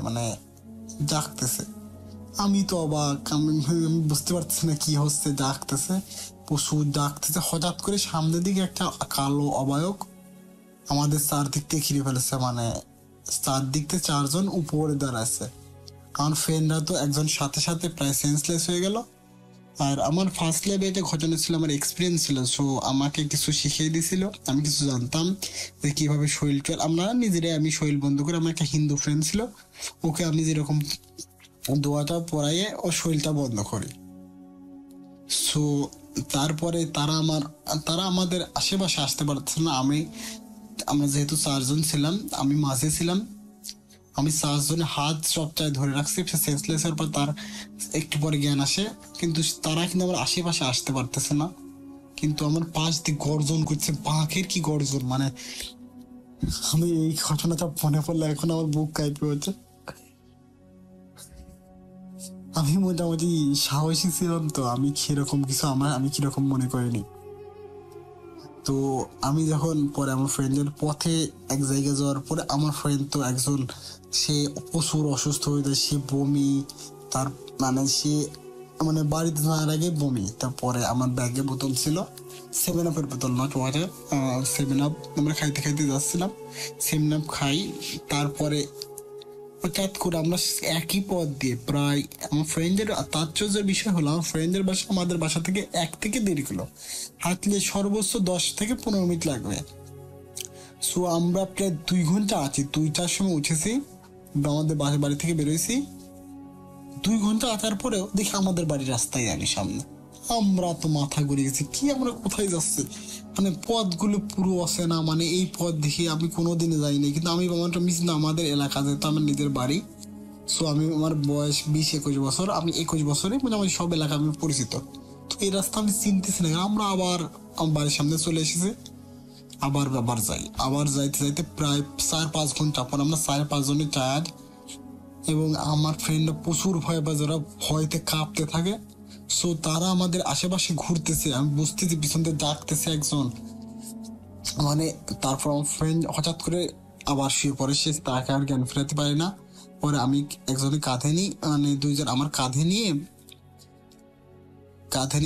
আমি তো অবাক, আমি বুঝতে পারছি না কি হচ্ছে, ডাকতেছে। হঠাৎ করে সামনের দিকে একটা কালো অবয়ব আমাদের চারদিক থেকে ঘিরে ফেলেছে, মানে চারদিক থেকে 4 জন উপরে দাঁড়াচ্ছে। আমার ফ্রেন্ডরা তো একজন সাথে সাথে প্রায় সেন্সলেস হয়ে গেল, আর আমার ফার্স্ট ল্যাবে এটা ঘটনা ছিল, আমার এক্সপিরিয়েন্স ছিল, সো আমাকে কিছু শিখিয়ে দিয়েছিল, আমি কিছু জানতাম যে কিভাবে শরীর টল আমরা নিজেরাই, আমি শরীর বন্ধ করে, আমার একটা হিন্দু ফ্রেন্ড ছিল, ওকে আমি যেরকম দোয়াটা পড়াইয়ে ও শরীরটা বন্ধ করি। সো তারপরে তারা আমাদের আশেপাশে আসতে পারছে না। আমরা যেহেতু 4 জন ছিলাম, আমি মাঝে ছিলাম, আমি 4 জনের হাত সবটাই ধরে রাখছি, সেন্সলেস এর পর তার একটু পরে জ্ঞান আসে, কিন্তু তারা কিন্তু আমার আশেপাশে আসতে পারতেছে না, কিন্তু আমার পাশ দিয়ে গর্জন করছে, বাঘের কি গর্জন, মানে আমি এই ঘটনাটা মনে পড়লে এখন আমার বুক কাঁপে ওঠে। আমি মোটামুটি সাহসী ছিলাম, তো আমি কিরকম কিছু আমি কিরকম মনে করিনি। তো আমি যখন পরে আমার ফ্রেন্ডের পথে এক জায়গায় যাওয়ার পরে, আমার ফ্রেন্ড তো একজন, সে প্রচুর অসুস্থ হয়ে যায়, সে বমি, তার মানে বাড়িতে যাওয়ার আগে বমি। তারপরে আমার ব্যাগে বোতল ছিল, 7 আপের বোতল, নট ওয়াটার, 7 আপ। আমরা খাইতে খাইতে যাচ্ছিলাম, 7 আপ খাই। তারপরে হঠাৎ করে আমরা একই পথ দিয়ে প্রায়, আমার ফ্রেন্ডের তাৎপর্যের বিষয় হলো, আমার ফ্রেন্ডের বাসা আমাদের বাসা থেকে 1 থেকে 1.5 কিলো হাঁটলে সর্বোচ্চ 10 থেকে 15 মিনিট লাগবে। সো আমরা প্রায় 2 ঘন্টা আছি, 2টার সময় উঠেছি, আমাদের বাড়ি থেকে বেরোইছি, 2 ঘন্টা আসার পরেও দেখি আমাদের বাড়ির রাস্তায় জানি সামনে। আমরা তো মাথা ঘুরে গেছি, কি আমরা কোথায় যাচ্ছি, মানে পথগুলো পুরো অচেনা, মানে এই পথ দেখে আমি কোনোদিনও যাইনি, কিন্তু আমি আমারটা মিস না, আমাদের এলাকা যেহেতু আমার নিজের বাড়ি, সো আমার বয়স 20-21 বছর, আমি 21 বছরে মোটামুটি সব এলাকা আমি পরিচিত। তো এই রাস্তা আমি চিনতেছি না, আমরা আবার আমার বাড়ির সামনে চলে এসেছি, আবার যাইতে যাইতে প্রায় 4-5 ঘন্টা পর আমরা 4-5 জনের টায়ার্ড, এবং আমার ফ্রেন্ডরা প্রচুর ভয় পায়, যারা ভয়তে কাঁপতে থাকে। সো তারা আমাদের আশেপাশে ঘুরতেছে, আমি বুঝতেছি পিছন থেকে ডাকতেছে একজন, মানে তারপর আমার ফ্রেন্ড হঠাৎ করে আবার শুয়ে পড়ে, সে তাকে আর জ্ঞান ফেরাতে পারে না। পরে আমি একজনের কাঁধে নিই, মানে 2 জন আমার কাঁধে নিয়ে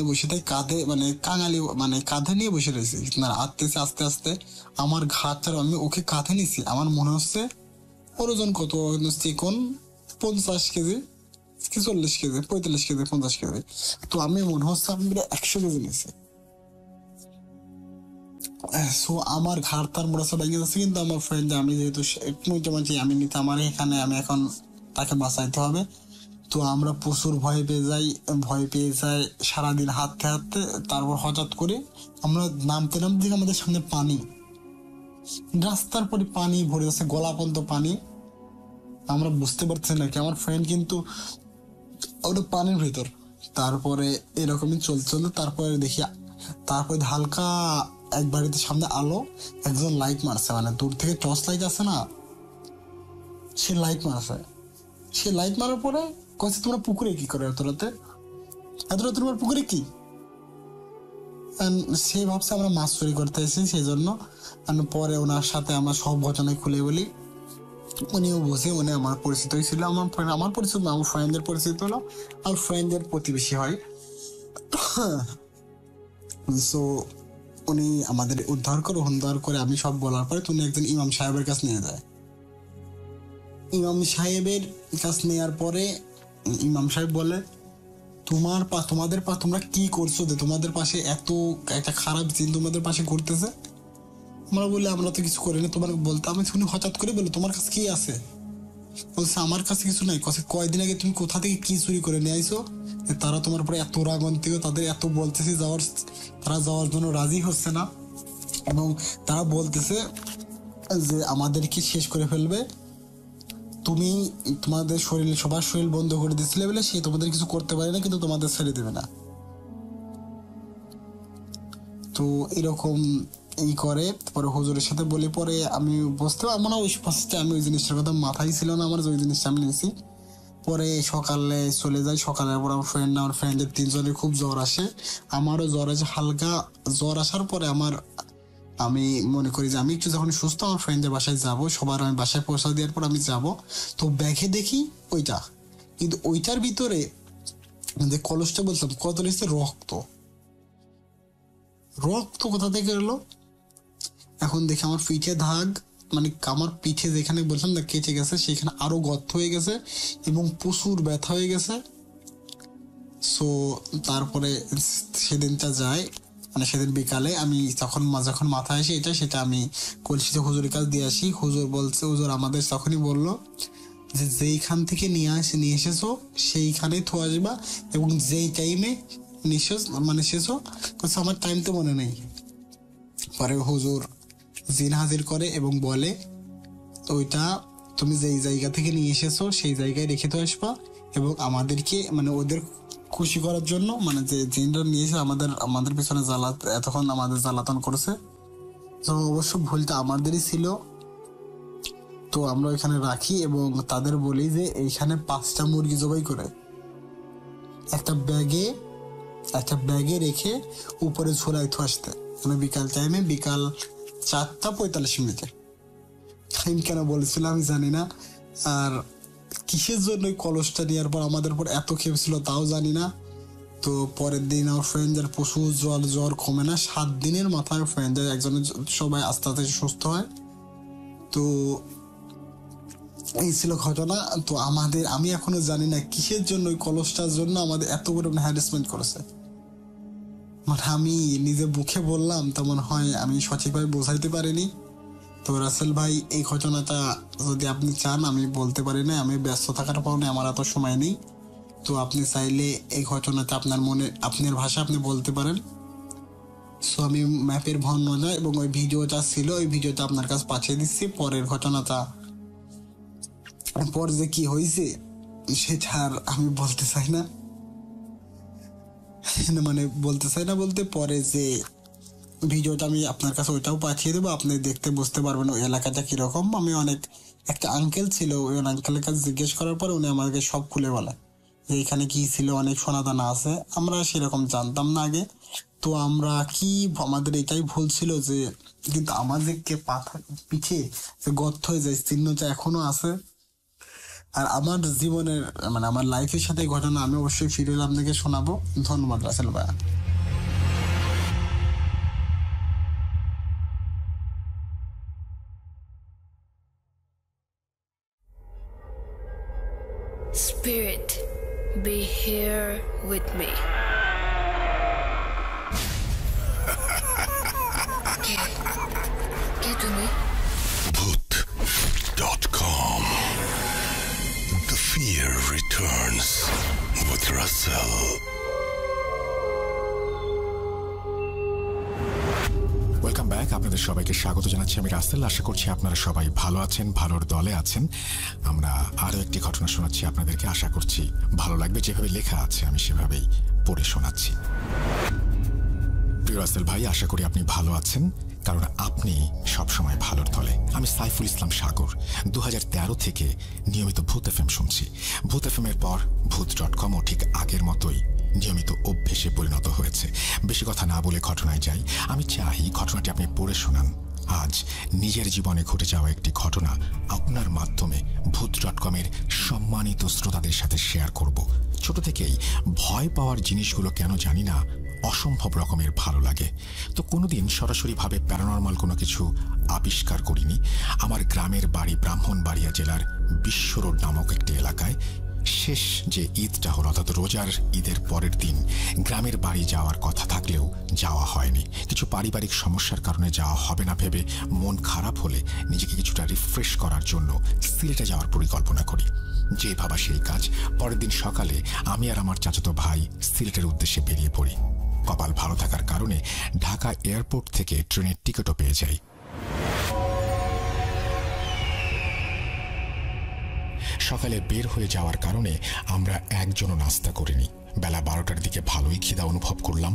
বসে থাকি, কাঁধে নিয়ে বসে রয়েছি, না আস্তে আস্তে আস্তে আমার ঘাটটা, আমি ওকে কাঁধে নিছি, আমার মনে হচ্ছে ওর ওজন কত, চিকন 50 কেজি কি 40 কেজি 45 কেজি 50 কেজি, তো আমি মনে হচ্ছে আমি 100 কেজি নিয়েছি। সো আমার ঘাড় তার মোড়াসা ভেঙে যাচ্ছে, কিন্তু আমার ফ্রেন্ড, আমি যেহেতু মোটামুটি আমি নিতে, আমার এখানে আমি এখন তাকে বাঁচাইতে হবে। তো আমরা প্রচুর ভয় পেয়ে যাই সারাদিন হাঁটতে, তারপর হঠাৎ করে আমরা নামতে আমাদের সামনে পানি, রাস্তার পরে পানি ভরে যাচ্ছে, গলা পর্যন্ত পানি, আমরা বুঝতে পারছি না কি, আমার ফ্রেন্ড কিন্তু ওটা পানির ভিতর। তারপরে এরকমই চলতে তারপরে হালকা এক বাড়িতে সামনে আলো, একজন লাইট মারছে, মানে দূর থেকে টর্চ লাইট আছে না, সে লাইট মারার পরে কয়েছে, তোমরা পুকুরে কি করে এত রাতে তোমার পুকুরে কি? সে ভাবছে আমরা মাছ চুরি করতে এসেছি, সেই জন্য। পরে ওনার সাথে আমরা সব ঘটনায় খুলে বলি, উনিও বুঝে, উনি আমার পরিচিত ছিল, আমার পরিচিত না, আমার ফ্রেন্ডের পরিচিত হলো, আর ফ্রেন্ডের প্রতিবেশী হয়। সো উনি আমাদের উদ্ধার করে আমি সব বলার পরে উনি একজন ইমাম সাহেবের কাছে নিয়ে যায়। ইমাম সাহেবের কাছে নেওয়ার পরে ইমাম সাহেব বলে, তোমরা কি করছো যে তোমাদের পাশে এত একটা খারাপ জিন তোমাদের পাশে ঘুরতেছে? আমরা বলি আমরা তো কিছু করিনি, তোমার বলতে। আমি শুনি হঠাৎ করে বলে, তোমার কাছে কি আছে? বলছে আমার কাছে কিছু নাই। কয়দিন আগে তুমি কোথা থেকে কি চুরি করে নিয়ে আইছো? তারা তোমার উপরে এত রাগন্তিক, তাদের এত বলতেছে তারা যাওয়ার জন্য রাজি হচ্ছে না, এবং তারা বলতেছে যে আমাদেরকে শেষ করে ফেলবে, তুমি তোমাদের সবার শরীর বন্ধ করে দিচ্ছিলে বলে সে তোমাদের কিছু করতে পারে না, কিন্তু তোমাদের ছেড়ে দেবে না। তো এরকম করে পরে হুজুরের সাথে বলি, পরে আমি বুঝতে পারবো না, আমি ওই জিনিসটার কথা মাথায় ছিল না আমার, যে ওই জিনিসটা আমি নিয়েছি। পরে সকালে চলে যাই, সকালের পর আমার ফ্রেন্ডের 3 জনের খুব জ্বর আসে, আমারও জ্বর আছে। হালকা জ্বর আসার পরে আমি মনে করি যে আমি একটু যখন সুস্থ আমার ফ্রেন্ডের বাসায় যাব, সবার আমি বাসায় পৌঁছা দেওয়ার পর আমি যাব। তো ব্যাগে দেখি ওইটা, কিন্তু ওইটার ভিতরে যে কলসটা বলতাম কত লিখছে রক্ত কোথা থেকে এলো? এখন দেখি আমার পিঠে দাগ, মানে আমার পিঠে যেখানে বললাম না কেটে গেছে, সেখানে আরো গর্ত হয়ে গেছে এবং প্রচুর ব্যথা হয়ে গেছে। সো তারপরে সেদিনটা যায়, মানে সেদিন বিকালে আমি যখন মাথায় আসি সেটা আমি কলসিতে হুজুরের কাছে দিয়ে আসি। হুজুর বলছে, হুজুর আমাদের তখনই বললো যে যেইখান থেকে নিয়ে এসেছো সেইখানেই থো আসবা, এবং যেই টাইমে এসেছো আমার টাইম তো মনে নেই। পরে হুজুর জিন হাজির করে এবং বলে ওইটা তুমি যেই জায়গা থেকে নিয়ে এসেছো সেই জায়গায় রেখে তো আসবা, এবং আমাদেরকে মানে ওদের খুশি করার জন্য, মানে যে জিনরা নিয়েছে আমাদের পিছনে এতক্ষণ আমাদের জ্বালাতন করেছে, তো অবশ্য ভুলটা আমাদেরই ছিল। তো আমরা ওইখানে রাখি এবং তাদের বলি যে এইখানে 5টা মুরগি জবাই করে একটা ব্যাগে রেখে উপরে ঝোলাই তো আসতে, মানে বিকাল 4:45 টাইম কেন বলেছিলাম আমি জানি না। আর কিসের জন্য ওই কলসটা নেওয়ার পর আমাদের উপর এত খেপেছিল তাও জানি না। তো পরের দিন আমার ফ্রেন্ডদের প্রচুর জ্বর কমে না, 7 দিনের মাথায় ফ্রেন্ডদের একজনের সবাই আস্তে আস্তে সুস্থ হয়। তো এই ছিল ঘটনা। তো আমি এখনো জানি না কিসের জন্য ওই কলসটার জন্য আমাদের এত পরিমাণে হ্যারাসমেন্ট করেছে। মানে আমি নিজে মুখে বললাম তেমন হয় আমি সঠিকভাবে বোঝাইতে পারিনি। তো রাসেল ভাই, এই ঘটনাটা যদি আপনি চান আমি বলতে পারি না, আমি ব্যস্ত থাকার কারণে আমার এত সময় নেই। তো আপনি চাইলে এই ঘটনাটা আপনার ভাষা আপনি বলতে পারেন। সো আমি ম্যাপের বর্ণনা এবং ওই ভিডিওটা ছিল, ওই ভিডিওটা আপনার কাছে পাঠিয়ে দিচ্ছি। পরের ঘটনাটা পর যে কি হয়েছে সেটা আর আমি বলতে চাই না, মানে বলতে চাই না বলতে, পরে যে ভিডিওটা আমি আপনার কাছে ওইটাও পাঠিয়ে দেবো, আপনি দেখতে বুঝতে পারবেন ওই এলাকাটা কিরকম। আমি একটা আঙ্কেল ছিল, ওই আঙ্কেলের কাছে জিজ্ঞেস করার পর উনি আমাকে সব খুলে বলে যে এখানে কি ছিল, অনেক সোনাদানা আছে। আমরা সেরকম জানতাম না আগে। তো আমাদের এটাই ভুল ছিল যে, কিন্তু আমাদেরকে পিঠে যে গর্ত হয়ে যায় চিহ্নটা এখনো আছে। আর আমার জীবনের মানে আমার লাইফের সাথে ঘটনা আমি অবশ্যই ফিরে আপনাকে শোনাবো। ধন্যবাদ রাসেল ভাইয়া। Spirit, be here with me. কে তুমি? Bhoot.com. The fear returns with Russell. Welcome back. আপনাদের সবাইকে স্বাগত জানাচ্ছি আমি রাসেল। আশা করছি আপনারা সবাই ভালো আছেন, ভালোর দলে আছেন। আমরা আরও একটি ঘটনা শোনাচ্ছি আপনাদেরকে, আশা করছি ভালো লাগবে। যেভাবে লেখা আছে আমি সেভাবেই পড়ে শোনাচ্ছি। প্রিয় রাসেল ভাই, আশা করি আপনি ভালো আছেন, কারণ আপনি সবসময় ভালোর দলে। আমি সাইফুল ইসলাম সাগর 2013 থেকে নিয়মিত ভূত এফএম শুনছি। ভূত এফএম এর পর Bhoot.com ও ঠিক আগের মতোই নিয়মিত অভ্যেসে পরিণত হয়েছে। বেশি কথা না বলে ঘটনায় যাই। আমি চাই ঘটনাটি আপনি পড়ে শোনান। আজ নিজের জীবনে ঘটে যাওয়া একটি ঘটনা আপনার মাধ্যমে Bhoot.com এর সম্মানিত শ্রোতাদের সাথে শেয়ার করব। ছোট থেকেই ভয় পাওয়ার জিনিসগুলো কেন জানি না অসম্ভব রকমের ভালো লাগে। তো কোনোদিন সরাসরিভাবে প্যারানরমাল কোনো কিছু আবিষ্কার করিনি। আমার গ্রামের বাড়ি ব্রাহ্মণবাড়িয়া জেলার বিশ্ব রোড নামক একটি এলাকায়। শেষ যে ঈদটা হল, অর্থাৎ রোজার ঈদের পরের দিন গ্রামের বাড়ি যাওয়ার কথা থাকলেও যাওয়া হয়নি। কিছু পারিবারিক সমস্যার কারণে যাওয়া হবে না ভেবে মন খারাপ হলে নিজেকে কিছুটা রিফ্রেশ করার জন্য সিলেটে যাওয়ার পরিকল্পনা করি। যে ভাবা সেই কাজ। পরের দিন সকালে আমি আর আমার চাচাতো ভাই সিলেটের উদ্দেশ্যে বেরিয়ে পড়ি। কপাল ভালো থাকার কারণে ঢাকা এয়ারপোর্ট থেকে ট্রেনের টিকিটও পেয়ে যাই। সকালে বের হয়ে যাওয়ার কারণে আমরা একজনও নাস্তা করিনি। বেলা 12টার দিকে ভালোই খিদা অনুভব করলাম।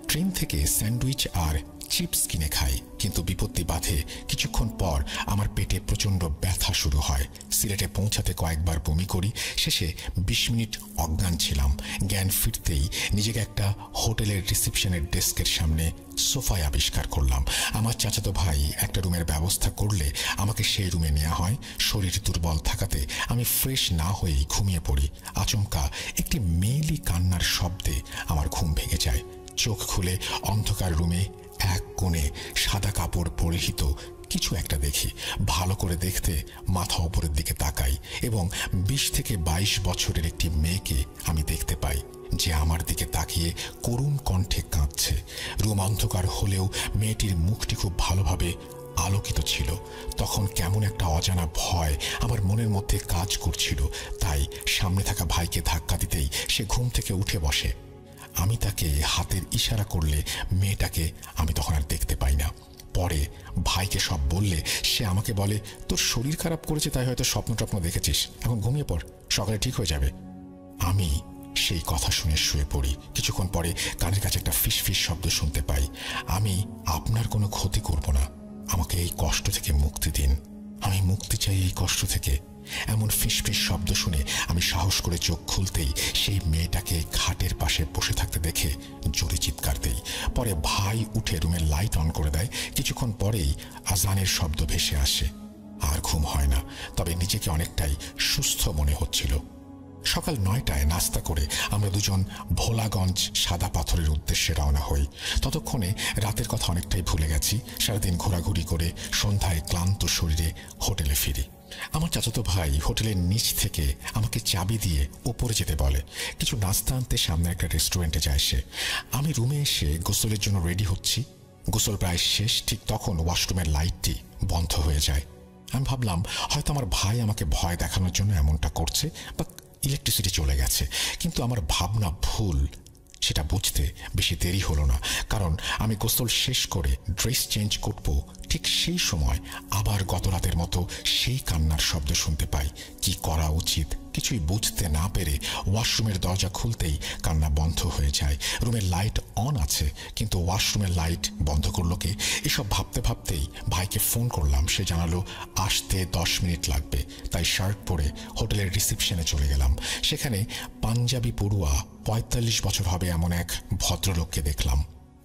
ট্রেন থেকে স্যান্ডউইচ আর চিপস কিনে খাই, কিন্তু বিপত্তি বাধে। কিছুক্ষণ পর আমার পেটে প্রচণ্ড ব্যথা শুরু হয়। সিলেটে পৌঁছাতে কয়েকবার বমি করি। শেষে 20 মিনিট অজ্ঞান ছিলাম। জ্ঞান ফিরতেই নিজেকে একটা হোটেলের রিসেপশনের ডেস্কের সামনে সোফায় আবিষ্কার করলাম। আমার চাচাতো ভাই একটা রুমের ব্যবস্থা করলে আমাকে সেই রুমে নেওয়া হয়। শরীর দুর্বল থাকাতে আমি ফ্রেশ না হয়েই ঘুমিয়ে পড়ি। আচমকা একটি মেয়েলি কান্নার শব্দে আমার ঘুম ভেঙে যায়। চোখ খুলে অন্ধকার রুমে এক কোণে সাদা কাপড় পরিহিত কিছু একটা দেখি। ভালো করে দেখতে মাথা উপরের দিকে তাকাই এবং 20 থেকে 22 বছরের একটি মেয়েকে আমি দেখতে পাই। যে আমার দিকে তাকিয়ে করুণ কণ্ঠে কাঁদছে। রুম অন্ধকার হলেও মেয়েটির মুখটি খুব ভালোভাবে আলোকিত ছিল। তখন কেমন একটা অজানা ভয় আমার মনের মধ্যে কাজ করছিল, তাই সামনে থাকা ভাইকে ধাক্কা দিতেই সে ঘুম থেকে উঠে বসে। আমি তাকে হাতের ইশারা করলে মেয়েটাকে আমি তখন আর দেখতে পাই না। পরে ভাইকে সব বললে সে আমাকে বলে, তোর শরীর খারাপ করেছে, তাই হয়তো স্বপ্ন টপ্ন দেখেছিস, এখন ঘুমিয়ে পড়, সকালে ঠিক হয়ে যাবে। আমি সেই কথা শুনে শুয়ে পড়ি। কিছুক্ষণ পরে কানের কাছে একটা ফিস ফিস শব্দ শুনতে পাই। আমি আপনার কোনো ক্ষতি করব না, আমাকে এই কষ্ট থেকে মুক্তি দিন, আমি মুক্তি চাই এই কষ্ট থেকে। এমন ফিসফিস শব্দ শুনে আমি সাহস করে চোখ খুলতেই সেই মেয়েটাকে খাটের পাশে বসে থাকতে দেখে জোরে চিৎকার দেই। পরে ভাই উঠে রুমের লাইট অন করে দেয়। কিছুক্ষণ পরেই আজানের শব্দ ভেসে আসে। আর ঘুম হয় না, তবে নিজেকে অনেকটাই সুস্থ মনে হচ্ছিল। সকাল 9টায় নাস্তা করে আমরা দুজন ভোলাগঞ্জ সাদা পাথরের উদ্দেশ্যে রওনা হই। ততক্ষণে রাতের কথা অনেকটাই ভুলে গেছি। সারাদিন ঘোরাঘুরি করে সন্ধ্যায় ক্লান্ত শরীরে হোটেলে ফিরি। আমার চাচাতো ভাই হোটেলের নিচ থেকে আমাকে চাবি দিয়ে ওপরে যেতে বলে। কিছু নাস্তা আনতে সামনে একটা রেস্টুরেন্টে যায় সে। আমি রুমে এসে গোসলের জন্য রেডি হচ্ছি। গোসল প্রায় শেষ, ঠিক তখন ওয়াশরুমের লাইটটি বন্ধ হয়ে যায়। আমি ভাবলাম হয়তো আমার ভাই আমাকে ভয় দেখানোর জন্য এমনটা করছে বা ইলেকট্রিসিটি চলে গেছে, কিন্তু আমার ভাবনা ভুল। সেটা বুঝতে বেশি দেরি হলো না, কারণ আমি গোসল শেষ করে ড্রেস চেঞ্জ করব, ঠিক সেই সময় আবার গত রাতের মতো সেই কান্নার শব্দ শুনতে পাই। কি করা উচিত কিছুই বুঝতে না পেরে ওয়াশরুমের দরজা খুলতেই কান্না বন্ধ হয়ে যায়। রুমের লাইট অন আছে, কিন্তু ওয়াশরুমের লাইট বন্ধ করলো কে? এসব ভাবতে ভাবতেই ভাইকে ফোন করলাম। সে জানালো আসতে 10 মিনিট লাগবে। তাই শার্ট পরে হোটেলের রিসেপশনে চলে গেলাম। সেখানে পাঞ্জাবি পড়ুয়া 45 বছর হবে এমন এক ভদ্রলোককে দেখলাম।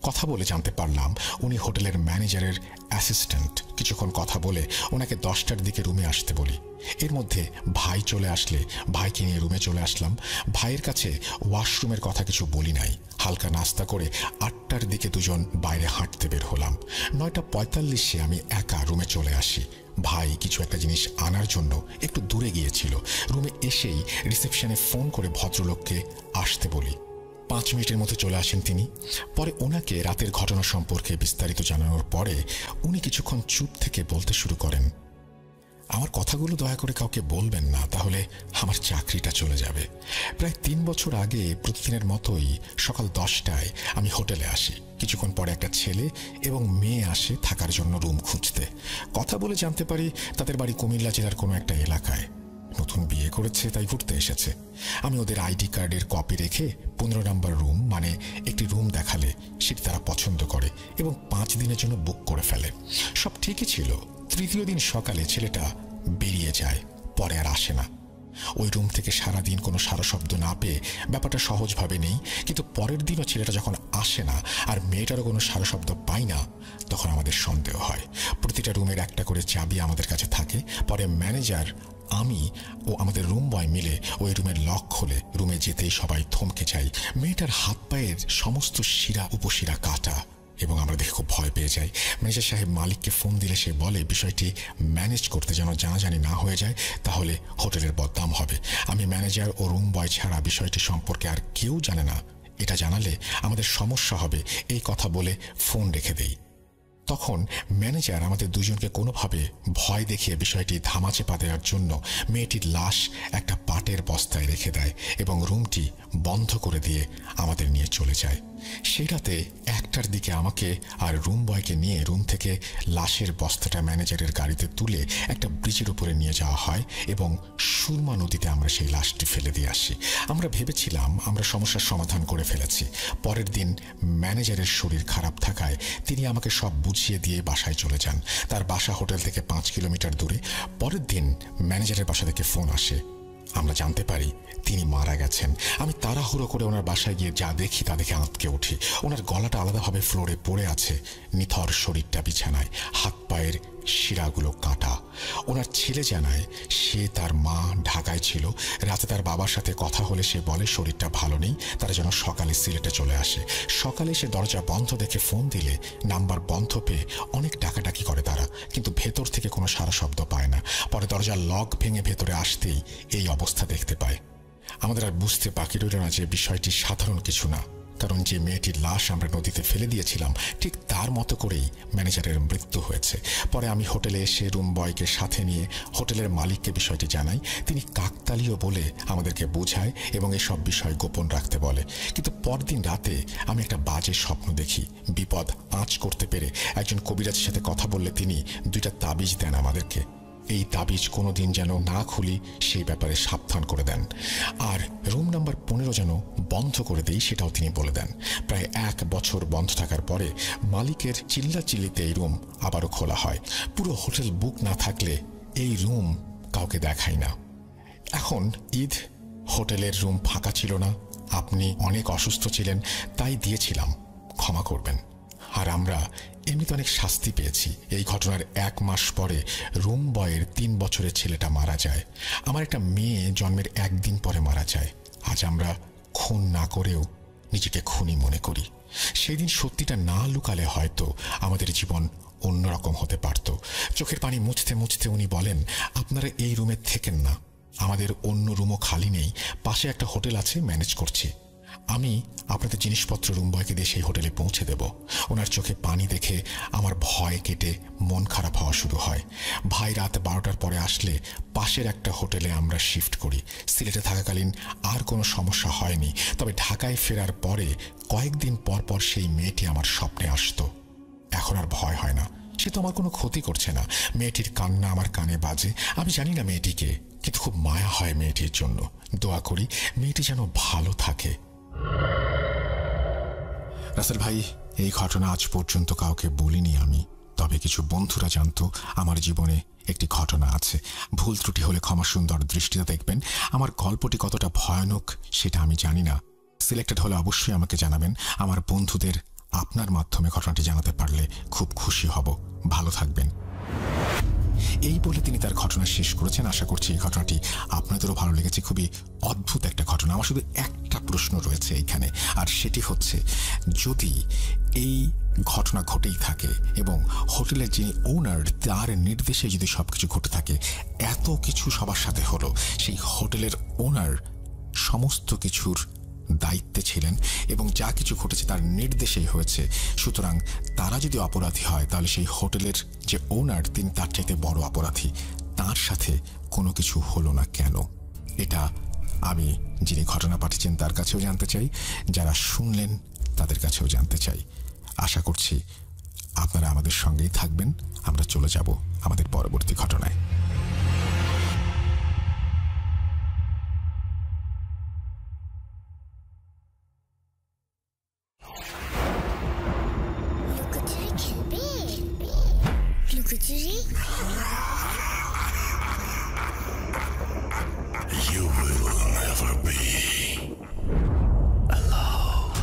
কথা বলে জানতে পারলাম উনি হোটেলের ম্যানেজারের অ্যাসিস্ট্যান্ট। কিছুক্ষণ কথা বলে ওনাকে 10টার দিকে রুমে আসতে বলি। এর মধ্যে ভাই চলে আসলে ভাইকে নিয়ে রুমে চলে আসলাম। ভাইয়ের কাছে ওয়াশরুমের কথা কিছু বলি নাই। হালকা নাস্তা করে 8টার দিকে দুজন বাইরে হাঁটতে বের হলাম। 9:45-এ আমি একা রুমে চলে আসি। ভাই কিছু একটা জিনিস আনার জন্য একটু দূরে গিয়েছিল। রুমে এসেই রিসেপশনে ফোন করে ভদ্রলোককে আসতে বলি। 5 মিনিটের মধ্যে চলে আসেন তিনি। পরে ওনাকে রাতের ঘটনা সম্পর্কে বিস্তারিত জানানোর পরে উনি কিছুক্ষণ চুপ থেকে বলতে শুরু করেন, আমার কথাগুলো দয়া করে কাউকে বলবেন না, তাহলে আমার চাকরিটা চলে যাবে। প্রায় 3 বছর আগে প্রতিদিনের মতোই সকাল 10টায় আমি হোটেলে আসি। কিছুক্ষণ পরে একটা ছেলে এবং মেয়ে আসে থাকার জন্য রুম খুঁজতে। কথা বলে জানতে পারি তাদের বাড়ি কুমিল্লা জেলার কোনো একটা এলাকায়। নতুন বিয়ে করেছে, তাই ঘুরতে এসেছে। আমি ওদের আইডি কার্ডের কপি রেখে 15 নম্বর রুম, মানে একটি রুম দেখালে সেটি তারা পছন্দ করে এবং 5 দিনের জন্য বুক করে ফেলে। সব ঠিকই ছিল। তৃতীয় দিন সকালে ছেলেটা বেরিয়ে যায়, পরে আর আসে না। ওই রুম থেকে সারাদিন কোনো সারা শব্দ না পেয়ে ব্যাপারটা সহজভাবে নেই, কিন্তু পরের দিনও ছেলেটা যখন আসে না আর মেয়েটারও কোনো সারা শব্দ পাই না, তখন আমাদের সন্দেহ হয়। প্রতিটা রুমের একটা করে চাবি আমাদের কাছে থাকে। পরে ম্যানেজার, আমি ও আমাদের রুম বয় মিলে ওই রুমের লক খুলে রুমে যেতেই সবাই থমকে যাই। মেয়েটার হাত পায়ের সমস্ত শিরা উপশিরা কাটা এবং আমরা দেখে খুব ভয় পেয়ে যাই। ম্যানেজার সাহেব মালিককে ফোন দিলে সে বলে বিষয়টি ম্যানেজ করতে যেন জানাজানি না হয়ে যায়, তাহলে হোটেলের বদনাম হবে। আমি ম্যানেজার ও রুম বয় ছাড়া বিষয়টি সম্পর্কে আর কেউ জানে না, এটা জানালে আমাদের সমস্যা হবে, এই কথা বলে ফোন রেখে দেই। তখন ম্যানেজার আমাদের দুজনকে কোনোভাবে ভয় দেখিয়ে বিষয়টি ধামাচাপা দেওয়ার জন্য মেয়েটির লাশ একটা পাটের বস্তায় রেখে দেয় এবং রুমটি বন্ধ করে দিয়ে আমাদের নিয়ে চলে যায়। সেই রাতে 1টার দিকে আমাকে আর রুম বয়কে নিয়ে রুম থেকে লাশের বস্তাটা ম্যানেজারের গাড়িতে তুলে একটা ব্রিজের উপরে নিয়ে যাওয়া হয় এবং সুরমা নদীতে আমরা সেই লাশটি ফেলে দিয়ে আসি। আমরা ভেবেছিলাম আমরা সমস্যার সমাধান করে ফেলেছি। পরের দিন ম্যানেজারের শরীর খারাপ থাকায় তিনি আমাকে সব বুঝিয়ে দিয়ে বাসায় চলে যান। তার বাসা হোটেল থেকে 5 কিলোমিটার দূরে। পরের দিন ম্যানেজারের বাসা থেকে ফোন আসে, আমরা জানতে পারি তিনি মারা গেছেন। আমি তাড়াহুড়ো করে ওনার বাসায় গিয়ে যা দেখি তা দেখে আঁতকে উঠি। ওনার গলাটা আলাদাভাবে ফ্লোরে পড়ে আছে, নিথর শরীরটা বিছানায়, হাত পায়ের শিরাগুলো কাটা। ওনার ছেলে জানায় সে তার মা ঢাকায় ছিল। রাতে তার বাবার সাথে কথা হলে সে বলে শরীরটা ভালো নেই, তারা যেন সকালে সিলেটে চলে আসে। সকালে সে দরজা বন্ধ দেখে ফোন দিলে নাম্বার বন্ধ পেয়ে অনেক ডাকাডাকি করে তারা, কিন্তু ভেতর থেকে কোনো সারা শব্দ পায় না। পরে দরজার লক ভেঙে ভেতরে আসতেই এই অবস্থা দেখতে পায়। আমাদের আর বুঝতে বাকি রইল না যে বিষয়টি সাধারণ কিছু না, কারণ যে মেয়েটির লাশ আমরা নদীতে ফেলে দিয়েছিলাম ঠিক তার মতো করেই ম্যানেজারের মৃত্যু হয়েছে। পরে আমি হোটেলে এসে রুম বয়কে সাথে নিয়ে হোটেলের মালিককে বিষয়টি জানাই। তিনি কাকতালীয় বলে আমাদেরকে বোঝায় এবং এসব বিষয় গোপন রাখতে বলে। কিন্তু পরদিন রাতে আমি একটা বাজে স্বপ্ন দেখি। বিপদ আঁচ করতে পেরে একজন কবিরাজের সাথে কথা বললে তিনি 2টা তাবিজ দেন আমাদেরকে। এই তাবিজ কোনোদিন যেন না খুলি সেই ব্যাপারে সাবধান করে দেন, আর রুম নাম্বার 15 যেন বন্ধ করে দেই সেটাও তিনি বলে দেন। প্রায় 1 বছর বন্ধ থাকার পরে মালিকের চিল্লাচিল্লিতে এই রুম আবারও খোলা হয়। পুরো হোটেল বুক না থাকলে এই রুম কাউকে দেখাই না। এখন ঈদ, হোটেলের রুম ফাঁকা ছিল না, আপনি অনেক অসুস্থ ছিলেন, তাই দিয়েছিলাম, ক্ষমা করবেন। আর আমরা এমনিতে অনেক শাস্তি পেয়েছি। এই ঘটনার 1 মাস পরে রুম বয়ের 3 বছরের ছেলেটা মারা যায়। আমার একটা মেয়ে জন্মের 1 দিন পরে মারা যায়। আজ আমরা খুন না করেও নিজেকে খুনি মনে করি। সেই দিন সত্যিটা না লুকালে হয়তো আমাদের জীবন অন্যরকম হতে পারত। চোখের পানি মুছতে মুছতে উনি বলেন, আপনারা এই রুমে থেকেন না, আমাদের অন্য রুমও খালি নেই, পাশে একটা হোটেল আছে, ম্যানেজ করছি। আমি আপনাদের জিনিসপত্র রুম বয়কে দিয়ে সেই হোটেলে পৌঁছে দেব। ওনার চোখে পানি দেখে আমার ভয় কেটে মন খারাপ হওয়া শুরু হয়। ভাই রাত 12টার পরে আসলে পাশের একটা হোটেলে আমরা শিফট করি। সিলেটে থাকাকালীন আর কোনো সমস্যা হয়নি, তবে ঢাকায় ফেরার পরে কয়েকদিন পর পর সেই মেয়েটি আমার স্বপ্নে আসতো। এখন আর ভয় হয় না, সে তো আমার কোনো ক্ষতি করছে না। মেয়েটির কান্না আমার কানে বাজে। আমি জানি না মেয়েটিকে, কিন্তু খুব মায়া হয় মেয়েটির জন্য। দোয়া করি মেয়েটি যেন ভালো থাকে। রাসেল ভাই, এই ঘটনা আজ পর্যন্ত কাউকে বলিনি আমি, তবে কিছু বন্ধুরা জানতো আমার জীবনে একটি ঘটনা আছে। ভুল ত্রুটি হলে ক্ষমা সুন্দর দৃষ্টিতে দেখবেন। আমার গল্পটি কতটা ভয়ানক সেটা আমি জানি না। সিলেক্টেড হলে অবশ্যই আমাকে জানাবেন। আমার বন্ধুদের আপনার মাধ্যমে ঘটনাটি জানাতে পারলে খুব খুশি হব। ভালো থাকবেন। এই বলে তিনি তার ঘটনা শেষ করেছেন। আশা করছি এই ঘটনাটি আপনাদেরও ভালো লেগেছে। খুবই অদ্ভুত একটা ঘটনা। আমার শুধু একটা প্রশ্ন রয়েছে এইখানে, আর সেটি হচ্ছে, যদি এই ঘটনা ঘটেই থাকে এবং হোটেলের যিনি ওনার তার নির্দেশে যদি সবকিছু ঘটে থাকে, এত কিছু সবার সাথে হলো, সেই হোটেলের ওনার সমস্ত কিছুর দায়িত্বে ছিলেন এবং যা কিছু ঘটেছে তার নির্দেশেই হয়েছে। সুতরাং তারা যদি অপরাধী হয় তাহলে সেই হোটেলের যে ওনার তিনি তার চাইতে বড় অপরাধী। তার সাথে কোনো কিছু হলো না কেন? এটা আমি যিনি ঘটনা পাঠিয়েছেন তার কাছেও জানতে চাই, যারা শুনলেন তাদের কাছেও জানতে চাই। আশা করছি আপনারা আমাদের সঙ্গেই থাকবেন। আমরা চলে যাব আমাদের পরবর্তী ঘটনায়। লুকোচুরি খেলবে? লুকোচুরি? You will never be alone.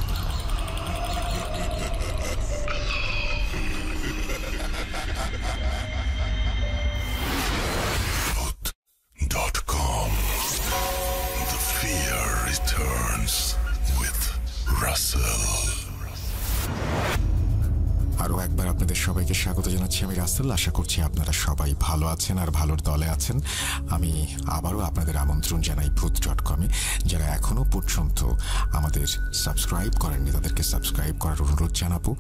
The fear returns with Russell. আরও একবার আপনাদের সবাইকে স্বাগত জানাচ্ছি। আমি রাসেল। আশা করছি আপনারা সবাই ভালো আছেন আর ভালোর দলে আছেন। আমি আবারও আপনাদের আমন্ত্রণ জানাই ভূত.com-এ। যারা এখনও পর্যন্ত আমাদের সাবস্ক্রাইব করেননি তাদেরকে সাবস্ক্রাইব করার অনুরোধ জানাবো,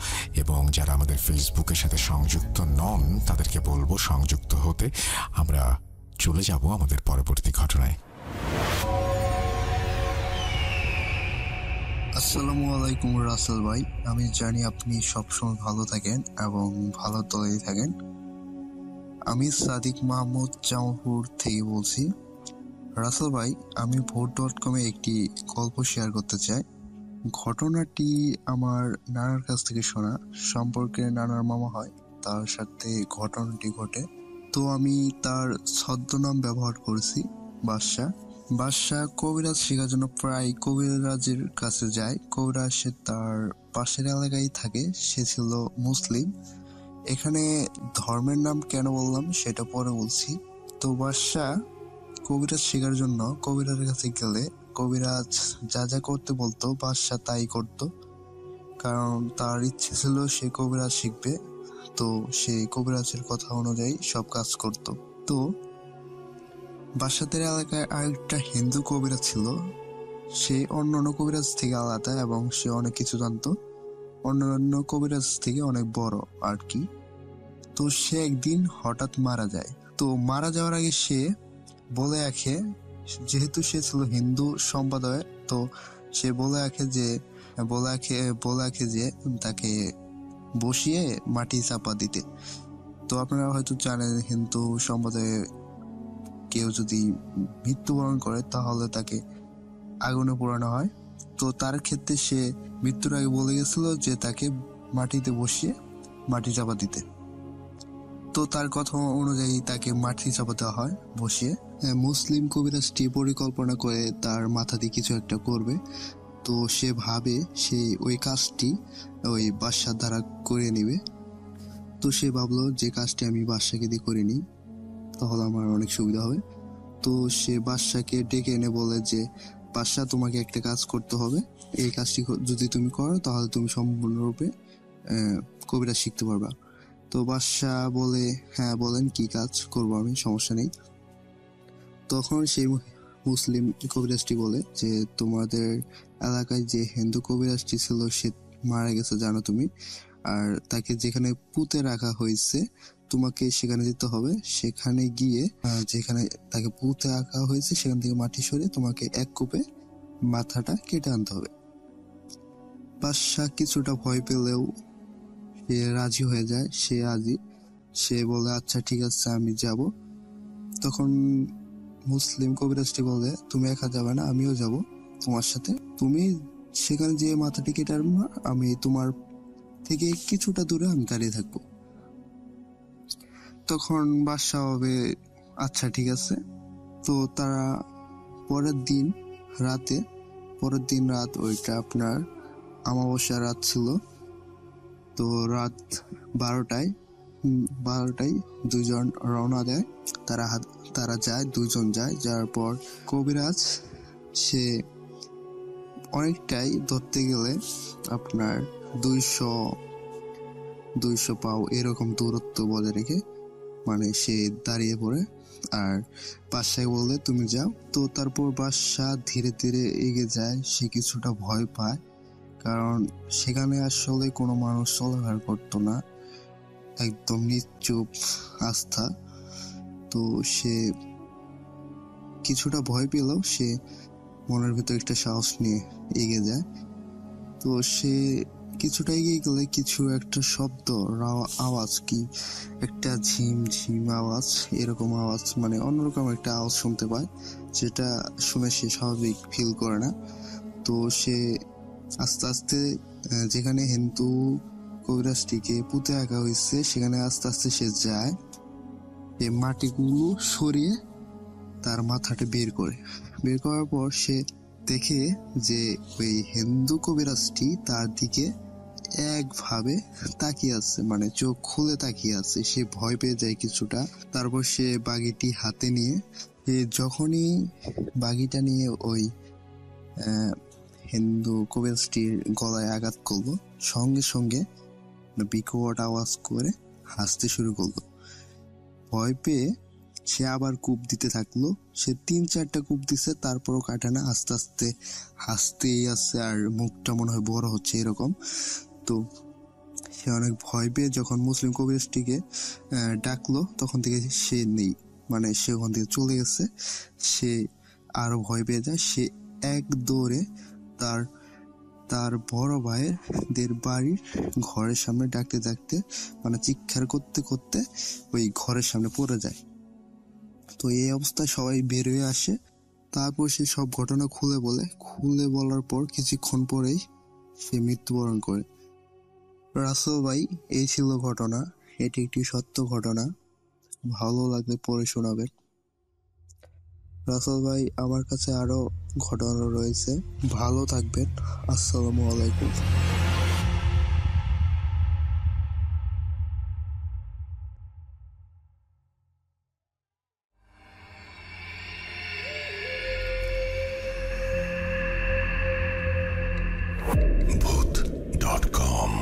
এবং যারা আমাদের ফেসবুকের সাথে সংযুক্ত নন তাদেরকে বলবো সংযুক্ত হতে। আমরা চলে যাব আমাদের পরবর্তী ঘটনায়। আসসালামু আলাইকুম রাসেল ভাই। আমি জানি আপনি সবসময় ভালো থাকেন এবং ভালো দলেই থাকেন। আমি সাদিক মাহমুদ জামালপুর থেকে বলছি। রাসেল ভাই, আমি ভূত.com-এ একটি গল্প শেয়ার করতে চাই। ঘটনাটি আমার নানার কাছ থেকে শোনা। সম্পর্কে নানার মামা হয়, তার সাথে ঘটনাটি ঘটে। তো আমি তার ছদ্মনাম ব্যবহার করেছি বাদশা কবিরাজ শেখার জন্য প্রায় কবিরাজের কাছে যায়। কবিরাজ সে তার পাশের এলাকায় থাকে। সে ছিল মুসলিম। এখানে ধর্মের নাম কেন বললাম সেটা পরে বলছি। তো বাদশা কবিরাজ শেখার জন্য কবিরাজের কাছে গেলে কবিরাজ যা যা করতে বলতো বাদশা তাই করত, কারণ তার ইচ্ছে ছিল সে কবিরাজ শিখবে। তো সে কবিরাজের কথা অনুযায়ী সব কাজ করত। তো বাদশাদের এলাকায় আরেকটা হিন্দু কবিরাজ ছিল। সে অন্যান্য কবিরাজ থেকে আলাদা এবং সে অনেক কিছু জানতো, অন্যান্য কবিরাজ থেকে অনেক বড় আর কি। তো সে একদিন হঠাৎ মারা যায়। তো মারা যাওয়ার আগে সে বলে রাখে, যেহেতু সে ছিল হিন্দু সম্প্রদায়, তো সে বলে রাখে যে তাকে বসিয়ে মাটি চাপা দিতে। তো আপনারা হয়তো জানেন, হিন্দু সম্প্রদায়ে কেউ যদি মৃত্যুবরণ করে তাহলে তাকে আগুনে পোড়ানো হয়। তো তার ক্ষেত্রে সে মৃত্যুর আগে বলে গেছিল যে তাকে মাটিতে বসিয়ে মাটি চাপা দিতে। তো তার কথা অনুযায়ী তাকে মাটি চাপা দেওয়া হয় বসিয়ে। মুসলিম কবিরাজটি পরিকল্পনা করে তার মাথা দিয়ে কিছু একটা করবে। তো সে ভাবে সে ওই কাজটি ওই বাদশার দ্বারা করে নিবে। তো সে ভাবলো যে কাজটি আমি বাদশাকে দিয়ে করে নিই, তাহলে আমার অনেক সুবিধা হবে। তো সে বাদশাকে ডেকে এনে বলে যে, বাদশা, তোমাকে একটা কাজ করতে হবে, এই কাজটি যদি তুমি করো তাহলে তুমি সম্পূর্ণরূপে কবিরাজ শিখতে পারবা। তো বাদশা বলে, হ্যাঁ বলেন, কি কাজ করবো আমি, সমস্যা নেই। তখন সেই মুসলিম কবিরাজটি বলে যে, তোমাদের এলাকায় যে হিন্দু কবিরাজটি ছিল সে মারা গেছে জানো তুমি, আর তাকে যেখানে পুঁতে রাখা হয়েছে তোমাকে সেখানে যেতে হবে। সেখানে গিয়ে যেখানে তাকে পুঁতে রাখা হয়েছে সেখান থেকে মাটি সরিয়ে তোমাকে এক কোপে মাথাটা কেটে আনতে হবে। বাদশাহ কিছুটা ভয় পেলেও সে রাজি হয়ে যায়। সে বলে, আচ্ছা ঠিক আছে, আমি যাব। তখন মুসলিম কবিরাজটি বলে, তুমি একা যাবে না, আমিও যাব তোমার সাথে। তুমি সেখানে যে মাথাটি কেটে আনবে, আমি তোমার থেকে কিছুটা দূরে আমি দাঁড়িয়ে থাকবো। তখন বাদশা হবে, আচ্ছা ঠিক আছে। তো তারা পরের দিন রাত, ওইটা আপনার অমাবস্যা রাত ছিল। তো রাত 12টায় দুজন রওনা দেয়। তারা যায়, দুজন যায়। যাওয়ার পর কবিরাজ সে অনেকটাই, ধরতে গেলে আপনার 200 পাও এরকম দূরত্ব বজায় রেখে মানে সে দাঁড়িয়ে পড়ে, আর বাদশাকে বললে তুমি যাও। তো তারপর বাদশা ধীরে ধীরে এগিয়ে যায়। সে কিছুটা ভয় পায়, কারণ সেখানে আসলে কোনো মানুষ চলাফেরা করতো না, একদম নিশ্চুপ আস্থা। তো সে কিছুটা ভয় পেলেও সে মনের ভিতর একটা সাহস নিয়ে এগিয়ে যায়। তো সে কিছুটা এগিয়ে গেলে কিছু একটা শব্দ, আওয়াজ, কি একটা ঝিম ঝিম আওয়াজ, এরকম আওয়াজ, মানে অন্যরকম একটা আওয়াজ শুনতে পায়, যেটা শুনে সে স্বাভাবিক ফিল করে না। তো সে আস্তে আস্তে যেখানে হিন্দু কবিরাজটিকে পুঁতে রাখা হয়েছে সেখানে আস্তে আস্তে সে যায়। এই মাটিগুলো সরিয়ে তার মাথাটা বের করার পর সে দেখে যে ওই হিন্দু কবিরাজটি তার দিকে একভাবে তাকিয়ে আছে, মানে চোখ খুলে তাকিয়ে আছে। সে ভয় পেয়ে যায় কিছুটা। তারপর সে বাগিটি হাতে নিয়ে, যখনই বাগিটা নিয়ে ওই হিন্দু কবিরাজটির গলায় আঘাত করলো, সঙ্গে সঙ্গে বিকট আওয়াজ করে হাসতে শুরু করলো। ভয় পেয়ে সে আবার কূপ দিতে থাকলো। সে 3-4টা কূপ দিছে, তারপরও কাটে না, আস্তে আস্তে হাসতেই আছে, আর মুখটা মনে হয় বড় হচ্ছে এরকম। তো সে অনেক ভয় পেয়ে যখন মুসলিম কবিরাজটিকে ডাকলো, তখন থেকে সে নেই, মানে সে ওখান থেকে চলে গেছে। সে আরো ভয় পেয়ে যায়। সে এক দৌড়ে তার বড় ভাইয়ের বাড়ির ঘরের সামনে ডাকতে, মানে চিৎকার করতে করতে ওই ঘরের সামনে পড়ে যায়। তো এই অবস্থায় সবাই বের হয়ে আসে। তারপর সে সব ঘটনা খুলে বলার পর কিছুক্ষণ পরেই সে মৃত্যুবরণ করে। রাসেল ভাই, এই ছিল ঘটনা। এটি একটি সত্য ঘটনা, ভালো লাগলে পরে শোনাবেন। রাসেল ভাই, আমার কাছে আরো ঘটনা রয়েছে। ভালো থাকবেন। আসসালামু আলাইকুম। Bhoot.com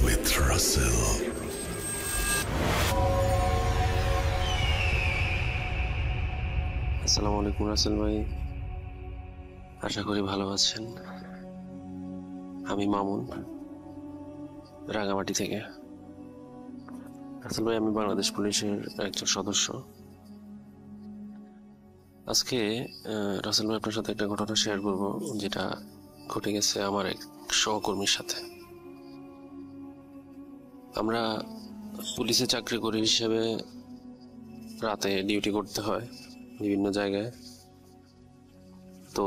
with Russell. আসসালামু আলাইকুম রাসেল ভাই, আশা করি ভালো আছেন। আমি মামুন, রাঙামাটি থেকে। আসলে আমি বাংলাদেশ পুলিশের একজন সদস্য। আজকে রাসেল ভাই আপনার সাথে একটা ঘটনা শেয়ার করব, যেটা ঘটে গেছে আমার এক সহকর্মীর সাথে। আমরা পুলিশে চাকরি করি হিসেবে রাতে ডিউটি করতে হয় বিভিন্ন জায়গায়। তো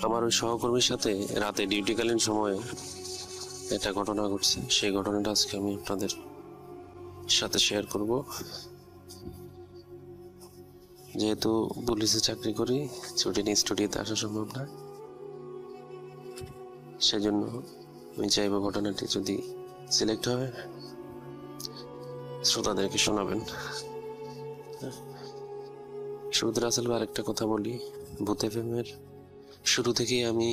আমার ওই সহকর্মীর সাথে রাতে ডিউটিকালীন সময়ে একটা ঘটনা ঘটছে। সেই ঘটনাটা আজকে আমি আপনাদের সাথে শেয়ার করব। যেহেতু পুলিশে চাকরি করি, ছুটি নিয়ে স্টুডিওতে আসা সম্ভব না, সেজন্য আমি চাইবো ঘটনাটি যদি সিলেক্ট হয় শ্রোতাদেরকে শোনাবেন। শুরুতে রাসেল ভাই আরেকটা কথা বলি, ভূত এফএমের শুরু থেকেই আমি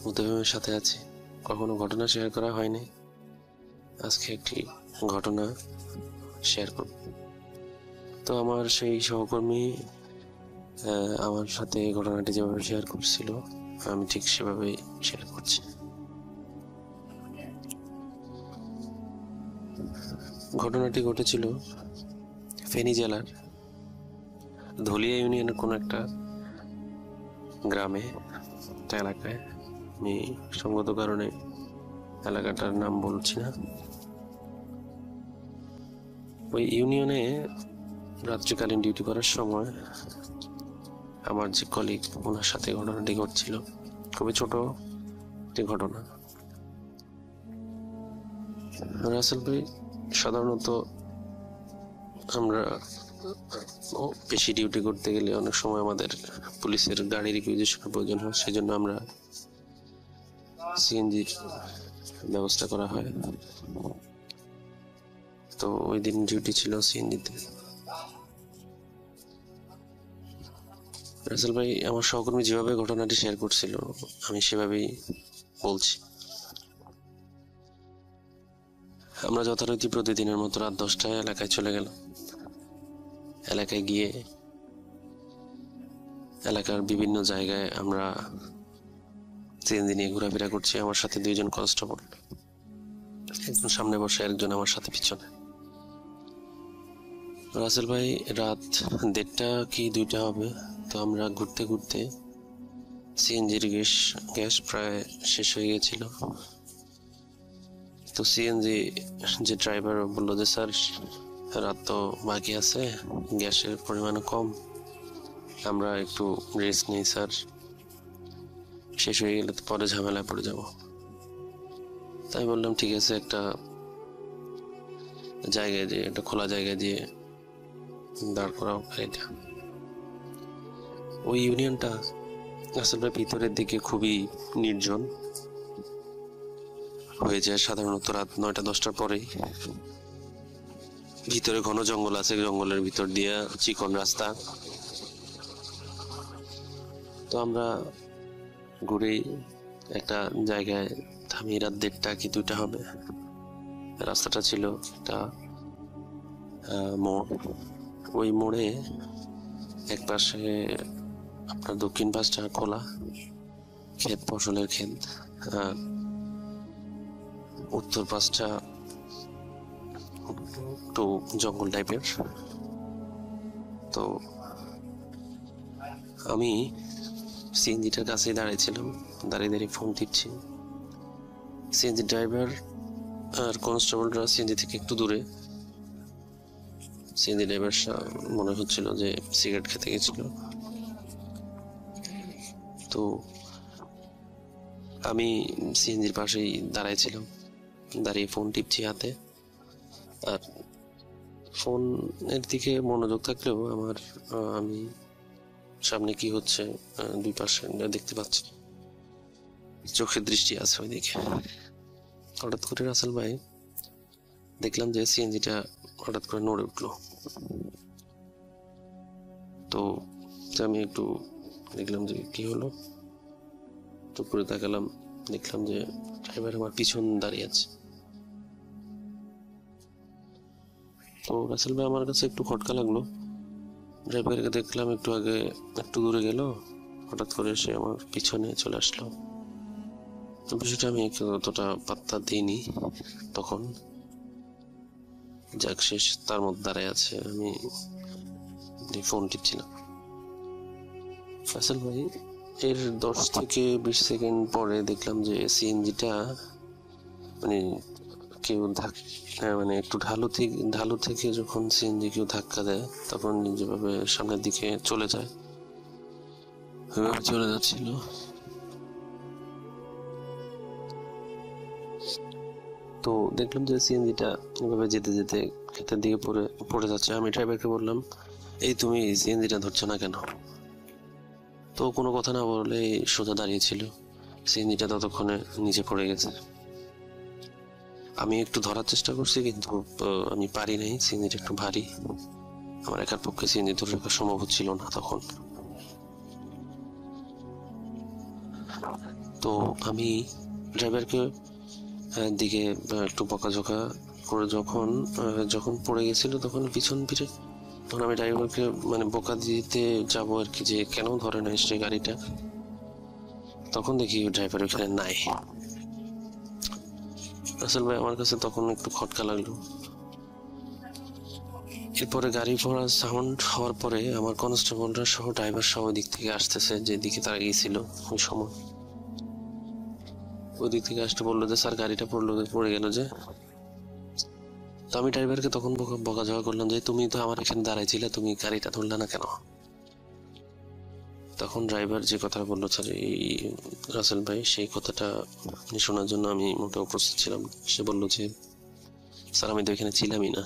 ভূত এফএমের সাথে আছি, কখনো ঘটনা শেয়ার করা হয়নি। আজকে একটি ঘটনা শেয়ার করব। তো আমার সেই সহকর্মী আমার সাথে ঘটনাটি যেভাবে শেয়ার করছিল, আমি ঠিক সেভাবেই শেয়ার করছি। ঘটনাটি ঘটেছিল ফেনী জেলার ধলিয়া ইউনিয়নের কোন একটা গ্রামে, একটা এলাকায়। আমি সঙ্গত কারণে এলাকাটার নাম বলছি না। ওই ইউনিয়নে রাত্রিকালীন ডিউটি করার সময় আমার যে কলিগ, ওনার সাথে ঘটনাটি ঘটছিল। খুবই ছোট একটি ঘটনা। রাসেল ভাই, সাধারণত আমরা বেশি ডিউটি করতে গেলে অনেক সময় আমাদের পুলিশের গাড়ির রিকুইজিশনের প্রয়োজন হয়, সেজন্য আমরা সিএনজির ব্যবস্থা করা হয়। তো ওই দিন ডিউটি ছিল সিএনজিতে। রাসেল ভাই, আমার সহকর্মী যেভাবে ঘটনাটি শেয়ার করছিল, আমি সেভাবেই বলছি। আমরা যথারীতি প্রতিদিনের মতো রাত 10টায় এলাকায় চলে গেলাম। এলাকায় গিয়ে এলাকার বিভিন্ন জায়গায় আমরা সিএনজি নিয়ে ঘোরাফেরা করছি। আমার সাথে 2জন কনস্টেবল, একজন সামনে বসে, একজন আমার সাথে পিছনে। রাসেল ভাই, রাত 1:30 কি 2টা হবে। তো আমরা ঘুরতে ঘুরতে সিএনজির গ্যাস প্রায় শেষ হয়ে গেছিল। তো সিএনজি যে ড্রাইভার বললো যে, স্যার রাত তো বাকি আছে, গ্যাসের পরিমাণও কম, আমরা একটু রেস্ট নিই স্যার, শেষ হয়ে গেলে তো পরে ঝামেলায় পড়ে যাব। তাই বললাম ঠিক আছে, একটা জায়গায় দিয়ে, একটা খোলা জায়গায় দিয়ে দাঁড় করাও গাড়িটা। ওই ইউনিয়নটা আসলে ভিতরের দিকে খুবই নির্জন হয়ে যায় সাধারণত রাত 9টা 10টার পরেই। ভিতরে ঘন জঙ্গল আছে, জঙ্গলের ভিতর দিয়ে চিকন রাস্তা। তো আমরা ঘুরে একটা জায়গায় থামি, রাত 1:30 কি 2টা হবে। রাস্তাটা ছিল একটা মোড়। ওই মোড়ে এক পাশে আপনার দক্ষিণ পাশটা খোলা ক্ষেত, ফসলের ক্ষেত, আর উত্তর পাশটা একটু জঙ্গল টাইপের। তো আমি সিএনজিটার কাছে দাঁড়িয়েছিলাম, দাঁড়িয়ে ফোন টিপছি। সিএনজি ড্রাইভার আর কনস্টেবলরা সিএনজি থেকে একটু দূরে। সিএনজি ড্রাইভার মনে হচ্ছিল যে সিগারেট খেতে গেছিল। তো আমি সিএনজির পাশেই দাঁড়াইছিলাম, দাঁড়িয়ে ফোন টিপছি হাতে। আর ফোনের দিকে মনোযোগ থাকলেও আমি সামনে কি হচ্ছে 2 পাশে দেখতে পাচ্ছি, চোখের দৃষ্টি আছে ওইদিকে। হঠাৎ করে রাসেল ভাই দেখলাম যে সিএনজিটা হঠাৎ করে নড়ে উঠলো। তো আমি একটু দেখলাম যে কি হলো, তো করে তাকালাম, দেখলাম যে ড্রাইভার আমার পিছন দাঁড়িয়ে আছে। তো রাসেল ভাই, আমার কাছে একটু খটকা লাগলো। ড্রাইভারকে দেখলাম একটু আগে একটু দূরে গেল, হঠাৎ করে সে আমার পিছনে চলে আসলো। তো বিষয়টা আমি অতটা পাত্তা দিইনি তখন। যাক, শেষ তার মধ্যে দাঁড়ায় আছে, আমি ফোন টিপছিলাম। ফয়সাল ভাই, এর 10 থেকে 20 সেকেন্ড পরে দেখলাম যে সিএনজিটা মানে কেউ মানে একটু ঢালু থেকে যখন সিএনজি কেউ ধাক্কা দেয় তখন যেভাবে সামনের দিকে চলে যায়, চলে যাচ্ছিল। তো দেখলাম যে সিএনজিটা এভাবে যেতে যেতে ক্ষেতের দিকে পড়ে যাচ্ছে। আমি ড্রাইভারকে বললাম, এই তুমি সিএনজিটা ধরছো না কেন? তো কোনো কথা না বলে সোজা দাঁড়িয়েছিল। সিএনজিটা ততক্ষণে নিচে পড়ে গেছে। আমি একটু ধরার চেষ্টা করছি, কিন্তু আমি পারি নাই। সিএনজিটা একটু ভারী, আমার একার পক্ষে সিএনজি ধরে রাখা সম্ভব হচ্ছিল না তখন। তো আমি ড্রাইভারকে দিকে একটু বকাঝকা করে যখন পড়ে গেছিল তখন পিছন ফিরে তখন আমি ড্রাইভারকে মানে বকা দিতে যাবো আর কি, যে কেন ধরে নাই সে গাড়িটা। তখন দেখি ড্রাইভার ওখানে নাই। রাসেল ভাই, আমার কাছে তখন একটু খটকা লাগলো। এরপরে গাড়ি ঘোড়া সাউন্ড হওয়ার পরে আমার কনস্টেবলরা সহ ড্রাইভার সহ ওই দিক থেকে আসতেছে, যেদিকে তারা গিয়েছিল ওই সময়। ওই দিক থেকে আসতে বললো যে স্যার গাড়িটা পড়ে গেল যে। তো আমি ড্রাইভারকে তখন বকাঝকা করলাম যে তুমি তো আমার এখানে দাঁড়াইছিলে, তুমি গাড়িটা ধরলে না কেন? তখন ড্রাইভার যে কথা বললো স্যার এই রাসেল ভাই, সেই কথাটা শোনার জন্য আমি মোটেও প্রস্তুত ছিলাম। সে বললো যে স্যার আমি তো এখানে ছিলামই না,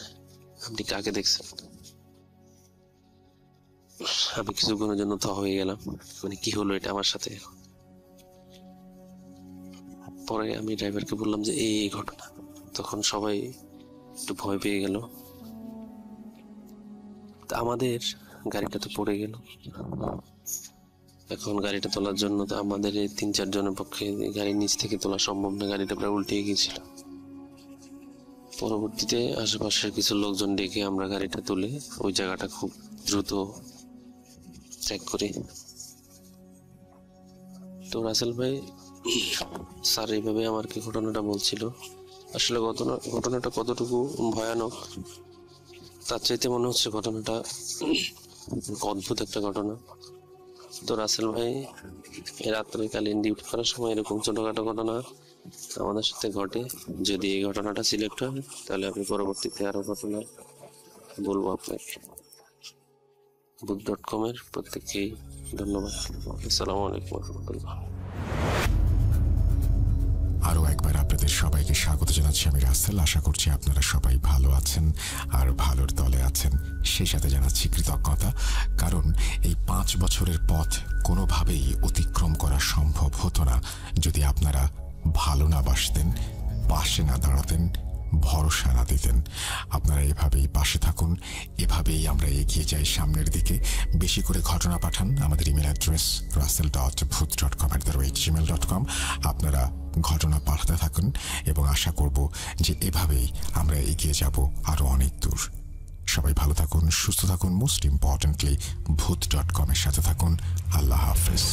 আপনি কাকে দেখছেন? আমি কিছুক্ষণের জন্য তো হয়ে গেলাম, মানে কি হলো এটা আমার সাথে। পরে আমি ড্রাইভারকে বললাম যে এই ঘটনা। তখন সবাই একটু ভয় পেয়ে গেল। আমাদের গাড়িটা তো পড়ে গেল, এখন গাড়িটা তোলার জন্য তো আমাদের এই 3-4 জনের পক্ষে গাড়ির নিচ থেকে তোলা সম্ভব না, গাড়িটা প্রায় উল্টে গিয়েছিল। পরবর্তীতে আশেপাশের কিছু লোকজন ডেকে আমরা গাড়িটা তুলে ওই জায়গাটা খুব দ্রুত ত্যাগ করি। তো রাসেল ভাই, স্যার এইভাবে আমাকে ঘটনাটা বলছিল। আসলে ঘটনাটা কতটুকু ভয়ানক তার চাইতে মনে হচ্ছে ঘটনাটা অদ্ভুত একটা ঘটনা। তো রাসেল ভাই, রাত্রিকালীন ডিউটি করার সময় এরকম ছোটখাটো ঘটনা আমাদের সাথে ঘটে। যদি এই ঘটনাটা সিলেক্ট হয় তাহলে আমি পরবর্তীতে আরো ঘটনা বলবো আপনাকে। book.com এর প্রত্যেককেই ধন্যবাদ। আসসালামু আলাইকুম ওয়া রাহমাতুল্লাহ। আরও একবার আপনাদের সবাইকে স্বাগত জানাচ্ছি আমি রাসেল। আশা করছি আপনারা সবাই ভালো আছেন আর ভালোর দলে আছেন। সেই সাথে জানাচ্ছি কৃতজ্ঞতা, কারণ এই 5 বছরের পথ কোনোভাবেই অতিক্রম করা সম্ভব হতো না যদি আপনারা ভালো না বাসতেন, পাশে না দাঁড়াতেন, ভরসা না দিতেন। আপনারা এভাবেই পাশে থাকুন, এভাবেই আমরা এগিয়ে যাই সামনের দিকে। বেশি করে ঘটনা পাঠান। আমাদের ইমেল অ্যাড্রেস russell.booth.com@gmail.com। আপনারা ঘটনা পাঠাতে থাকুন এবং আশা করব যে এভাবেই আমরা এগিয়ে যাব আরো অনেক দূর। সবাই ভালো থাকুন, সুস্থ থাকুন, মোস্ট ইম্পর্টেন্টলি ভূত.com এর সাথে থাকুন। আল্লাহ হাফেজ।